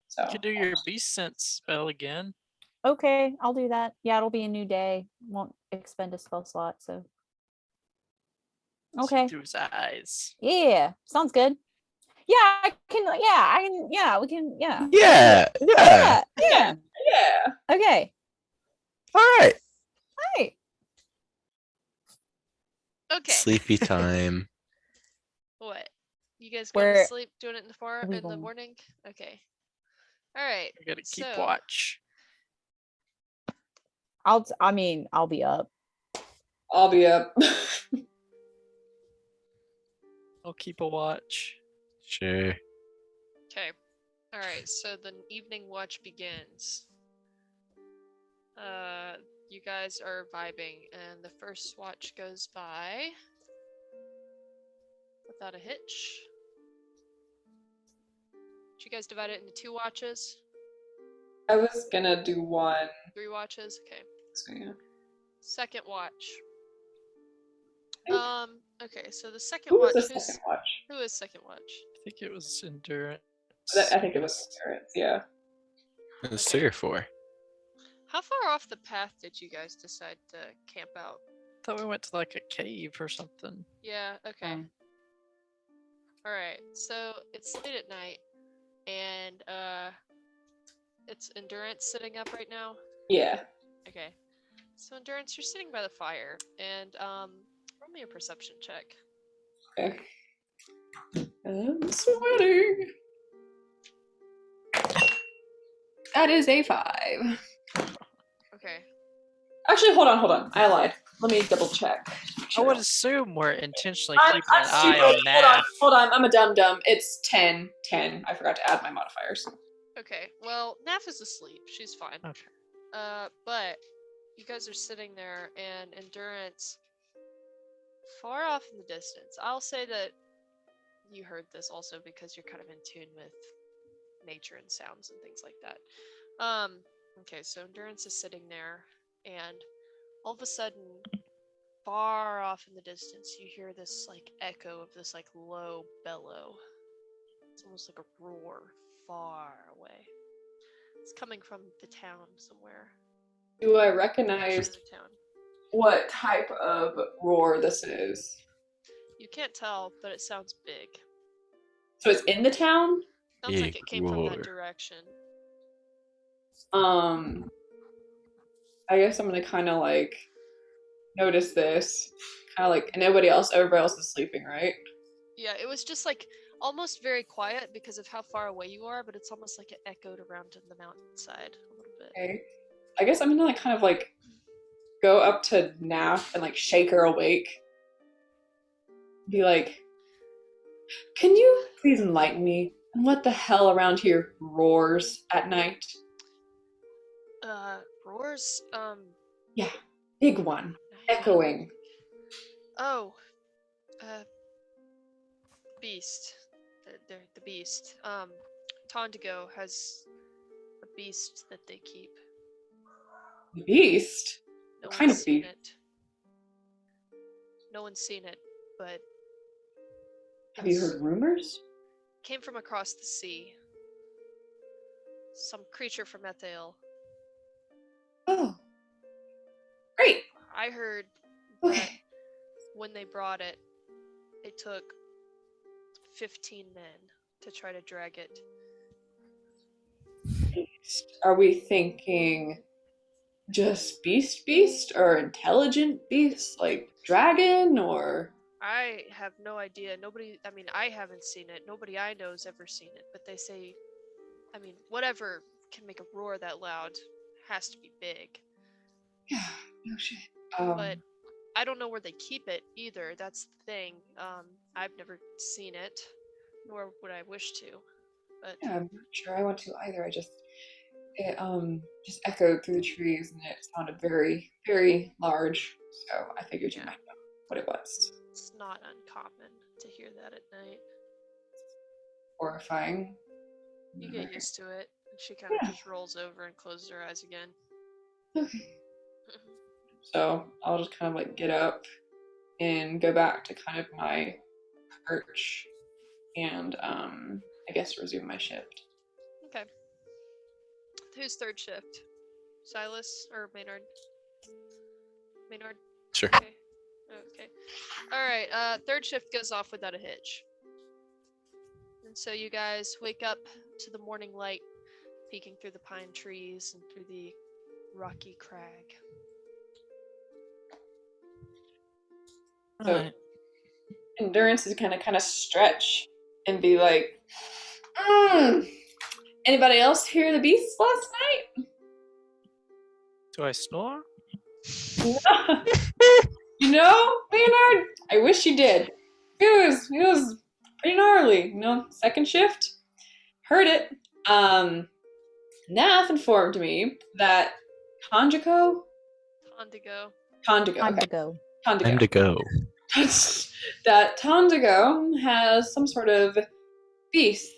So You could do your beast sense spell again. Okay, I'll do that. Yeah, it'll be a new day. Won't expend a spell slot, so. See Okay. through his eyes. Yeah, sounds good. Yeah, I can. Yeah, I can. Yeah, we can. Yeah. Yeah. Yeah. Yeah. yeah. Okay. All right. Right. Okay. Sleepy time. What? You guys going to Where- sleep doing it in we the going? morning? Okay. All right. We gotta keep So- watch. I'll be up. I'll be up. I'll keep a watch. Sure. Okay. All right. So the evening watch begins. You guys are vibing, and the first watch goes by without a hitch. Did you guys divide it into 2 watches? I was gonna do one. 3 watches? Okay. So yeah. Second watch. Think- Okay, so the second Who was watch. the second watch? Who is second watch? I think it was endurance. I think it was Terrence, yeah. It's Okay. 3 or 4. How far off the path did you guys decide to camp out? I thought we went to like a cave or something. Yeah, okay. Alright, so it's late at night, and it's Endurance sitting up right now. Yeah. Okay. So Endurance, you're sitting by the fire, and roll me a perception check. Okay. I'm sweating. That is a 5. Okay. Actually, hold on. I lied. Let me double check. I would assume we're intentionally I'm keeping an eye stupid. on Naf. Hold on. I'm a dum-dum. It's 10. I forgot to add my modifiers. Okay, well, Naf is asleep. She's fine. Okay. But you guys are sitting there, and Endurance, far off in the distance. I'll say that you heard this also because you're kind of in tune with nature and sounds and things like that. Okay, so Endurance is sitting there, and all of a sudden, far off in the distance, you hear this like echo of this like low bellow. It's almost like a roar far away. It's coming from the town somewhere. Do I Direction recognize of the town. what type of roar this is? You can't tell, but it sounds big. So it's in the town? Sounds like Big it came from roar. that direction. I guess I'm gonna kind of like notice this. Kind of like, and everybody else is sleeping, right? Yeah, it was just like almost very quiet because of how far away you are, but it's almost like it echoed around in the mountainside a little bit. Okay. I guess I'm gonna like kind of like go up to Naf and like shake her awake. Be like, can you please enlighten me on what the hell around here roars at night? Roars, Yeah, big one, echoing. Oh, beast. The beast. Tondigo has a beast that they keep. The beast? No What kind one's of seen beast? it. No one's seen it, but Have you it's- heard rumors? came from across the sea. Some creature from Ethael. Oh. Great. I heard that Okay. when they brought it, it took 15 men to try to drag it. Are we thinking just beast or intelligent beast like dragon or I have no idea. I haven't seen it. Nobody I know's ever seen it, but they say, whatever can make a roar that loud has to be big. yeah, no shit. But I don't know where they keep it either. That's the thing. I've never seen it, nor would I wish to. But yeah, I'm not sure I want to either. It just echoed through the trees and it sounded very, very large. So I figured you Yeah. might know what it was. it's not uncommon to hear that at night. Horrifying. You get used to it. And she kind of Yeah. just rolls over and closes her eyes again. Okay. So I'll just kind of like get up and go back to kind of my perch and I guess resume my shift. Okay. Who's third shift? Silas or Maynard? Maynard? Sure. Okay. Okay. Alright, third shift goes off without a hitch. And so you guys wake up to the morning light peeking through the pine trees and through the rocky crag. So Alright. Endurance is gonna kind of stretch and be like, anybody else hear the beast last night? Do I snore? You know, Leonard, I wish you did. It was pretty gnarly. You know, second shift, heard it. Nath informed me that Tondigo, Tondigo. Time okay, to go. Time Tondigo, to go. that Tondigo has some sort of beast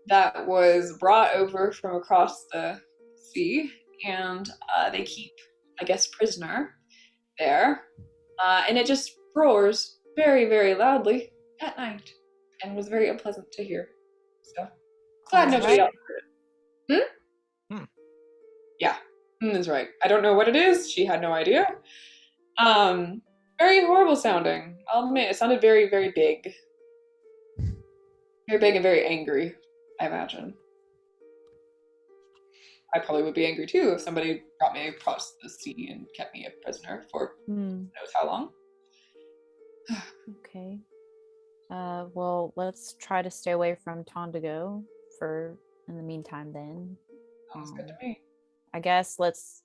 that was brought over from across the sea, and they keep, I guess, prisoner there, and it just roars very, very loudly at night, and was very unpleasant to hear. So glad nobody else heard it. Yeah, is right. I don't know what it is. She had no idea. Very horrible sounding. I'll admit, it sounded very, very big. Very big and very angry, I imagine. I probably would be angry too if somebody brought me across the sea and kept me a prisoner for Hmm. knows how long. Okay. Well, let's try to stay away from Tondigo for in the meantime then. Sounds good to me. I guess let's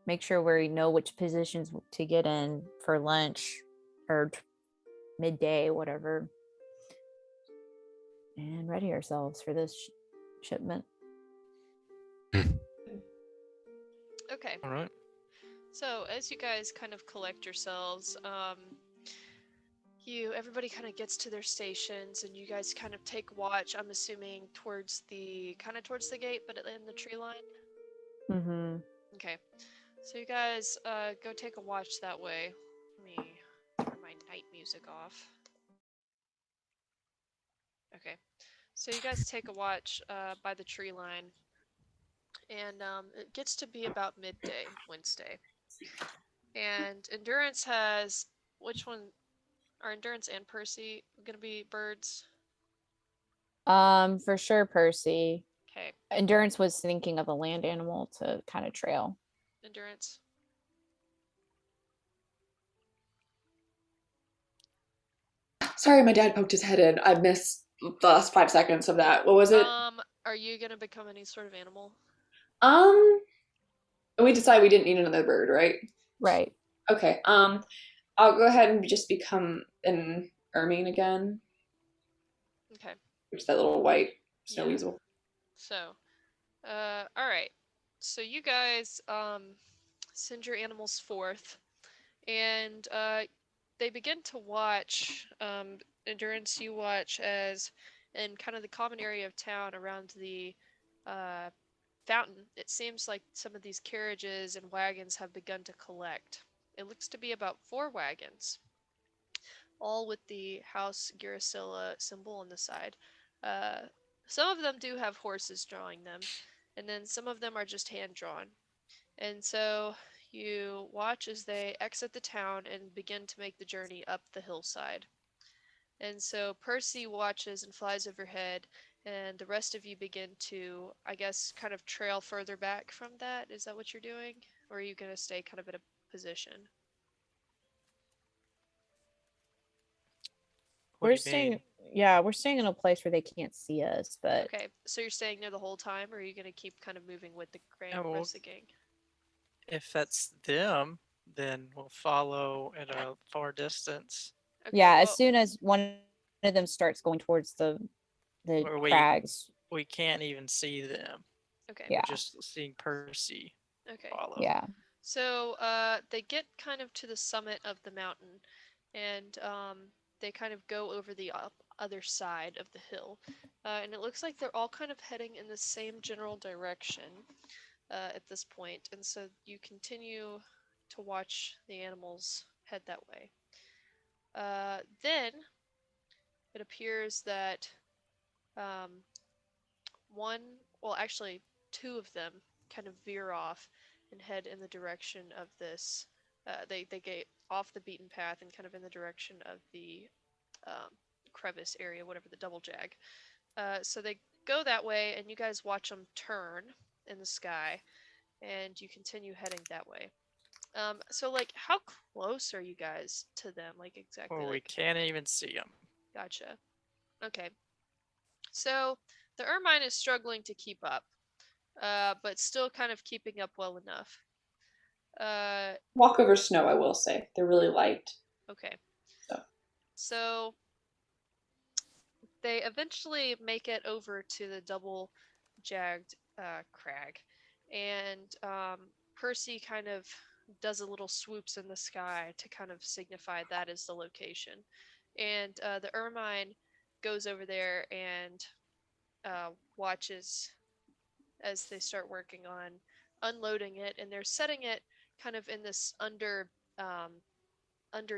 make sure we know which positions to get in for lunch or midday, whatever. And ready ourselves for this shipment. Okay. Alright. So as you guys kind of collect yourselves, everybody kind of gets to their stations, and you guys kind of take watch. I'm assuming towards the gate, but in the tree line. Mm-hmm. Okay. So you guys go take a watch that way. Let me turn my night music off. Okay. So you guys take a watch by the tree line, and it gets to be about midday Wednesday. And Endurance has which one? Are Endurance and Percy gonna be birds? For sure, Percy. Okay, Endurance was thinking of a land animal to kind of trail. Endurance. Sorry, my dad poked his head in. I missed the last 5 seconds of that. What was it? Are you gonna become any sort of animal? We decided we didn't need another bird, right? Right. Okay. I'll go ahead and just become an ermine again, Okay. which is that little white snow Yeah. weasel. So, all right. So you guys send your animals forth, and they begin to watch. Endurance, you watch as in kind of the common area of town around the fountain, it seems like some of these carriages and wagons have begun to collect. It looks to be about 4 wagons, all with the House Girasilla symbol on the side. Uh, some of them do have horses drawing them, and then some of them are just hand drawn. And so you watch as they exit the town and begin to make the journey up the hillside. And so Percy watches and flies overhead, and the rest of you begin to, I guess, kind of trail further back from that. Is that what you're doing? Or are you going to stay kind of at a position? What We're do you mean? staying. Yeah, we're staying in a place where they can't see us. But Okay, so you're staying there the whole time, or are you going to keep kind of moving with the Yeah, well, rest of the gang? If that's them, then we'll follow at a far distance. Okay, yeah, well, as soon as one of them starts going towards the Or we- crags, We can't even see them. okay, yeah, We're just seeing Percy okay. follow. yeah. So they get kind of to the summit of the mountain, and they kind of go over the other side of the hill, and it looks like they're all kind of heading in the same general direction at this point, and so you continue to watch the animals head that way. Then it appears that actually, 2 of them kind of veer off and head in the direction of this. They get off the beaten path and kind of in the direction of the crevice area, whatever, the double jag. So they go that way, and you guys watch them turn in the sky, and you continue heading that way. So like, how close are you guys to them? Like exactly? Or we Like, can't even see them. gotcha. Okay. So the Ermine is struggling to keep up, but still kind of keeping up well enough. Walk over snow, I will say. They're really light. Okay. So. So they eventually make it over to the double jagged crag, and Percy kind of does a little swoops in the sky to kind of signify that is the location. And the Ermine goes over there and watches as they start working on unloading it, and they're setting it kind of in this under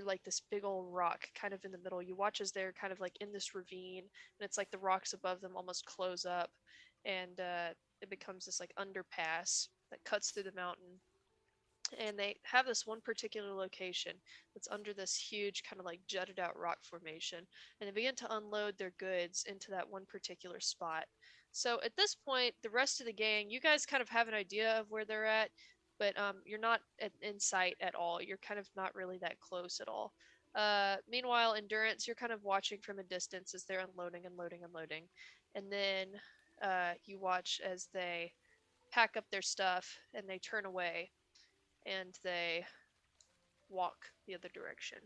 like this big old rock kind of in the middle. You watch as they're kind of like in this ravine, and it's like the rocks above them almost close up, and it becomes this like underpass that cuts through the mountain. And they have this one particular location that's under this huge kind of like jutted out rock formation, and they begin to unload their goods into that one particular spot. So at this point, the rest of the gang, you guys kind of have an idea of where they're at, but you're not in sight at all. You're kind of not really that close at all. Meanwhile, Endurance, you're kind of watching from a distance as they're unloading, and then you watch as they pack up their stuff and they turn away and they walk the other direction.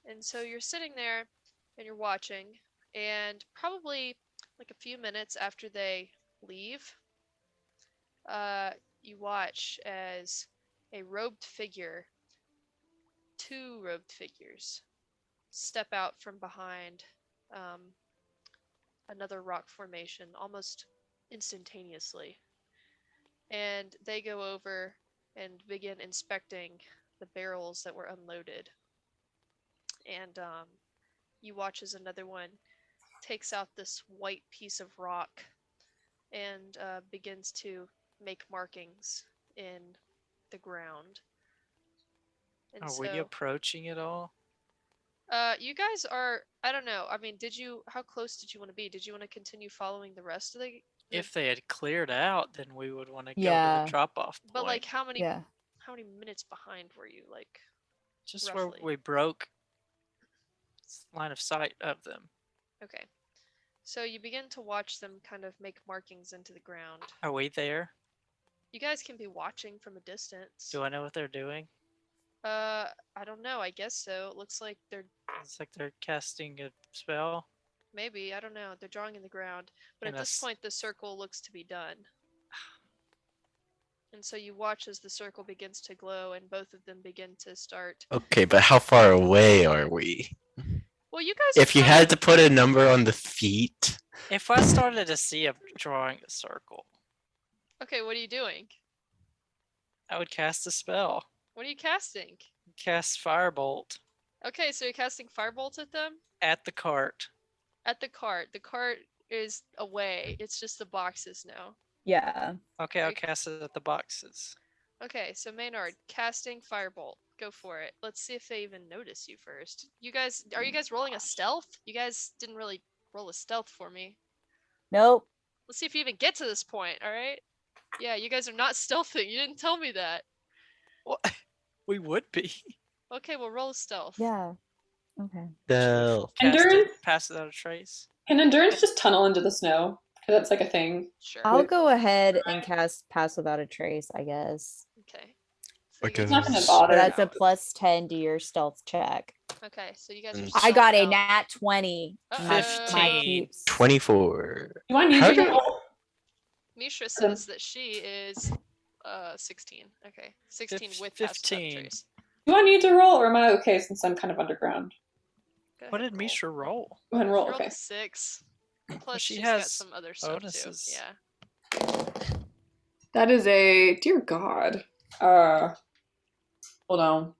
And so you're sitting there and you're watching, and probably like a few minutes after they leave, you watch as a robed figure, 2 robed figures, step out from behind another rock formation almost instantaneously. And they go over and begin inspecting the barrels that were unloaded. And you watch as another one takes out this white piece of rock and begins to make markings in the ground. And Are we approaching it all? you guys are, I don't know. I mean, how close did you want to be? Did you want to continue following the rest of the If they had cleared out, then we would want to go to Yeah. the drop-off point. But like, how many Yeah. minutes behind were you? Like, Just roughly? where we broke line of sight of them. Okay. So you begin to watch them kind of make markings into the ground. Are we there? You guys can be watching from a distance. Do I know what they're doing? I don't know. I guess so. It looks like they're It's like they're casting a spell. maybe, I don't know. They're drawing in the ground. But And at this us- point, the circle looks to be done. And so you watch as the circle begins to glow, and both of them begin to start. Okay, but how far away are we? Well, you guys. If you had to put a number on the feet If I started to see him drawing a circle, Okay, what are you doing? I would cast a spell. What are you casting? Cast Firebolt Okay, so you're casting Firebolt at them? at the cart. At the cart. The cart is away. It's just the boxes now. Yeah. Okay, I'll Right. cast it at the boxes. Okay, so Maynard, casting Firebolt. Go for it. Let's see if they even notice you first. You guys, are you guys rolling a stealth? You guys didn't really roll a stealth for me. Nope. Let's see if you even get to this point, alright? Yeah, you guys are not stealthing. You didn't tell me that. What? We would be. Okay, well, roll a stealth. Yeah. Okay. Stealth. Cast it, Endurance? pass it out a trace. Can endurance just tunnel into the snow? Because that's like a thing. Sure. I'll go ahead and cast Pass Without a Trace, I guess. Okay. So Okay. you It's not gonna guys- bother. That's a +10 to your stealth check. Okay, so you guys are Mm. I got a stealthed out. nat 20. My 15. peeps. 24. Do I need How to do- roll? Mishra says that she is 16. Okay. 16 with Pass Without 15. Trace. Do I need to roll, or am I okay since I'm kind of underground? Go What ahead, did roll. Mishra roll? Go ahead and roll. She rolled Okay. a 6. Plus she she's got has some other stuff bonuses. too. Yeah. That is a dear God. Hold on.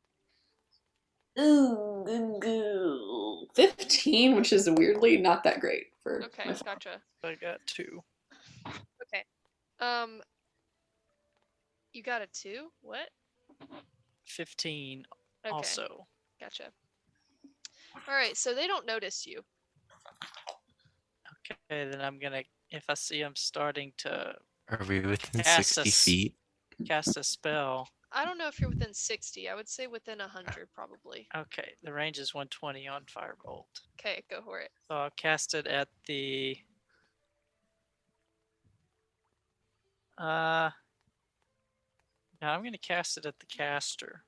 15, which is weirdly not that great for Okay, my phone. gotcha. I got 2. Okay. You got a 2? What? 15 Okay. also. Gotcha. All right, so they don't notice you. Okay, then I'm gonna, if I see him starting to Are we within Cast 60 us. feet? cast a spell, I don't know if you're within 60. I would say within 100 probably. okay, the range is 120 on Firebolt. Okay, go for it. So I'll cast it at the. No, I'm gonna cast it at the caster.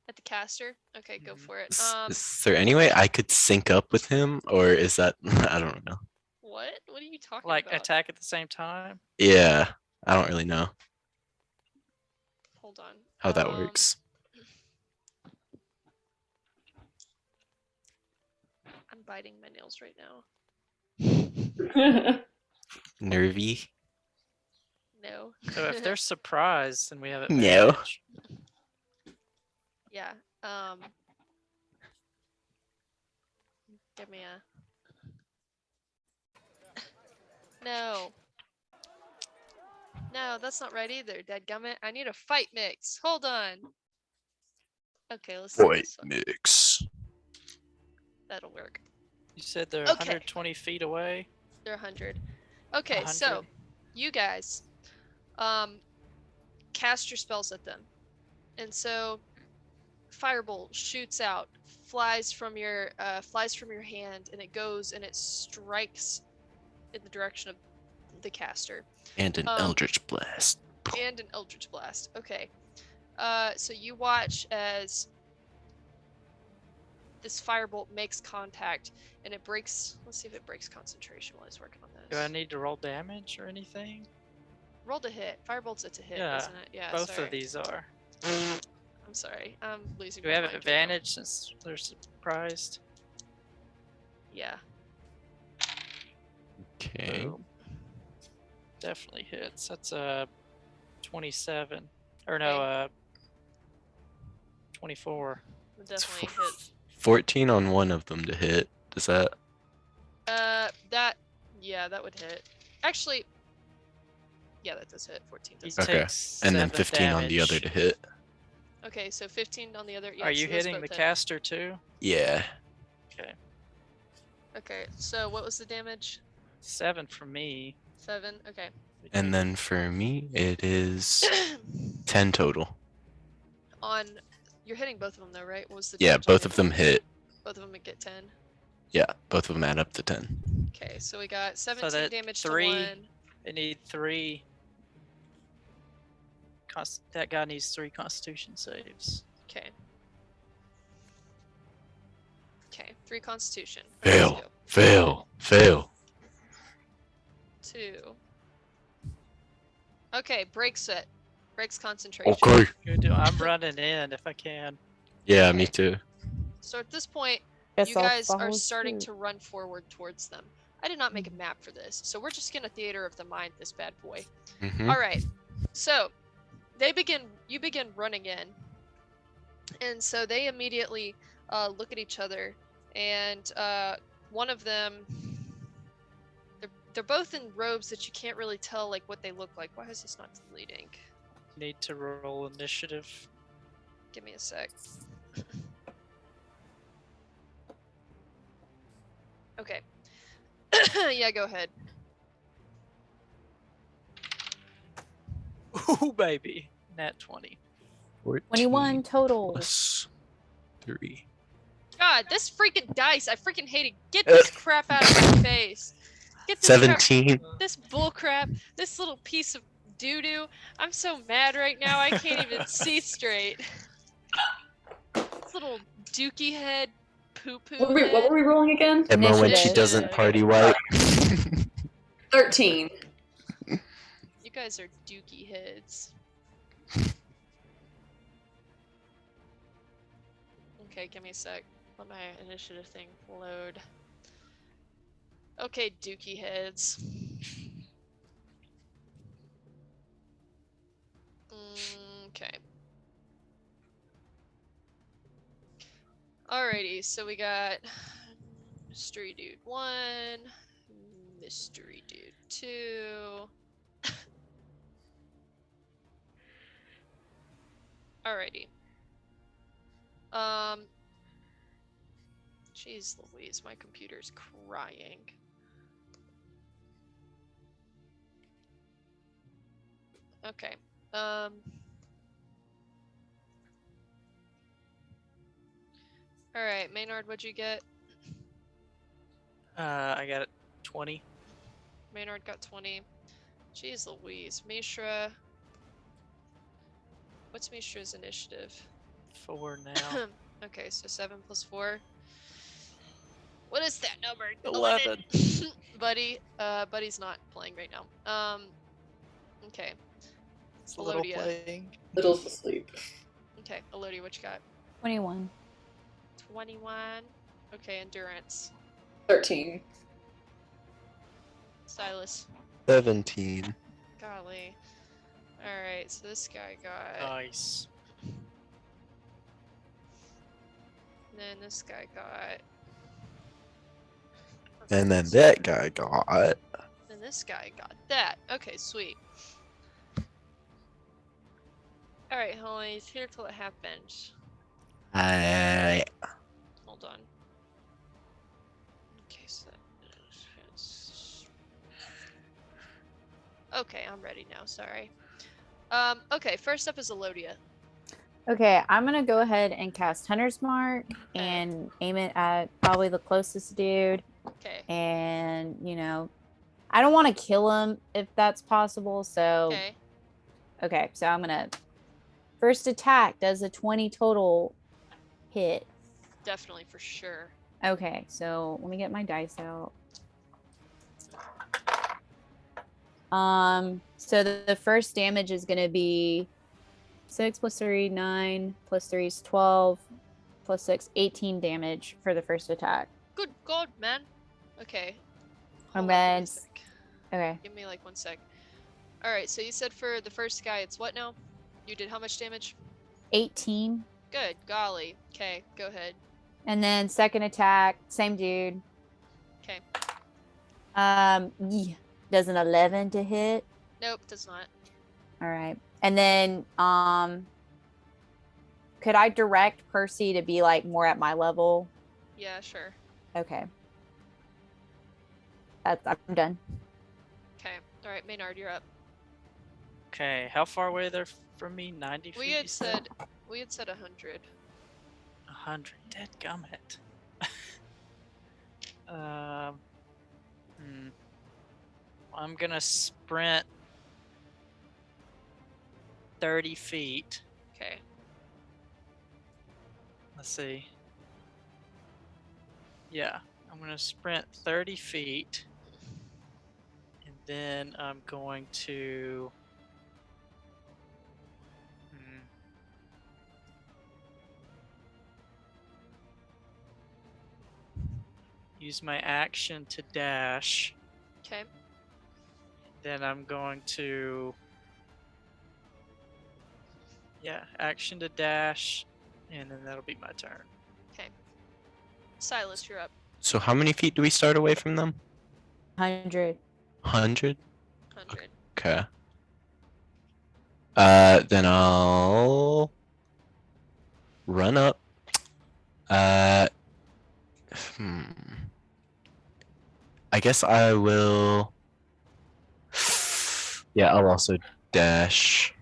At the caster? Okay, go Mhm. for it. Is there any way I could sync up with him, or is that I don't know. What? What are you talking Like about? attack at the same time. Yeah, I don't really know Hold on. how that works. I'm biting my nails right now. Nervy. No. So if they're surprised, then we have No. advantage. Yeah. Give me a. No. No, that's not right either, dadgummit. I need a fight mix. Hold on. Okay, let's do Fight this one. mix. That'll work. You said they're Okay. 120 feet away. They're 100. Okay, so 100. you guys cast your spells at them. And so Firebolt shoots out, flies from your hand, and it goes and it strikes in the direction of the caster. And an Eldritch Blast. And an Eldritch Blast. Okay. So you watch as this Firebolt makes contact and it breaks. Let's see if it breaks concentration while he's working on this. Do I need to roll damage or anything? Roll to hit. Firebolt's a to hit, Yeah, isn't it? Yeah. Both sorry. of these are. I'm sorry. I'm losing. Do we my have mind right now. advantage since they're surprised? Yeah. Okay. Boom. Definitely hits. That's a 27. Or no, Okay. 24. Would definitely f- hit. 14 on one of them to hit. Does that? That would hit. Actually, yeah, that does hit. 14 does. He hit. Okay. takes And then 7 15 on the other damage. to hit. Okay, so 15 on the other. Yeah, Are so you those hitting both the hit. caster too? Yeah. Okay. Okay, so what was the damage? 7 from me. 7. Okay. And then for me, it is 10 total. On, you're hitting both of them though, right? What was the? Yeah, damage on both the- of them hit. Both of them would get 10. Yeah, both of them add up to 10. Okay, so we got 17 that damage 3 to one. They need 3. That guy needs 3 Constitution saves. Okay. Okay, 3 Constitution. Fail. Let's go. Fail. Fail. 2. Okay, breaks it. Breaks concentration. Okay. I'm running in if I can. Yeah, me too. So at this point, Guess you I'll guys are follow starting suit. to run forward towards them. I did not make a map for this, so we're just gonna theater of the mind this bad boy. Mhm. All right. So you begin running in, and so they immediately look at each other, and one of them, they're both in robes that you can't really tell like what they look like. Why is this not deleting? Need to roll initiative. Give me a sec. Okay. Yeah, go ahead. Ooh, baby. Nat 20. 21 total. plus 3. God, this freaking dice! I freaking hate it. Get this crap out of my face. Get this crap, 17. this bull crap, this little piece of doo doo. I'm so mad right now. I can't even see straight. This little dookie head, poo poo. What were we rolling again? Emma when she Initiative. doesn't party wipe. 13. You guys are dookie heads. Okay, give me a sec. Let my initiative thing load. Okay, dookie heads. Okay. Alrighty, so we got Mystery Dude 1, Mystery Dude 2. Alrighty. Jeez Louise, my computer's crying. Okay. Alright, Maynard, what'd you get? I got 20. Maynard got 20. Jeez Louise. Mishra. What's Mishra's initiative? 4 now. Okay, so 7 plus 4. What is that number? 11. Buddy. Buddy's not playing right now. Okay. It's a little Elodia. playing. Little's asleep. Okay, Elodia, what you got? 21. 21. Okay, endurance. 13. Silas. 17. Golly. Alright, so this guy got. Nice. And then this guy got. And then that guy got. And this guy got that. Okay, sweet. Alright, Holly, it's here till it happens. Hold on. Okay, so it's... Okay, I'm ready now, sorry. Okay, first up is Elodia. Okay, I'm gonna go ahead and cast Hunter's Mark and aim it at probably the closest dude. Okay. And, you know, I don't want to kill him if that's possible. So, Okay. okay, so I'm gonna first attack. Does a 20 total hit? Definitely, for sure. Okay, so let me get my dice out. So the first damage is gonna be 6 plus 3, 9 plus 3 is 12 plus 6, 18 damage for the first attack. Good God, man. Okay. And Hold on, give me a then- sec. Okay. Give me like 1 sec. Alright, so you said for the first guy it's what now? You did how much damage? 18. Good, golly. Okay, go ahead. And then second attack, same dude. Okay. Yeah. Does an 11 to hit. Nope, does not. All right. And then could I direct Percy to be like more at my level? Yeah, sure. Okay. I'm done. Okay. Alright, Maynard, you're up. Okay, how far away they're from me? 90 feet? We you had said 100. 100. Dadgummit. I'm gonna sprint 30 feet. Okay. Let's see. Yeah, I'm gonna sprint 30 feet. And then I'm going to. use my action to dash. Okay. Then I'm going to. Yeah, action to dash, and then that'll be my turn. Silas, you're up. So how many feet do we start away from them? 100. 100? 100. Okay. Then I'll run up. I guess I will. Yeah, I'll also dash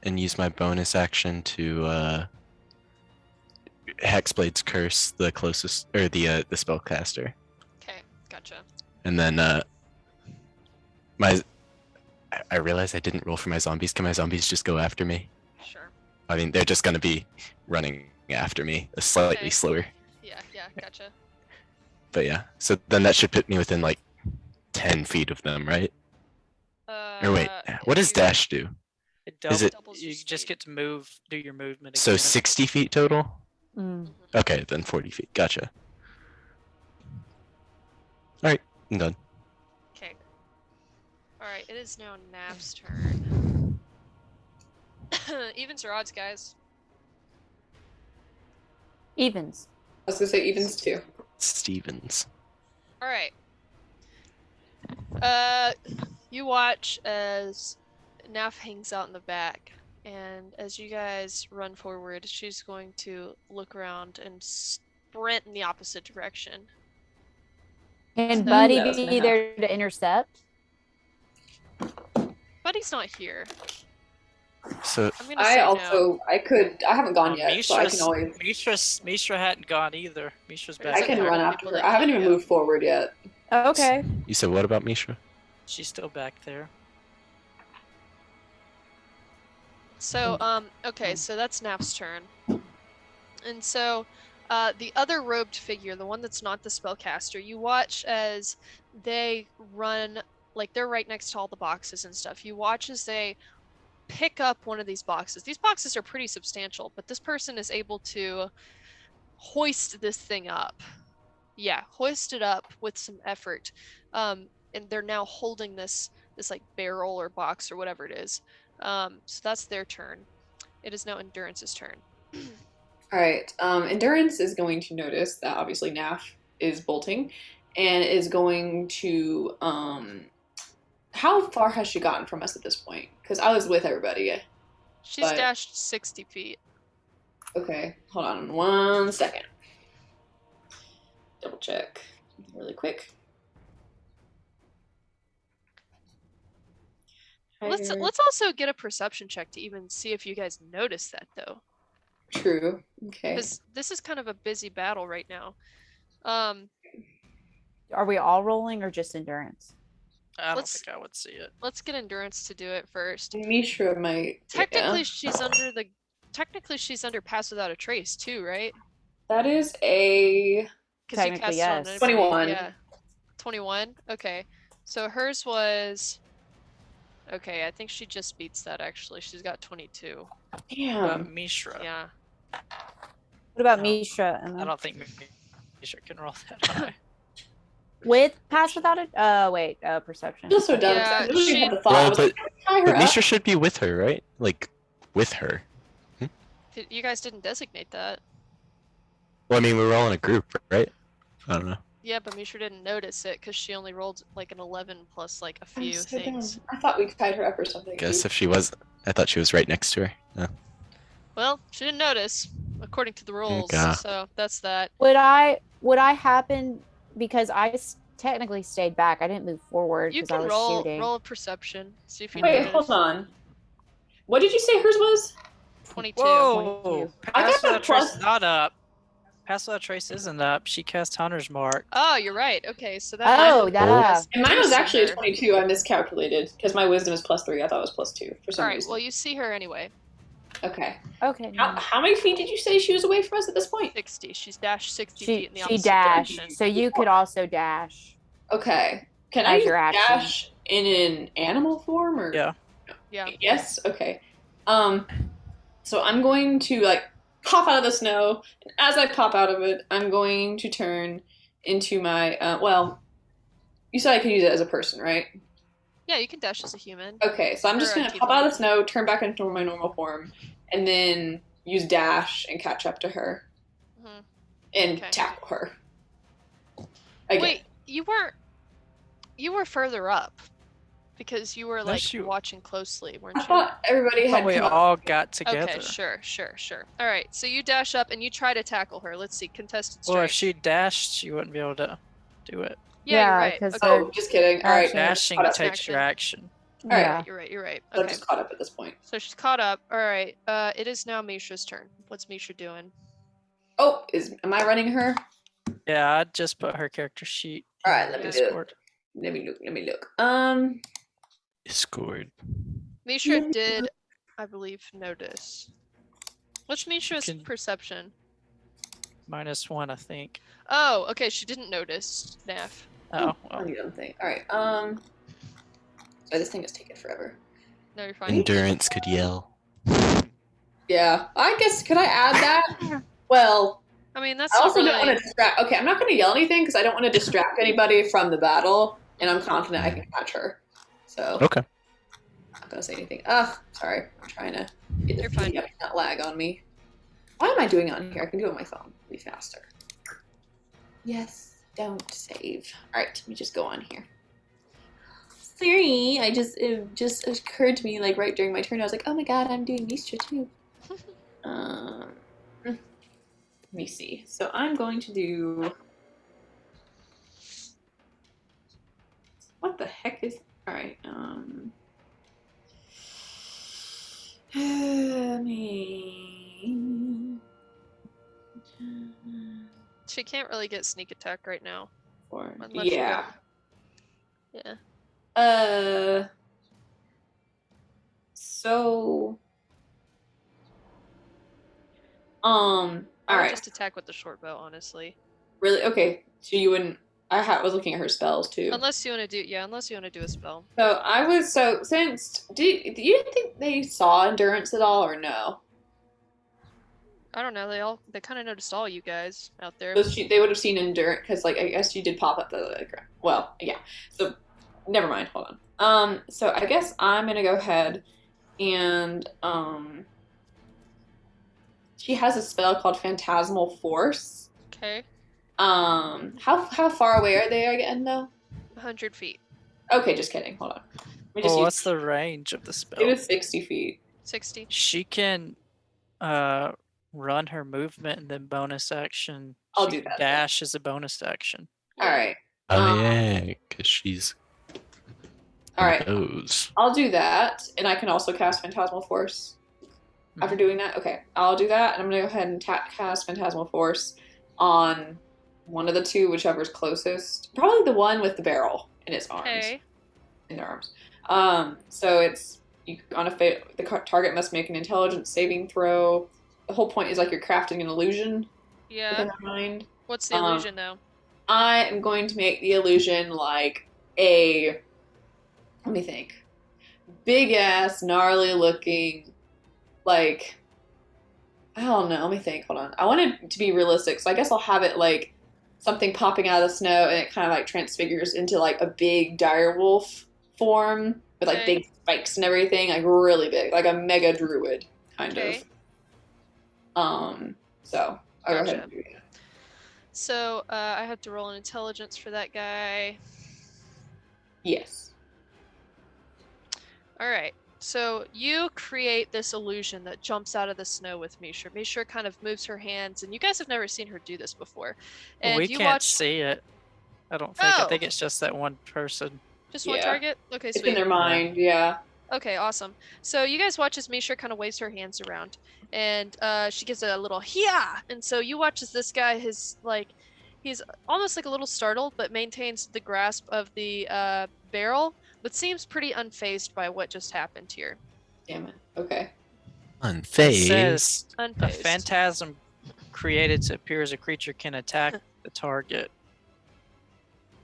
and use my bonus action to Hexblade's Curse the closest, or the spellcaster, Okay, gotcha. and then I realized I didn't roll for my zombies. Can my zombies just go after me? Sure. I mean, they're just gonna be running after me, slightly Okay. slower. Yeah, gotcha. But yeah, so then that should put me within like 10 feet of them, right? Or wait, what does you- dash do? It Is it- doubles You your just speed. get to move, do your movement. So again. 60 feet total? Mm. Okay, then 40 feet. Gotcha. Alright, I'm done. Okay. Alright, it is now Naf's turn. Evens or odds, guys? Evens. I was gonna say evens too. Stevens. Alright. You watch as Naf hangs out in the back, and as you guys run forward, she's going to look around and sprint in the opposite direction. Can knew Buddy that was be gonna there to intercept? Buddy's not here. So I'm gonna say no. I haven't gone yet, so I can always. Mishra hadn't gone either. Mishra's back. I can Exactly. run People after that her. I haven't can't even go. moved forward yet. Okay. you said what about Mishra? She's still back there. So, okay, so that's Naf's turn. And so, the other robed figure, the one that's not the spellcaster, you watch as they run, like they're right next to all the boxes and stuff. You watch as they pick up one of these boxes. These boxes are pretty substantial, but this person is able to hoist this thing up. Yeah, hoist it up with some effort. And they're now holding this like barrel or box or whatever it is. So that's their turn. It is now Endurance's turn. All right. Endurance is going to notice that obviously Naf is bolting, and is going to. How far has she gotten from us at this point? Because I was with everybody. She's But- dashed 60 feet. Okay, hold on 1 second. Double check really quick. Let's also get a perception check to even see if you guys notice that though, True. Okay. because this is kind of a busy battle right now. Are we all rolling or just endurance? I don't Let's- think I would see it. Let's get Endurance to do it first. Mishra might. Technically, yeah. she's under the. Technically, she's under Pass Without a Trace too, right? That is a. Because you Technically, cast it on yes. anybody, 21. Yeah. 21. Okay. So hers was. Okay, I think she just beats that actually. She's got 22. Damn. Mishra. Yeah. What about No, Mishra? I Emma? don't think Mishra can roll that high. With pass without it? Perception. I feel so dumb. 'cause Yeah, I literally she- had the thought. I Well, was like, tie her But up. Mishra should be with her, right? Like, with her. You guys didn't designate that. Well, I mean, we were all in a group, right? I don't know. Yeah, but Mishra didn't notice it because she only rolled like an 11 plus like a I'm few so dumb. things. I thought we tied her up or something. Guess if she was, I thought she was right next to her. Yeah. Well, she didn't notice, according to the rules. Okay. So that's that. Would I happen because technically stayed back. I didn't move forward You because I can was roll shooting. roll a perception. See if you Wait, notice. hold on. What did you say hers was? 22. Whoa! I got Pass the Without Trace plus- is not up. Pass Without Trace isn't up. She cast Hunter's Mark. Oh, you're right. Okay, so that. Oh, might- that. And mine was actually a Her. 22. I miscalculated because my wisdom is +3. I thought it was +2 for some All right. reason. Well, you see her anyway. Okay. Okay. How many feet did you say she was away from us at this point? 60. She's dashed 60 She feet in the opposite dashed. direction. So you could also dash. Okay. Can I As use your action. dash in an animal form or? Yeah. Yeah. Yes. Okay. So I'm going to like pop out of the snow, and as I pop out of it, I'm going to turn into my well, you said I could use it as a person, right? Yeah, you can dash as a human. Okay, so I'm just Or a gonna pop out of the tiefling. snow, turn back into my normal form, and then use dash and catch up to her Mhm. and Okay. tackle her. Again. Wait, you weren't. You were further up because you were No, like she- watching closely, weren't I you? thought everybody I thought had we come up. all got together. Okay, sure. All right, so you dash up and you try to tackle her. Let's see, contested Well, if strength. she dashed, she wouldn't be able to do it. Yeah, you're Yeah, right. 'cause Okay. Oh, just kidding. All right, Actually- Dashing caught up. takes your action. Alright. Yeah. You're right. So I'm Okay. just caught up at this point. So she's caught up. All right. It is now Mishra's turn. What's Mishra doing? Oh, am I running her? Yeah, I just put her character sheet. All right, in let me do it. Discord. Let me look. Discord. Mishra did, I believe, notice. What's Mishra's can- perception? -1, I think. Oh, okay. She didn't notice. Naff. Oh, I well. don't think. All right. Sorry, this thing is taking forever. No, you're fine. Endurance could yell. Yeah, I guess could I add that? Well, I mean, that's I not also really. don't want to distract. Okay, I'm not going to yell anything because I don't want to distract anybody from the battle, and I'm confident I can catch her. So Okay. I'm not going to say anything. Ugh, sorry. I'm trying to get the You're fine. feed up, not lag on me. Why am I doing it on here? I can do it on my phone. It'll be faster. Yes, don't save. All right, let me just go on here. Sorry, it just occurred to me like right during my turn. I was like, oh my god, I'm doing Mistra too. Let me see. So I'm going to do. What the heck is? All right. Me. She can't really get sneak attack right now. Or Unless you yeah. Yeah. So. I would Alright. just attack with the short bow, honestly. Really? Okay. So you wouldn't. Was looking at her spells too. Unless you want to do a spell. So since do you think they saw endurance at all or no? I don't know. They kind of noticed all you guys out there. They would have seen endurance because like I guess you did pop up the well yeah. So never mind. Hold on. So I guess I'm gonna go ahead and she has a spell called Phantasmal Force. Okay. How far away are they again though? 100 feet. Okay, just kidding. Hold on. Let me just Well, use- what's the range of the spell? It was 60 feet. 60. She can run her movement and then bonus action. I'll she do can that then. Dash as a bonus action. All right. Oh yeah, because she's All right. those. I'll do that, and I can also cast Phantasmal Force. After doing that, okay, I'll do that, and I'm gonna go ahead and cast Phantasmal Force on one of the two, whichever's closest. Probably the one with the barrel in its arms. Okay. In their arms. So it's the target must make an intelligence saving throw. The whole point is like you're crafting an illusion Yeah. within their mind. What's the illusion, though? I am going to make the illusion like a, let me think, big ass, gnarly looking, like, I don't know, let me think, hold on. I want it to be realistic, so I guess I'll have it like something popping out of the snow and it kind of like transfigures into like a big direwolf form with like Okay. big spikes and everything, like really big, like a mega druid kind Okay. of. So I'll go ahead Gotcha. and do that. So, I have to roll an intelligence for that guy. Yes. Alright. So, you create this illusion that jumps out of the snow with Mishra. Mishra kind of moves her hands, and you guys have never seen her do this before. But And we you can't watch see it. I don't think. I Oh. think it's just that one person. just one Yeah. target? Okay, It's sweet. in their mind, yeah. Okay, awesome. So you guys watch as Mishra kind of waves her hands around, and she gives a little "Hia!" And so you watch as this guy he's almost like a little startled, but maintains the grasp of the barrel, but seems pretty unfazed by what just happened here. Damn it. Okay. It Unfazed. says a Unfazed. phantasm created to appear as a creature can attack the target,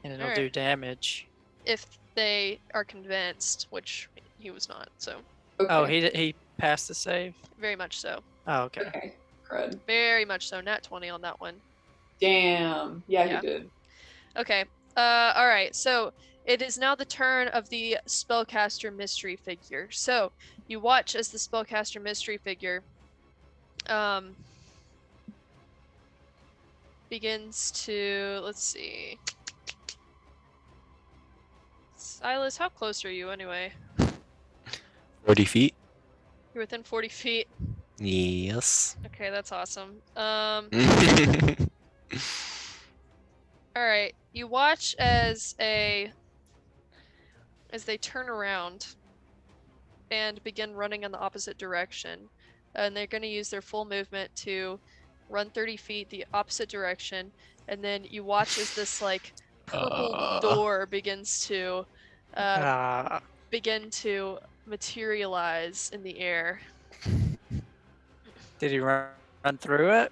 and it'll Alright. do damage. If they are convinced, which he was not, so Okay. Oh, he passed the save. very much so. Oh, okay. Okay. Crud. Very much so. Nat 20 on that one. Damn. Yeah, Yeah. he did. Okay. All right. So it is now the turn of the spellcaster mystery figure. So you watch as the spellcaster mystery figure begins to, let's see. Silas, how close are you anyway? 40 feet? You're within 40 feet. Yes. Okay, that's awesome. All right. You watch as they turn around and begin running in the opposite direction. And they're going to use their full movement to run 30 feet the opposite direction. And then you watch as this like purple door begins to begin to materialize in the air. Did he run through it?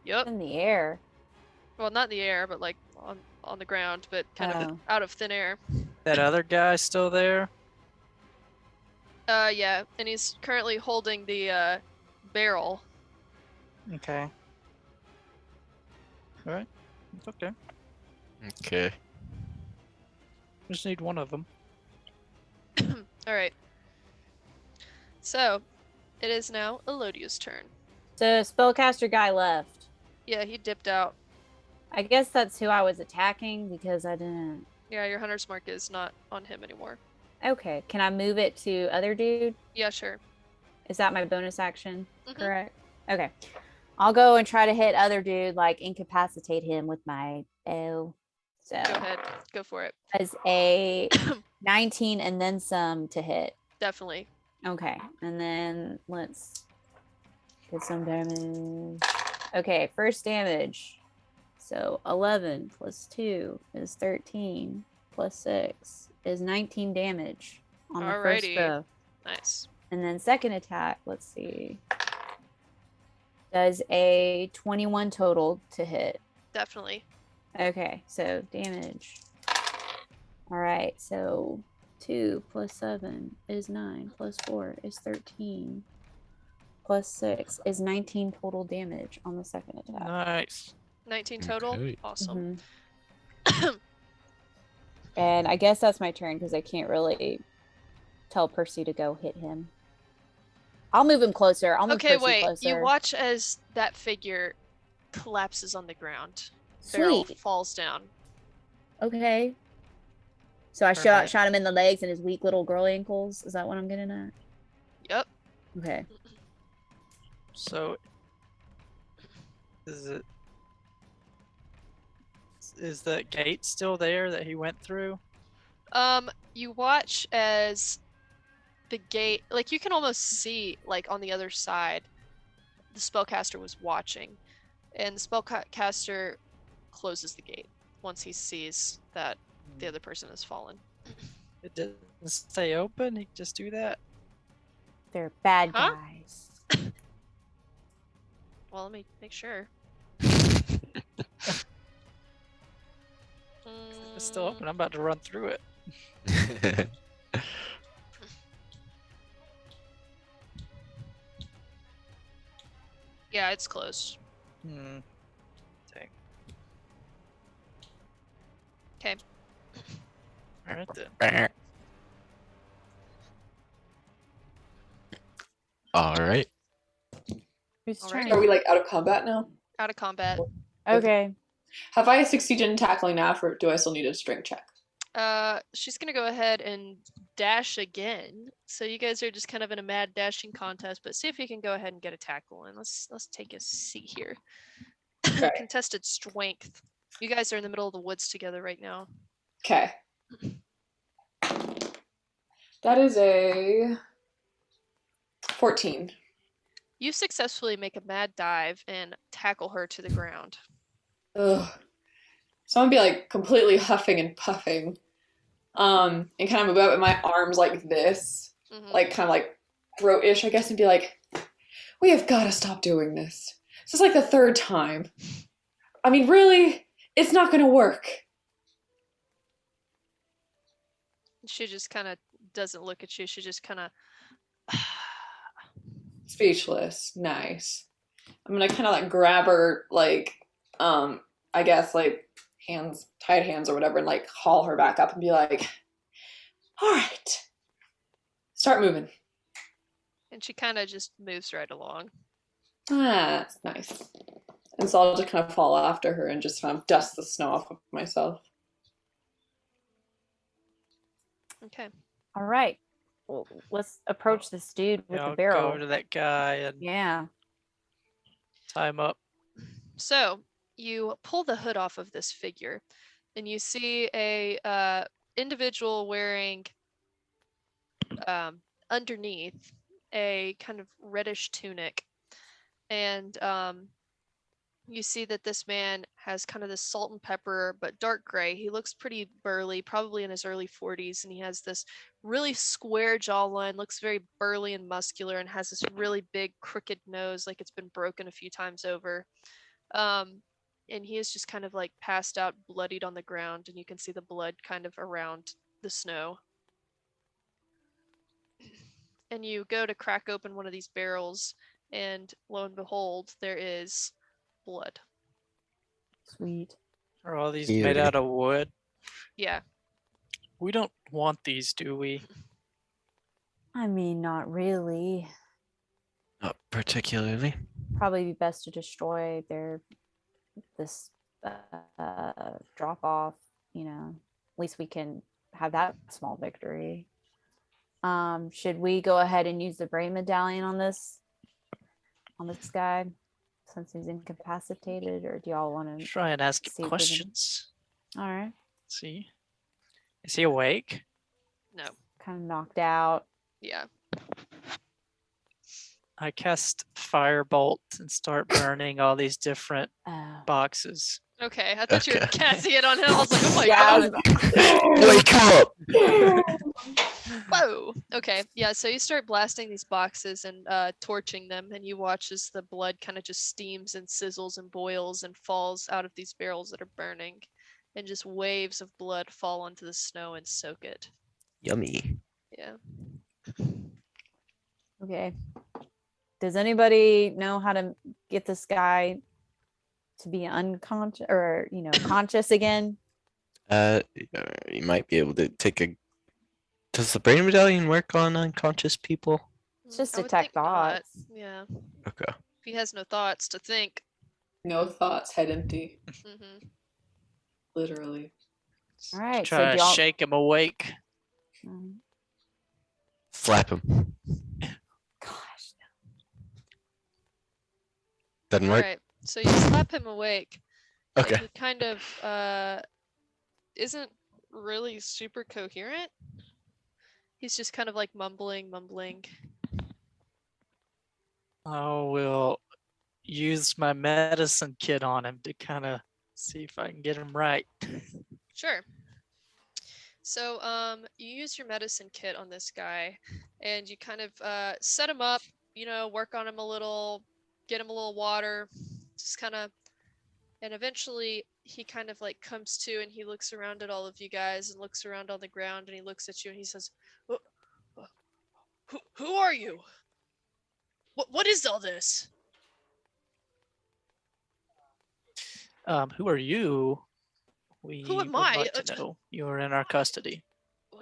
Yep. In the air. Well, not in the air, but like on the ground, but kind of out of thin air. That other guy still there? Yeah, and he's currently holding the barrel. Okay. All right. It's okay. Okay. Just need one of them. All right. So, it is now Elodia's turn. So spellcaster guy left. Yeah, he dipped out. I guess that's who I was attacking because I didn't. Yeah, your hunter's mark is not on him anymore. Okay, can I move it to other dude? Yeah, sure. Is that my bonus action? Mhm. Correct. Okay, I'll go and try to hit other dude, like incapacitate him with my bow. So Go ahead. Go for it. as a 19 and then some to hit. Definitely. Okay, and then let's get some damage. Okay, first damage. So 11 plus 2 is 13 plus 6 is 19 damage on the first Alrighty. go. Nice. And then second attack, let's see. Does a 21 total to hit. Definitely. Okay, so damage. All right, so 2 plus 7 is 9, plus 4 is 13, plus 6 is 19 total damage on the second attack. Nice. 19 total. Okay. Awesome. And I guess that's my turn because I can't really tell Percy to go hit him. I'll move him closer. I'll move Okay, Percy wait. closer. You watch as that figure collapses on the ground. Barrel Sweet. falls down. Okay. So I Alright. shot him in the legs and his weak little girl ankles. Is that what I'm getting at? Yep. Okay. So, is the gate still there that he went through? You watch as the gate, like you can almost see, like on the other side, the spellcaster was watching, and the spellcaster closes the gate once he sees that the other person has fallen. It didn't stay open. He just do that. They're bad Huh? guys. Well, let me make sure. It's still open. I'm about to run through it. Yeah, it's closed. Hmm. Dang. 'Kay. All right then. All right. Who's Alright. turn? Are we like out of combat now? Out of combat. Okay. Have I succeeded in tackling Naf, or do I still need a strength check? She's gonna go ahead and dash again. So you guys are just kind of in a mad dashing contest, but see if you can go ahead and get a tackle in. Let's take a seat here. Okay. Contested strength. You guys are in the middle of the woods together right now. Okay. That is a 14. You successfully make a mad dive and tackle her to the ground. Ugh. So I'm gonna be like completely huffing and puffing. And kind of move up with my arms like this, Mhm. like kind of like throat-ish, I guess, and be like, we have got to stop doing this. This is like the third time. I mean, really? It's not gonna work. She just kind of doesn't look at you. She just kind of. Speechless. Nice. I'm gonna kind of like grab her, like, I guess, like, tied hands or whatever, and like haul her back up and be like, all right, start moving. And she kind of just moves right along. Ah, that's nice. And so I'll just kind of follow after her and just kind of dust the snow off of myself. Okay. All right. Well, let's approach this dude with Yeah, the I'll barrel. go to that guy and Yeah. tie him up. So you pull the hood off of this figure, and you see a individual wearing underneath a kind of reddish tunic, and you see that this man has kind of this salt and pepper but dark gray. He looks pretty burly, probably in his early 40s, and he has this really square jawline, looks very burly and muscular, and has this really big crooked nose like it's been broken a few times over. And he is just kind of like passed out, bloodied on the ground, and you can see the blood kind of around the snow. And you go to crack open one of these barrels, and lo and behold, there is blood. Sweet. Are all these made Eerie. out of wood? Yeah. We don't want these, do we? I mean, not really. Not particularly. Probably be best to destroy this drop off. You know, at least we can have that small victory. Should we go ahead and use the brain medallion on this guy since he's incapacitated, or do y'all want to? Try and ask him see if we can- questions. All right. See, is he awake? No. Kind of knocked out. Yeah. I cast firebolt and start burning all these different Oh. boxes. Okay. I thought you were Okay. casting it on him. I was like, oh my Yeah, I god. was Wake up! Whoa. Okay. Yeah. So you start blasting these boxes and torching them, and you watch as the blood kind of just steams and sizzles and boils and falls out of these barrels that are burning, and just waves of blood fall onto the snow and soak it. Yummy. Yeah. Okay. Does anybody know how to get this guy to be unconscious or, conscious again? You might be able to take a. Does the brain medallion work on unconscious people? It's just I would detect think not. thoughts. Yeah. Okay. If he has no thoughts to think. No thoughts, head empty. Hmm. Literally. All right. Try So to do y'all... shake him awake. Slap him. Gosh. Doesn't All work. right. So you slap him awake. and Okay. he kind of isn't really super coherent. He's just kind of like mumbling. I will use my medicine kit on him to kind of see if I can get him right. Sure. So you use your medicine kit on this guy, and you kind of set him up, work on him a little, get him a little water, just kind of, and eventually he kind of like comes to, and he looks around at all of you guys and looks around on the ground, and he looks at you and he says, who are you? What is all this? Who are you? We Who am would I? like to know. You are in our custody.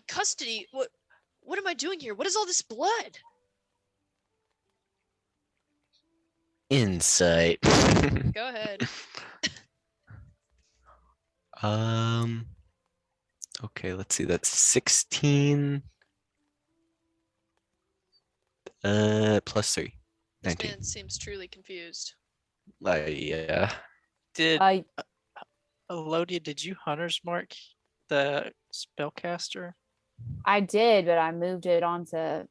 Custody? What am I doing here? What is all this blood? Insight. Go ahead. Okay, let's see. That's 16. Plus 3. This 19. man seems truly confused. Yeah. Did I Elodia, did you hunter's mark the spellcaster? did, but I moved it onto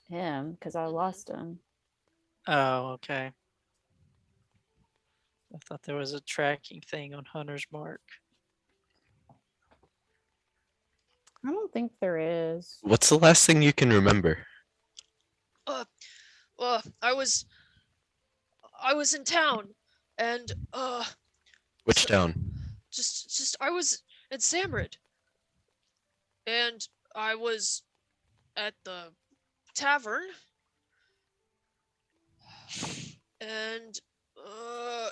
him because I lost him. Oh, okay. I thought there was a tracking thing on hunter's mark. I don't think there is. What's the last thing you can remember? I was in town, and Which town? just I was in Samrid, and I was at the tavern, and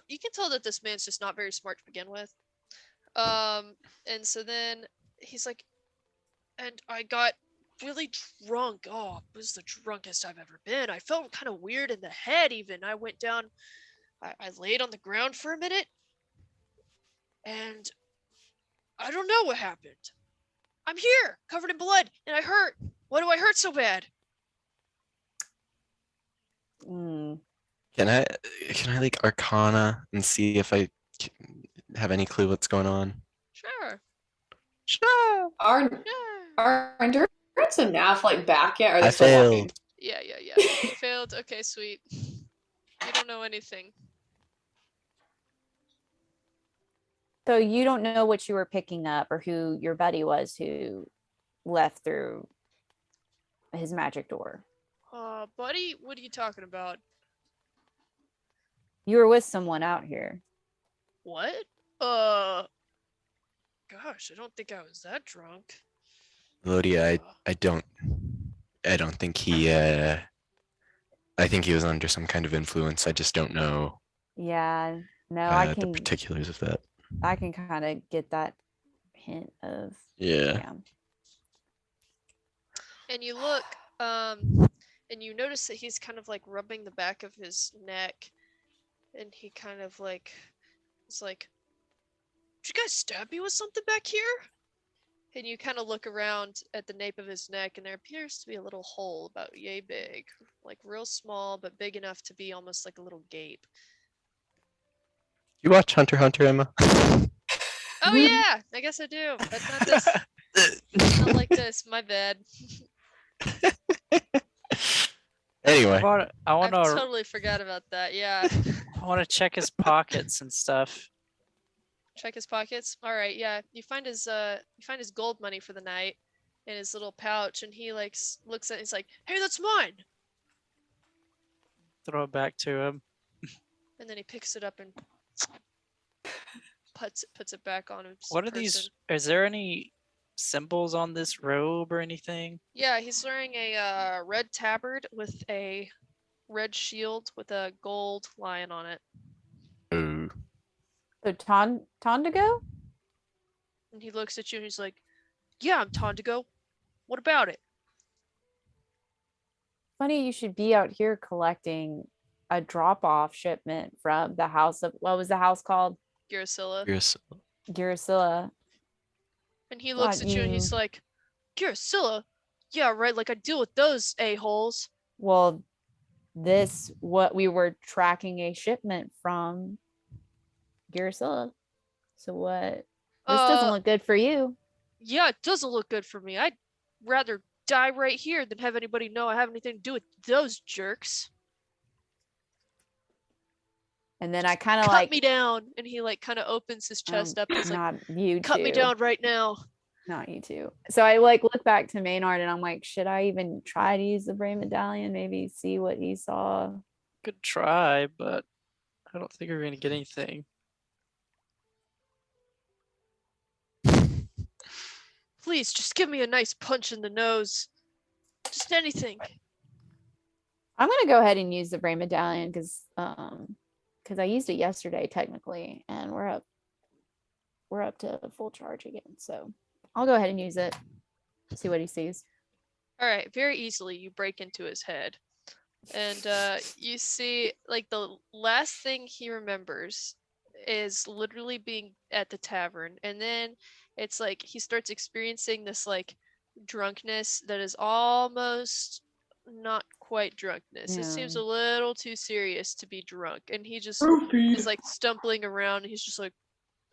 you can tell that this man's just not very smart to begin with. And so then he's like, and I got really drunk. Oh, it was the drunkest I've ever been. I felt kind of weird in the head even. I went down, I laid on the ground for a minute, and I don't know what happened. I'm here, covered in blood, and I hurt. Why do I hurt so bad? Mm. Can I like Arcana and see if I have any clue what's going on? Sure, Sure. Are sure. are Endurance and Naf like back yet? Or are they I still failed. walking? Yeah. You failed. Okay, sweet. You don't know anything. So you don't know what you were picking up or who your buddy was who left through his magic door. Buddy, what are you talking about? You were with someone out here. What? Gosh, I don't think I was that drunk. Melodia, Uh, I don't think he I think he was under some kind of influence. I just don't know Yeah, no, I the can particulars of that. kind of get that hint of Yeah. And you look, and you notice that he's kind of like rubbing the back of his neck, and he kind of like, it's like, did you guys stab me with something back here? And you kind of look around at the nape of his neck, and there appears to be a little hole about yay big, like real small, but big enough to be almost like a little gape. You watch Hunter x Hunter, Emma? Oh yeah, I guess I do, but not this. Not like this. My bad. Anyway, I I want to totally forgot about that. Yeah. check his pockets and stuff. Check his pockets. All right, yeah. You find his gold money for the night in his little pouch, and he like looks at it. He's like, "Hey, that's mine." Throw it back to him. And then he picks it up and puts it back on his What are person. these? Is there any symbols on this robe or anything? Yeah, he's wearing a red tabard with a red shield with a gold lion on it. ooh. So Tondigo? And he looks at you and he's like, "Yeah, I'm Tondigo. What about it?" Funny you should be out here collecting a drop-off shipment from the house of what was the house called? Girasilla. Girasilla. And he looks God, at you and he's like, "Girasilla? Yeah, right, like I deal with those a-holes." Well, what we were tracking a shipment from Girasilla. So what? This doesn't look good for you. Yeah, it doesn't look good for me. I'd rather die right here than have anybody know I have anything to do with those jerks. And then I kind of Cut like me down. And he like kind of opens his chest up. He's like, not you "Cut me two. down right now." Not you two. So I like look back to Maynard and I'm like, should I even try to use the brain medallion? Maybe see what he saw. Could try, but I don't think we're gonna get anything. Please, just give me a nice punch in the nose. Just anything. I'm gonna go ahead and use the brain medallion because I used it yesterday technically, and we're up to full charge again. So I'll go ahead and use it. See what he sees. All right, very easily you break into his head. And you see like the last thing he remembers is literally being at the tavern, and then it's like he starts experiencing this like drunkenness that is almost not quite drunkenness. It seems Yeah. a little too serious to be drunk, and he just Roofied. is like stumbling around, and he's just like,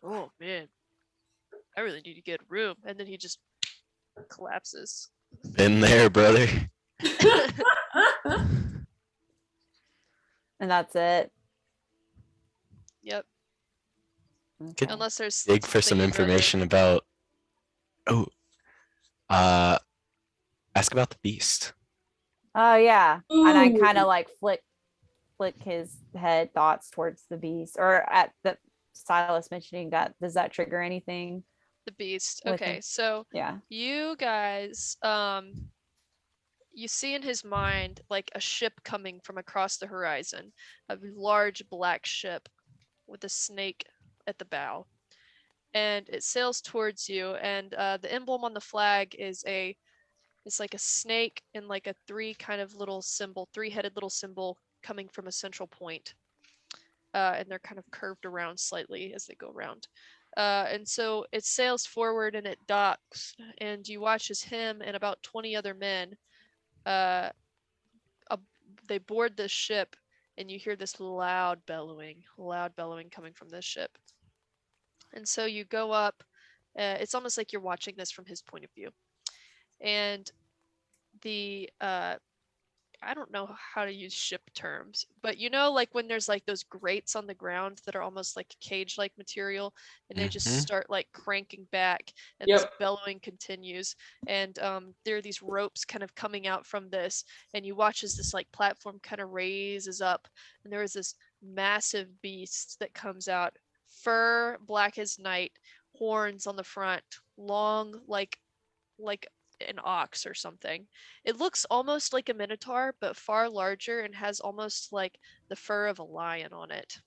"Oh man, I really need to get a room," and then he just collapses. Been there, brother. And that's it. Yep. Good. Unless there's Dig for some something you'd rather- information about. Oh, ask about the beast. Oh yeah. And I kind Ooh. of like flick his head thoughts towards the beast, or at the Silas mentioning that. Does that trigger anything? The beast. with Okay, him. so Yeah. you guys, you see in his mind like a ship coming from across the horizon, a large black ship with a snake at the bow. and it sails towards you. And the emblem on the flag is it's like a snake and like a three-headed little symbol coming from a central point. And they're kind of curved around slightly as they go around. And so it sails forward and it docks, and you watch as him and about 20 other men, they board this ship, and you hear this loud bellowing coming from this ship. And so you go up. It's almost like you're watching this from his point of view. And the I don't know how to use ship terms, but you know, like when there's like those grates on the ground that are almost like cage-like material, and they just Mhm. start like cranking back, and this Yep. bellowing continues, and there are these ropes kind of coming out from this, and you watch as this like platform kind of raises up, and there is this massive beast that comes out, fur black as night, horns on the front, long like an ox or something. It looks almost like a minotaur, but far larger, and has almost like the fur of a lion on it.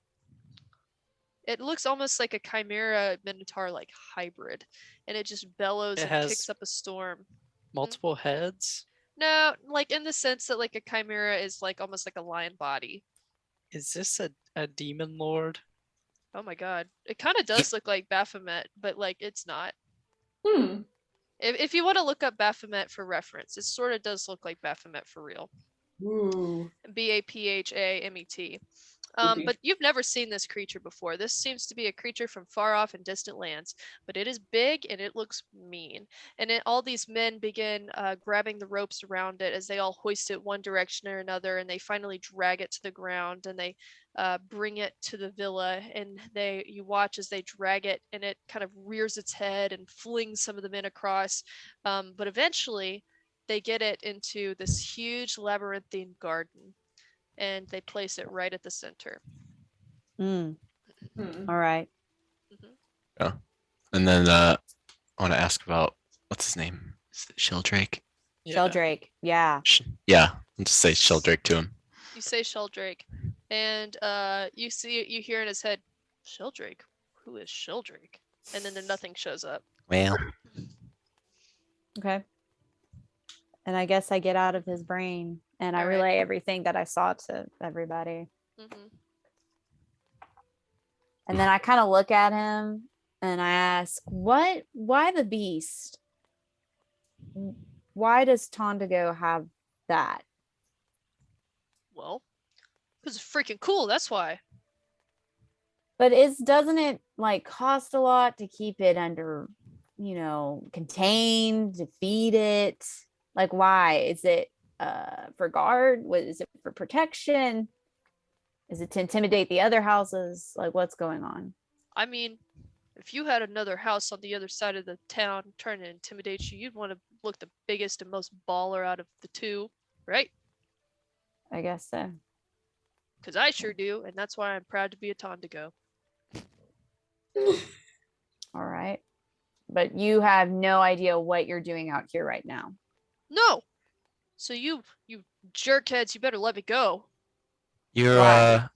It looks almost like a chimera minotaur like hybrid, and it just bellows It and has kicks up a storm. Multiple heads. No, like in the sense that like a chimera is like almost like a lion body. Is this a demon lord? Oh my god. It kind of does look like Baphomet, but like it's not. Hmm. If you want to look up Baphomet for reference, it sort of does look like Baphomet for real. Ooh. Baphamet. Spooky. But you've never seen this creature before. This seems to be a creature from far off and distant lands, but it is big and it looks mean. And all these men begin grabbing the ropes around it as they all hoist it one direction or another, and they finally drag it to the ground, and they bring it to the villa, and you watch as they drag it, and it kind of rears its head and flings some of the men across. But eventually, they get it into this huge labyrinthine garden, and they place it right at the center. Mm, Hmm. all right. And then I want to ask about what's his name? Is it Sheldrake? Sheldrake. Yeah. Yeah, I'll just say Sheldrake to him. You say Sheldrake, and you hear in his head, Sheldrake? Who is Sheldrake? And then nothing shows up. Well, Okay. And I guess I get out of his brain and I All right. relay everything that I saw to everybody. Hmm. And then I kind of look at him and I ask, why the beast? Why does Tondigo have that? Well, because it's freaking cool, that's why. But doesn't it like cost a lot to keep it under, contained, to feed it? Like, why? Is it for guard? Is it for protection? Is it to intimidate the other houses? Like, what's going on? I mean, if you had another house on the other side of the town trying to intimidate you, you'd want to look the biggest and most baller out of the two, right? I guess so. Because I sure do, and that's why I'm proud to be a Tondigo. All right. But you have no idea what you're doing out here right now. No! So you jerkheads, you better let me go. you're Why?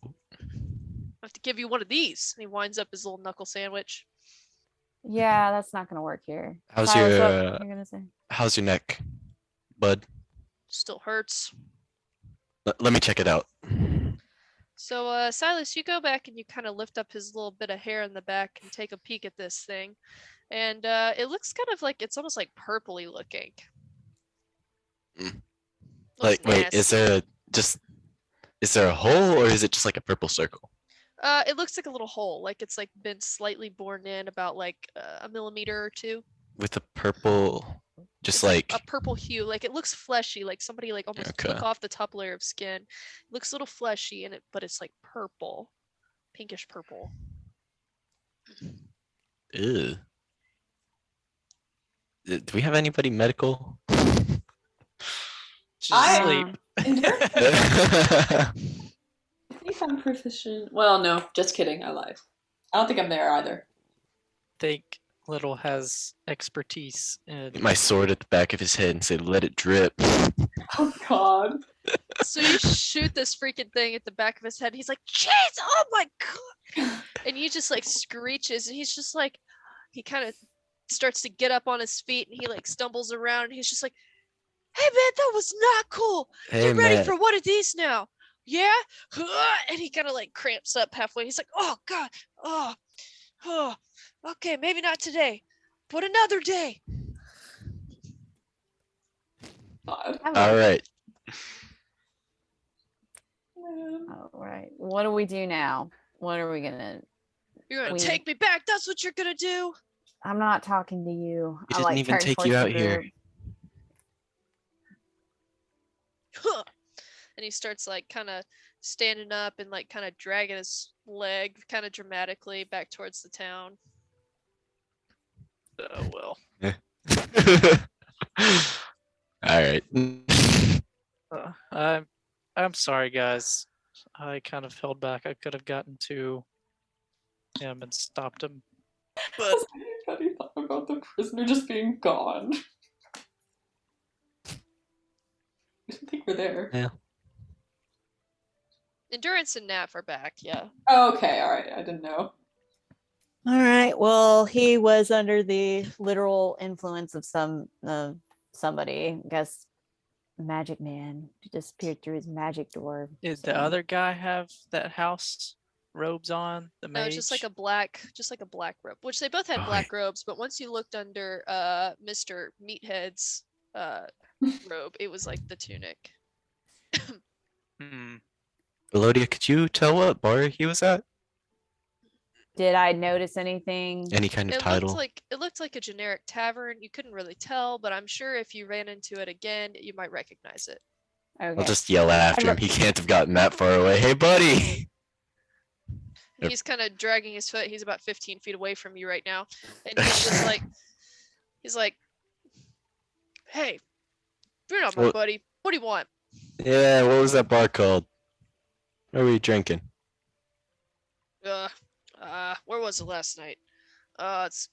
I have to give you one of these. And he winds up his little knuckle sandwich. Yeah, that's not going to work here. How's Silas, your, what you're gonna say? how's your neck, bud? Still hurts. Let me check it out. So, Silas, you go back and you kind of lift up his little bit of hair in the back and take a peek at this thing. And it looks kind of like, it's almost like purpley looking. Mm. Looks Like, wait, is nasty. there a hole, or is it just like a purple circle? It looks like a little hole, like it's like been slightly bored in about like a millimeter or two. With a purple, just It's like, a purple hue, like it looks fleshy, like somebody like almost took Okay. off the top layer of skin. It looks a little fleshy in it, but it's like purple, pinkish purple. ew. Do we have anybody medical? She's I- asleep. I I think I'm proficient. Well, no, just kidding. I lied. I don't think I'm there either. Think Little has expertise in. My sword at the back of his head and say, "Let it drip." Oh God. So you shoot this freaking thing at the back of his head. He's like, "Jeez, oh my god!" And you just like screeches, and he's just like, he kind of starts to get up on his feet, and he like stumbles around, and he's just like, "Hey man, that was not cool. Hey, Get ready Matt. for one of these now." Yeah, and he kind of like cramps up halfway. He's like, "Oh god, oh, okay, maybe not today, but another day." God. All right. Man. All right. What do we do now? What are we gonna? You're gonna We- take me back. That's what you're gonna do. I'm not talking to you. We I didn't like even turn take towards you the out here. group. Huh. And he starts like kind of standing up and like kind of dragging his leg kind of dramatically back towards the town. Oh well. All right. I'm sorry, guys. I kind of held back. I could have gotten to him and stopped him. But How do you thought about the prisoner just being gone? I didn't think we're there. Yeah. Endurance and Naf are back, yeah. Oh, okay, all right. I didn't know. All right. Well, he was under the literal influence of somebody. I guess magic man disappeared through his magic door. did so- the other guy have that house robes on? The No, mage? just like a black robe, which they both had Oh, black robes, but once you looked under Mr. Meathead's robe, it was like the tunic. Hmm. Elodia, could you tell what bar he was at? Did I notice anything? Any kind of It title? looked like a generic tavern. You couldn't really tell, but I'm sure if you ran into it again, you might recognize it. Okay. I'll just yell after him. look- He can't have gotten that far away. Hey, buddy! Yep. He's kind of dragging his foot. He's about 15 feet away from you right now, and he's just like, "Hey, you're not my Well- buddy. What do you want?" Yeah, what was that bar called? What were you drinking? Where was it last night? It's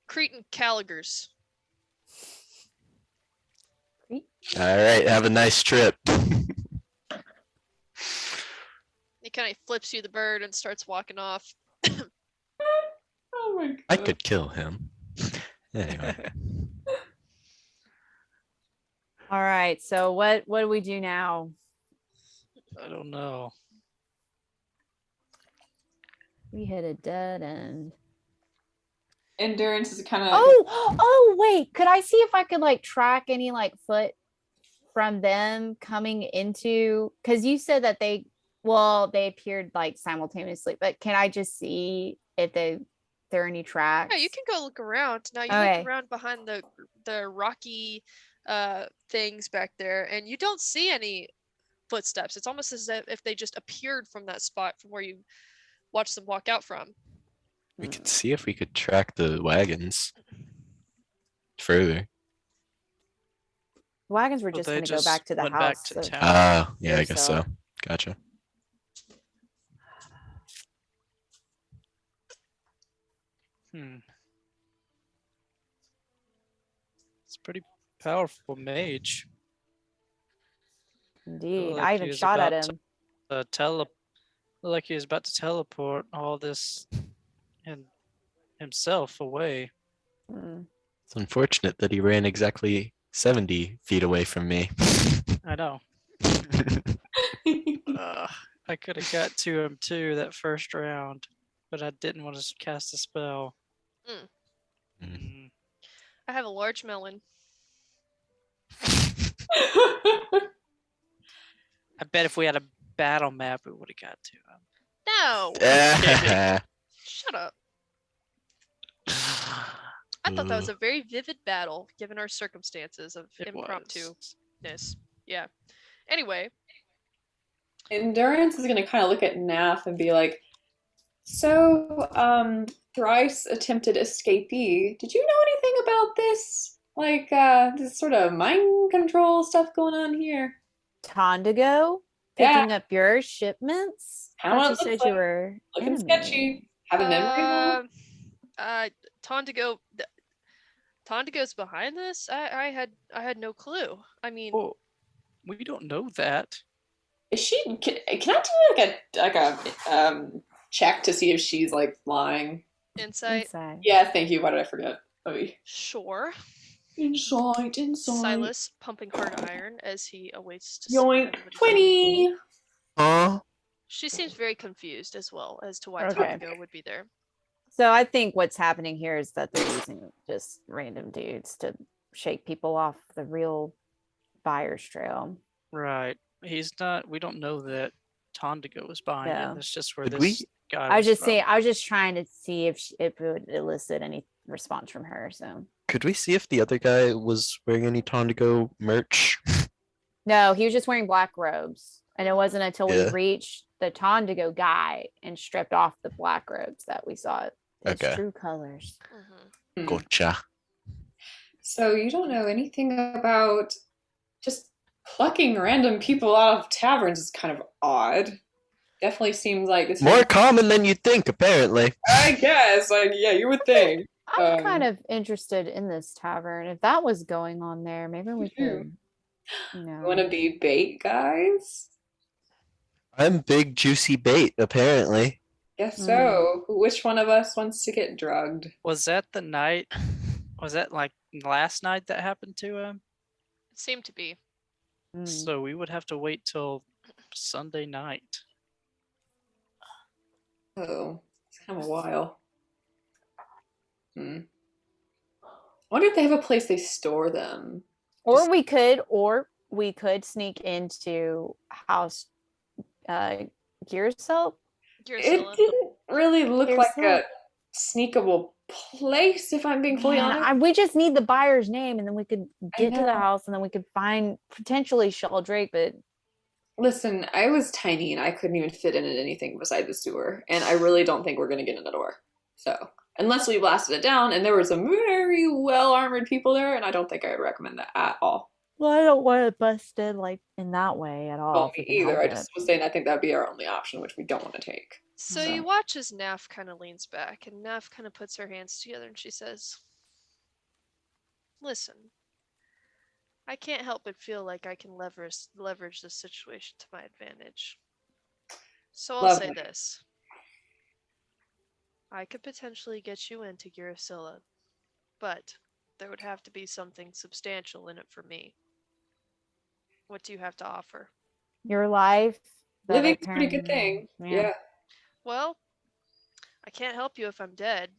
Cretan Caligars. All right, have a nice trip. He kind of flips you the bird and starts walking off. Oh my God. I could kill him. Anyway. All right. So what do we do now? I don't know. We hit a dead end. Endurance is kind of. Oh, wait. Could I see if I could like track any like foot from them coming into? Because you said that they appeared like simultaneously, but can I just see if there are any tracks? Yeah, you can go look around. Now you Okay. look around behind the rocky things back there, and you don't see any footsteps. It's almost as if they just appeared from that spot from where you watched them walk out from. We could see if we could track the wagons further. Wagons were Well, just they going to go just back to the went house. back to so- town. Ah, yeah, I Guess guess so. so. Gotcha. Hmm. It's a pretty powerful mage. Indeed. like I he even was shot at about to- him. Like he was about to teleport all this and himself away. Mm. It's unfortunate that he ran exactly 70 feet away from me. I know. I could have got to him too that first round, but I didn't want to cast a spell. Mm. Mm. I have a large melon. I bet if we had a battle map, we would have got to him. No, Ah. shut up. I thought that was a very vivid battle, given our circumstances of It impromptu-ness. was. Yeah. Anyway, Endurance is gonna kind of look at Nath and be like, "So, thrice attempted escapee. Did you know anything about this? Like, this sort of mind control stuff going on here?" Tondigo Yeah. picking up your shipments? Kinda Thought what you it said looks you like. were Looking enemy. sketchy. Have a memory hole? Tondigo. Tondigo's behind this. I had no clue. I mean, Oh, we don't know that. Is she? Can I do like a check to see if she's like lying? insight. Inside. Yeah, thank you. Why did I forget? Sure. Insight. Silas pumping hard iron as he awaits to see Yoink. everybody's 20. Huh? She seems very confused as well as to why Okay. Tondigo would be there. So I think what's happening here is that they're using just random dudes to shake people off the real buyer's trail. Right. He's not. We don't know that Tondigo was behind Yeah. it. That's just where Did this we- guy. I was just from. saying. I was just trying to see if it would elicit any response from her. So Could we see if the other guy was wearing any Tondigo merch? no, he was just wearing black robes, and it wasn't until we Yeah. reached the Tondigo guy and stripped off the black robes that we saw his Okay. true colors. Mhm. Gotcha. So you don't know anything about just plucking random people out of taverns is kind of odd. Definitely seems like this. More common than you'd think, apparently. I guess. Like, yeah, you would think. I'm kind of interested in this tavern. If that was going on there, maybe we too. could, You want to be bait guys? I'm big juicy bait, apparently. Guess so. Which one of us wants to get drugged? Was that the night? Was that like last night that happened to him? It seemed to be. Mm. So we would have to wait till Sunday night. Oh, it's kind of a while. I wonder if they have a place they store them. Or we could sneak into House Gearsel. It Gearsilla. didn't really look Here's like the- a sneakable place, if I'm being fully honest. We just need the buyer's name, and then we could get to the know. house, and then we could find potentially Sheldrake. But Listen, I was tiny and I couldn't even fit in at anything beside the sewer, and I really don't think we're gonna get in the door. So, unless we blasted it down, and there were some very well armored people there, and I don't think I would recommend that at all. well, I don't want it busted like in that way at all. Well, if me we can either. help I it. just was saying I think that'd be our only option, which we don't want to take. So you watch as Naf kind of leans back, and Naf kind of puts her hands together and she says, "Listen, I can't help but feel like I can leverage this situation to my advantage. So I'll say Lovely. this. I could potentially get you into Girasilla, but there would have to be something substantial in it for me. What do you have to offer?" Your life. that Living's a pretty good apparently- thing. Yeah. "Well, I can't help you if I'm dead."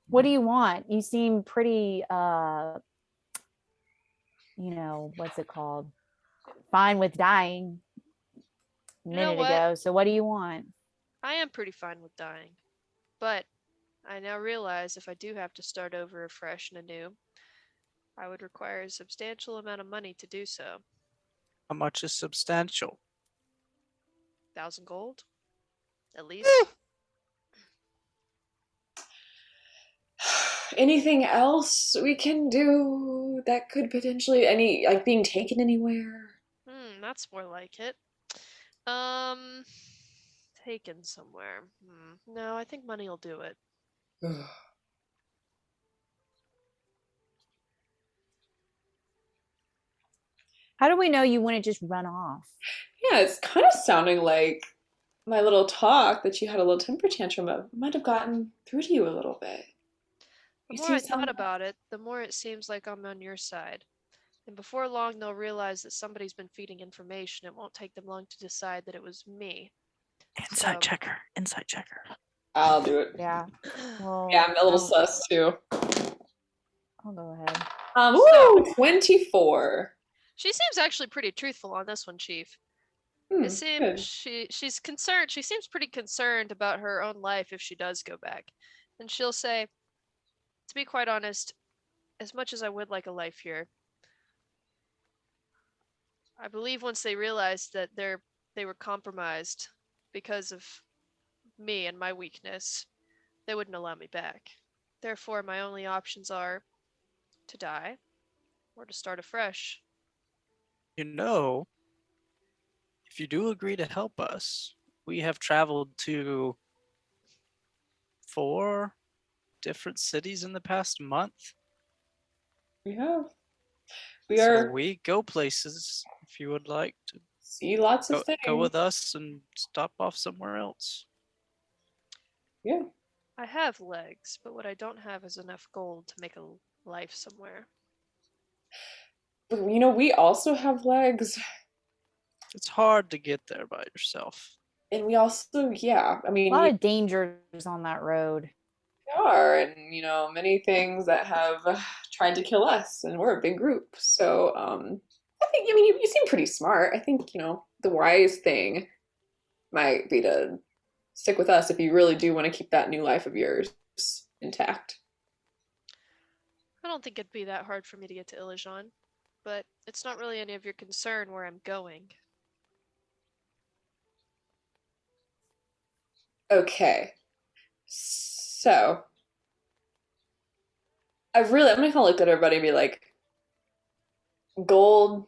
What do you want? You seem pretty what's it called? Fine with dying a You know minute what? ago. So what do you want? I am pretty fine with dying, but I now realize if I do have to start over afresh and anew, I would require a substantial amount of money to do so. How much is substantial? 1,000 gold? At least? Anything else we can do that could potentially like being taken anywhere? That's more like it. Taken somewhere. No, I think money will do it. How do we know you wouldn't just run off? Yeah, it's kind of sounding like my little talk that you had a little temper tantrum of might have gotten through to you a little bit. The You more seem I so- thought about it, the more it seems like I'm on your side. And before long, they'll realize that somebody's been feeding information. It won't take them long to decide that it was me. Inside So- checker. Inside checker. I'll do it. Yeah. Well, Yeah, I'm a little I'll- sus too. I'll go ahead. Woo, 24. She seems actually pretty truthful on this one, Chief. Hmm, It seems good. she's concerned. She seems pretty concerned about her own life if she does go back. And she'll say, "To be quite honest, as much as I would like a life here, I believe once they realized that they were compromised because of me and my weakness, they wouldn't allow me back. Therefore, my only options are to die or to start afresh." You know, if you do agree to help us, we have traveled to 4 different cities in the past month. We have. We So are we go places. If you would like to see lots of things. go with us and stop off somewhere else. Yeah. I have legs, but what I don't have is enough gold to make a life somewhere. But, you know, we also have legs. It's hard to get there by yourself. And we also, yeah, I A mean, lot of dangers on that road. we are, and, you know, many things that have tried to kill us, and we're a big group. So, I think, I mean, you seem pretty smart. I think, you know, the wise thing might be to stick with us if you really do want to keep that new life of yours intact. I don't think it'd be that hard for me to get to Ilijan, but it's not really any of your concern where I'm going. Okay. So, I'm gonna kind of look at everybody and be like, gold,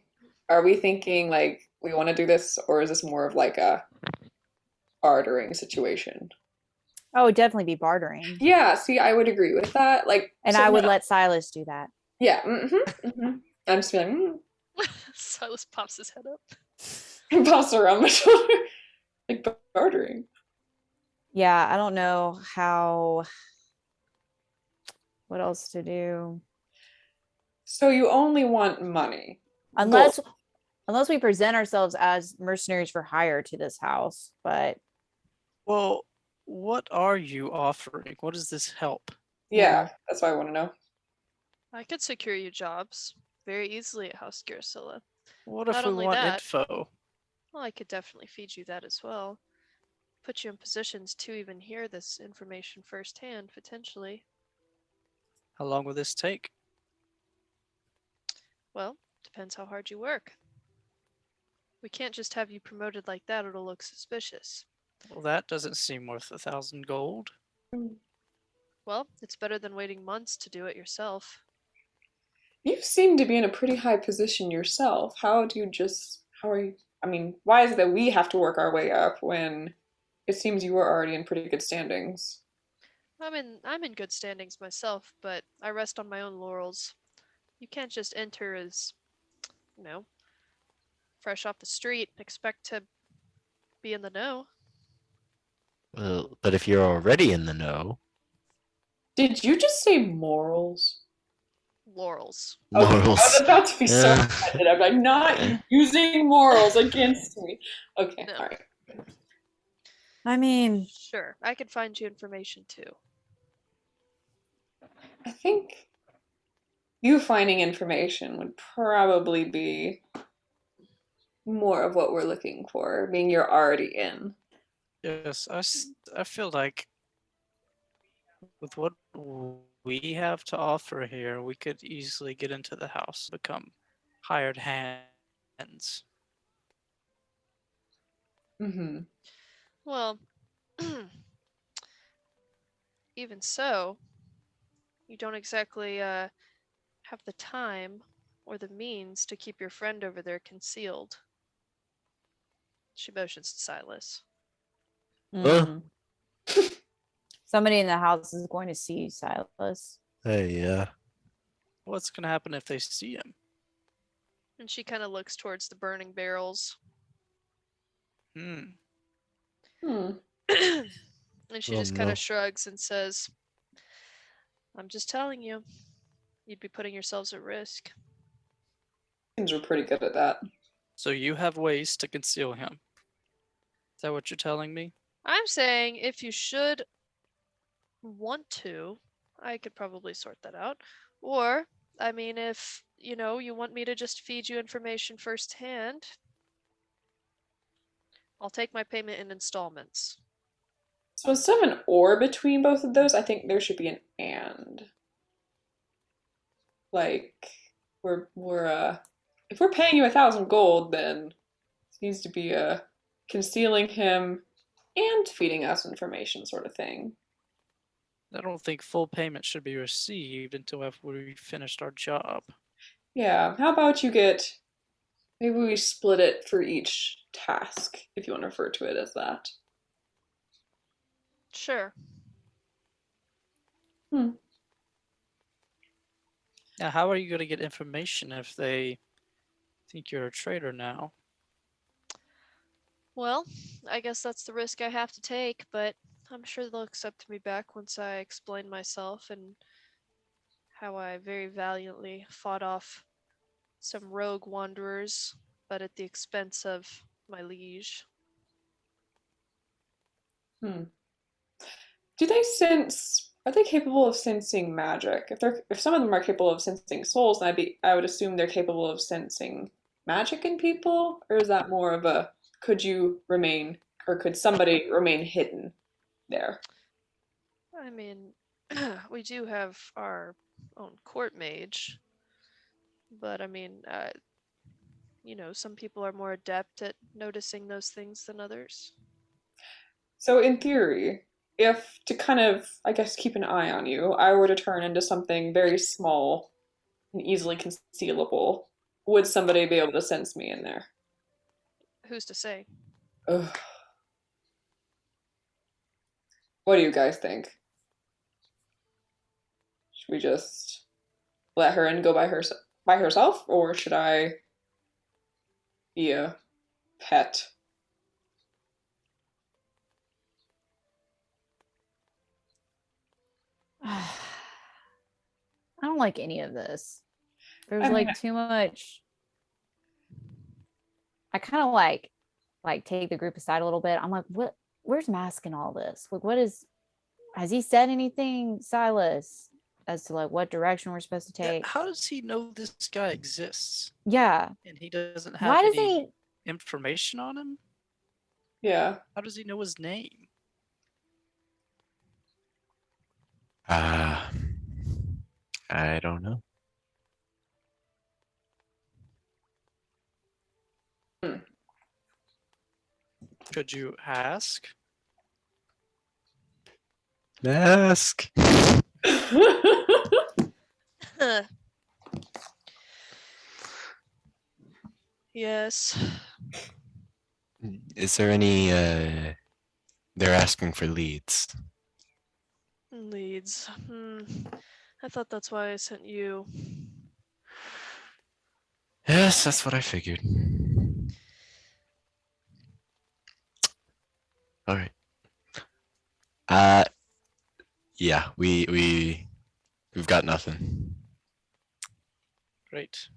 are we thinking like we want to do this, or is this more of like a bartering situation? Oh, it'd definitely be bartering. Yeah, see, I would agree with that. Like, And so I would what- let Silas do that. yeah, I'm just feeling, Silas pops his head up. pops around my shoulder, like bartering. Yeah, I don't know what else to do. So you only want money, Unless we present ourselves as mercenaries for hire to this house, but Well, what are you offering? What does this help? yeah, that's what I want to know. I could secure you jobs very easily at House Garcilla. What if Not we only want that- info? Well, I could definitely feed you that as well. Put you in positions to even hear this information firsthand, potentially. How long will this take? Well, depends how hard you work. We can't just have you promoted like that, it'll look suspicious. Well, that doesn't seem worth 1,000 gold. Well, it's better than waiting months to do it yourself. You seem to be in a pretty high position yourself. How are you? I mean, why is it that we have to work our way up when it seems you were already in pretty good standings? I'm in good standings myself, but I rest on my own laurels. You can't just enter as, you know, fresh off the street and expect to be in the know. Well, but if you're already in the know, Did you just say morals? Laurels. Okay, I morals. was about to be so Yeah. offended. I'm like, not using morals against me. Okay, No. all right. I mean, Sure, I could find you information too. I think you finding information would probably be more of what we're looking for, being you're already in. Yes, I feel like with what we have to offer here, we could easily get into the house, become hired hands. Mm-hmm. Well, even so, you don't exactly have the time or the means to keep your friend over there concealed. She motions to Silas. Huh? somebody in the house is going to see Silas. Hey, yeah. What's gonna happen if they see him? And she kind of looks towards the burning barrels. Hmm. Hmm. And she Oh, just kind no. of shrugs and says, I'm just telling you, you'd be putting yourselves at risk. Seems we're pretty good at that. So you have ways to conceal him. Is that what you're telling me? I'm saying if you should want to, I could probably sort that out. Or, I mean, if, you want me to just feed you information firsthand, I'll take my payment in installments. So instead of an or between both of those, I think there should be an and. Like, if we're paying you 1,000 gold, then it needs to be a concealing him and feeding us information sort of thing. I don't think full payment should be received until after we finished our job. Yeah, how about maybe we split it for each task, if you want to refer to it as that. Sure. Now, how are you going to get information if they think you're a traitor now? Well, I guess that's the risk I have to take, but I'm sure they'll accept me back once I explain myself and how I very valiantly fought off some rogue wanderers, but at the expense of my liege. Do they sense? Are they capable of sensing magic? If some of them are capable of sensing souls, then I would assume they're capable of sensing magic in people, or is that more of a could you remain or could somebody remain hidden there? I mean, we do have our own court mage, but I mean, some people are more adept at noticing those things than others. So in theory, if to kind of I guess keep an eye on you, I were to turn into something very small and easily concealable, would somebody be able to sense me in there? Who's to say? Ugh. What do you guys think? Should we just let her in, go by herself, or should I be a pet? I don't like any of this. There's I mean, like too much. I kind of like take the group aside a little bit. I'm like, what? Where's Mask in all this? Like, what is? Has he said anything, Silas, as to like what direction we're supposed to Yeah, take? how does he know this guy exists Yeah. and he doesn't Why have does any he? information on him? Yeah. How does he know his name? I don't know. Could you ask? Mask. Yes. Is there any? They're asking for leads. Leads. I thought that's why I sent you. Yes, that's what I figured. All right. Yeah, we've got nothing. Great.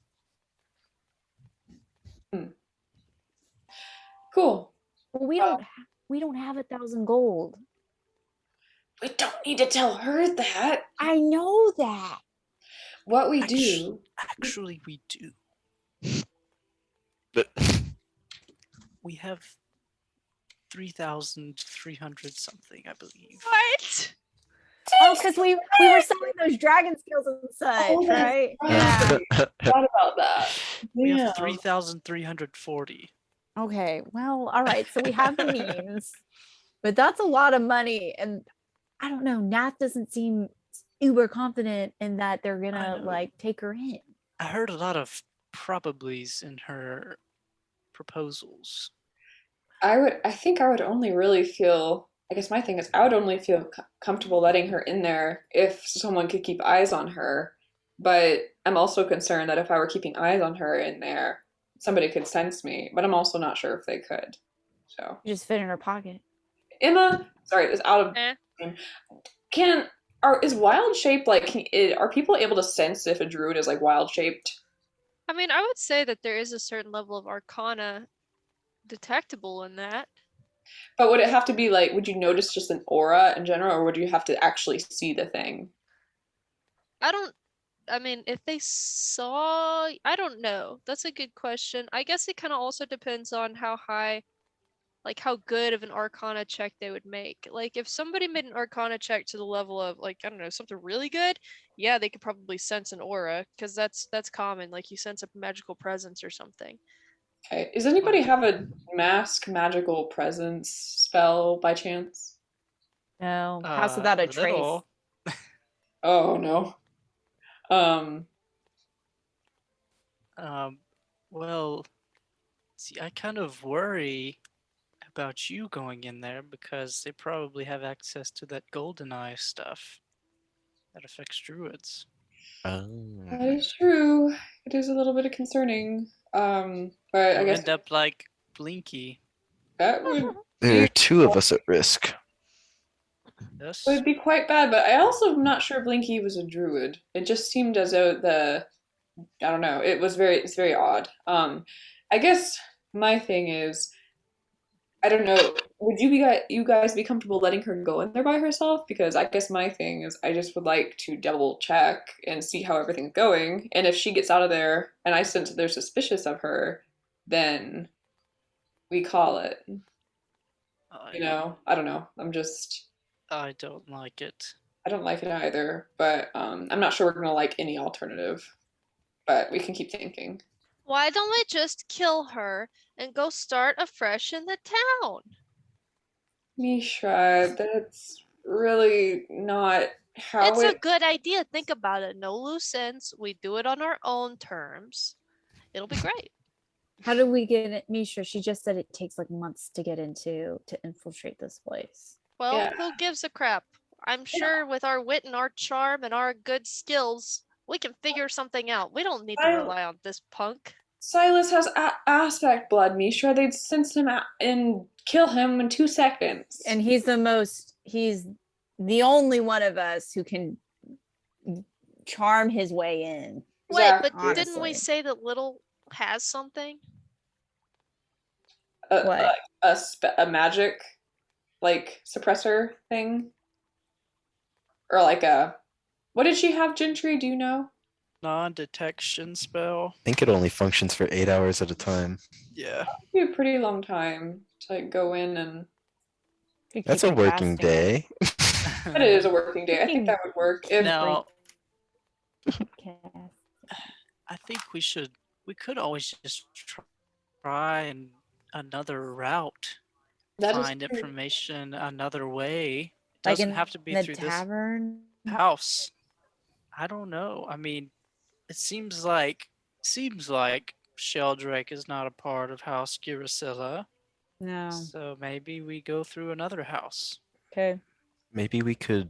Cool. Well, we don't have 1,000 gold. We don't need to tell her that. I know that. What we do. Actually, we do. But We have 3,300 something, I believe. What? Oh, because we were selling those dragon skills and such, Oh, that's right? right. Yeah. Thought about that. We Yeah. have 3,340. Okay. Well, all right. So we have the means, but that's a lot of money, and I don't know. Nath doesn't seem uber confident in that they're gonna know. like take her in. I heard a lot of probablys in her proposals. I think I would only really feel, I guess my thing is, I would only feel comfortable letting her in there if someone could keep eyes on her. But I'm also concerned that if I were keeping eyes on her in there, somebody could sense me. But I'm also not sure if they could. So, You just fit in her pocket. Emma, sorry, it's out of. Eh. Is wild shaped like, are people able to sense if a druid is like wild shaped? I mean, I would say that there is a certain level of arcana detectable in that. But would it have to be like, would you notice just an aura in general, or would you have to actually see the thing? I mean, if they saw, I don't know. That's a good question. I guess it kind of also depends on how high, like how good of an arcana check they would make. Like if somebody made an arcana check to the level of like, I don't know, something really good, yeah, they could probably sense an aura because that's common. Like you sense a magical presence or something. Okay. Does anybody have a mask magical presence spell by chance? No, House Without a Trace. Little. Oh no. Well, see, I kind of worry about you going in there because they probably have access to that GoldenEye stuff. That affects druids. That Oh. is true. It is a little bit concerning. But I You'll guess end up like Blinky. that would There are two of us at risk. Yes. would be quite bad. But I also am not sure Blinky was a druid. It just seemed as though I don't know. It's very odd. I guess my thing is, I don't know. Would you guys be comfortable letting her go in there by herself? Because I guess my thing is, I just would like to double check and see how everything's going. And if she gets out of there and I sense that they're suspicious of her, then we call it. You know, I don't know. I don't like it. I don't like it either. But I'm not sure we're gonna like any alternative. But we can keep thinking. Why don't we just kill her and go start afresh in the town? Mishra, that's really not how It's a it. good idea. Think about it. No loose ends. We do it on our own terms. It'll be great. How do we get it, Misha? She just said it takes like months to get into to infiltrate this place. Well, Yeah. who gives a crap? I'm sure with our wit and our charm and our good skills, we can figure something out. We don't need to rely on this punk. Silas has aspect blood, Mishra. They'd sense him out and kill him in 2 seconds. And he's the only one of us who can charm his way in. Wait, but Exactly. didn't we Honestly. say that Little has something? What? A magic, like, suppressor thing? Or like what did she have, Gentry? Do you know? Non-detection spell. I think it only functions for 8 hours at a time. Yeah. It'd be a pretty long time to like, go in and. Could That's keep a it working casting. day. But it is a working day. I think that would work. If Now, Cast. I think we could always just try another route. that is Find true. information another way. It Like doesn't in have to be the through tavern. this house. I don't know. I mean, it seems like Sheldrake is not a part of House Girasilla. No. So maybe we go through another house. Okay. Maybe we could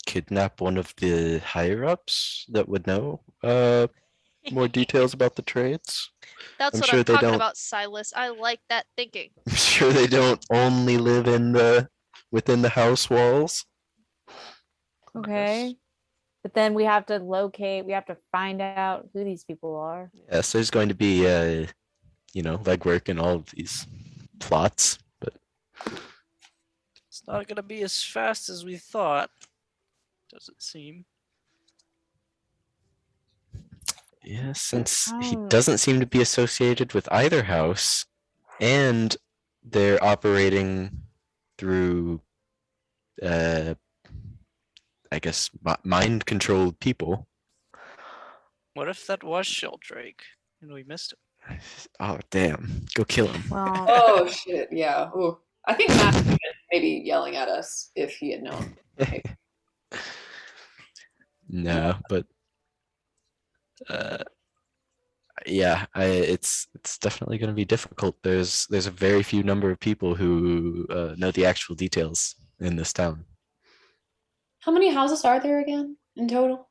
kidnap one of the higher ups that would know more details about the trades. That's I'm what sure I'm they talking don't- about, Silas. I like that thinking. I'm sure they don't only live within the house walls. Okay. But then we have to find out who these people are. Yes, there's going to be legwork in all of these plots, but It's not going to be as fast as we thought, does it seem? yeah, since he Oh. doesn't seem to be associated with either house, and they're operating through, I guess, mind controlled people. What if that was Sheldrake and we missed it? Oh damn! Go kill him. Well, Oh shit! Yeah. Ooh. I think Matt would have been maybe yelling at us if he had known. No, but yeah, it's definitely going to be difficult. There's a very few number of people who know the actual details in this town. How many houses are there again in total?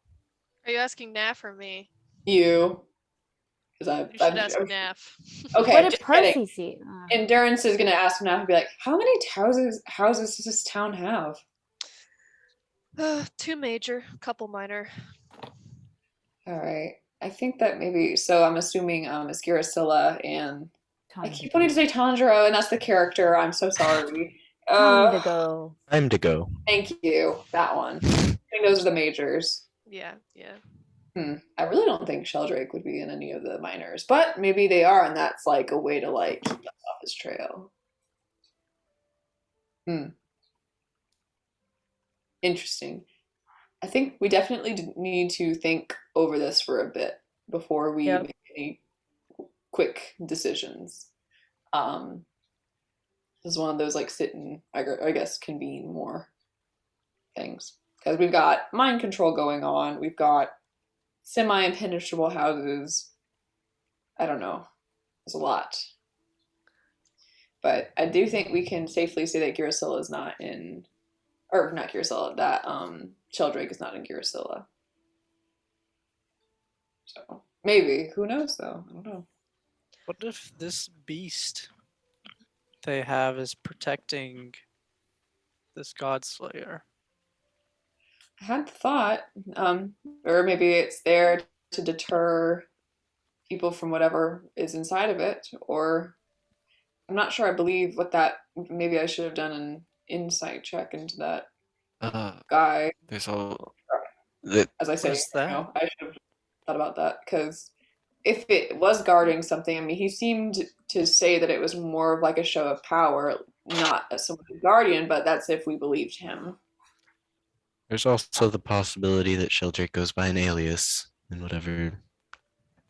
Are you asking Naf or me? You. Because You should ask Naf. Okay, what did just kidding. Percy see? Endurance is gonna ask him now and be like, "How many houses does this town have?" 2 major, couple minor. All right, I think that maybe. So I'm assuming it's Girasilla and I keep wanting to say Tanjiro, and that's the character. I'm so sorry. Time to go. Time to go. Thank you. That one. I think those are the majors. Yeah, yeah. I really don't think Sheldrake would be in any of the minors, but maybe they are, and that's like a way to like keep us off his trail. Interesting. I think we definitely need to think over this for a bit before we Yep. make any quick decisions. This is one of those like sit and I guess convene more things because we've got mind control going on. We've got semi-impenetrable houses. I don't know. There's a lot. But I do think we can safely say that Girasilla is not in or not Curacilla, that Sheldrake is not in Curacilla. So maybe, who knows though? I don't know. What if this beast they have is protecting this Godslayer? I had the thought, or maybe it's there to deter people from whatever is inside of it, or I'm not sure. I believe what that. Maybe I should have done an insight check into that guy. There's all that. As I say, What is that? I should have thought about that because if it was guarding something, I mean, he seemed to say that it was more of like a show of power, not as someone's guardian, but that's if we believed him. There's also the possibility that Sheldrake goes by an alias and whatever.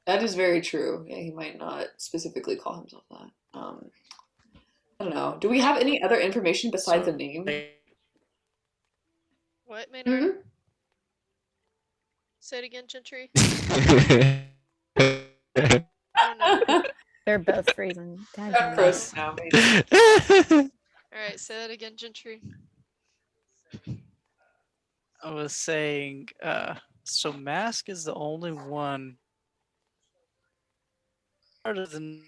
That is very true. Yeah, he might not specifically call himself that. I don't know. Do we have any other information besides So- the name? What, Maynard? Mhm. Say it again, Gentry. I Oh, no. They're both freezing. Dad, I'm frozen now, maybe. Alright, say that again, Gentry. I was saying, so Mask is the only one other than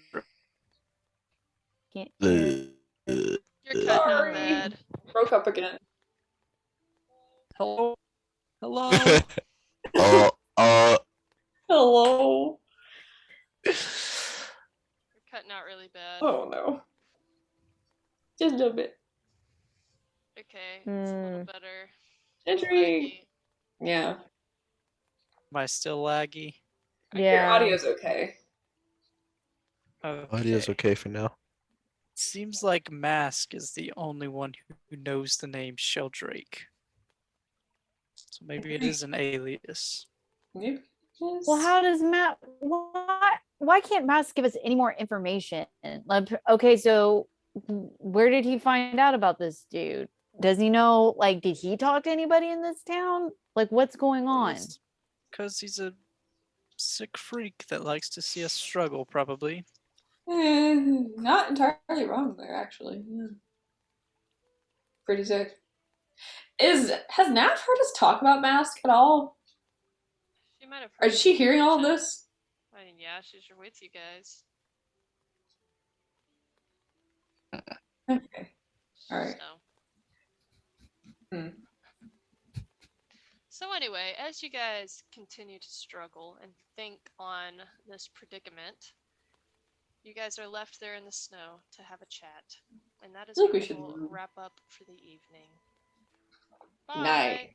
can't The- You're cutting Sorry. out bad. Broke up again. hello, hello. oh, Hello. You're cutting out really bad. Oh no. Just a little bit. Okay, it's a little Mm. better. A little Gentry. laggy. Yeah. Am I still laggy? Your Yeah. audio's okay. audio's okay for now. Seems like Mask is the only one who knows the name Sheldrake. So maybe it is an alias. Maybe. Well, how does Matt? Why can't Matt give us any more information? Like, okay, so where did he find out about this dude? Does he know? Like, did he talk to anybody in this town? Like, what's going on? Because he's a sick freak that likes to see us struggle, probably. Not entirely wrong there, actually. Yeah. Pretty sick. Has Naf heard us talk about Mask at all? She might have Or heard is she some hearing all of mention. this? I mean, yeah, she's with you guys. Okay. All right. So. Hmm. So anyway, as you guys continue to struggle and think on this predicament, you guys are left there in the snow to have a chat. And that is I think where we should we'll leave. wrap up for the evening. Bye. Night.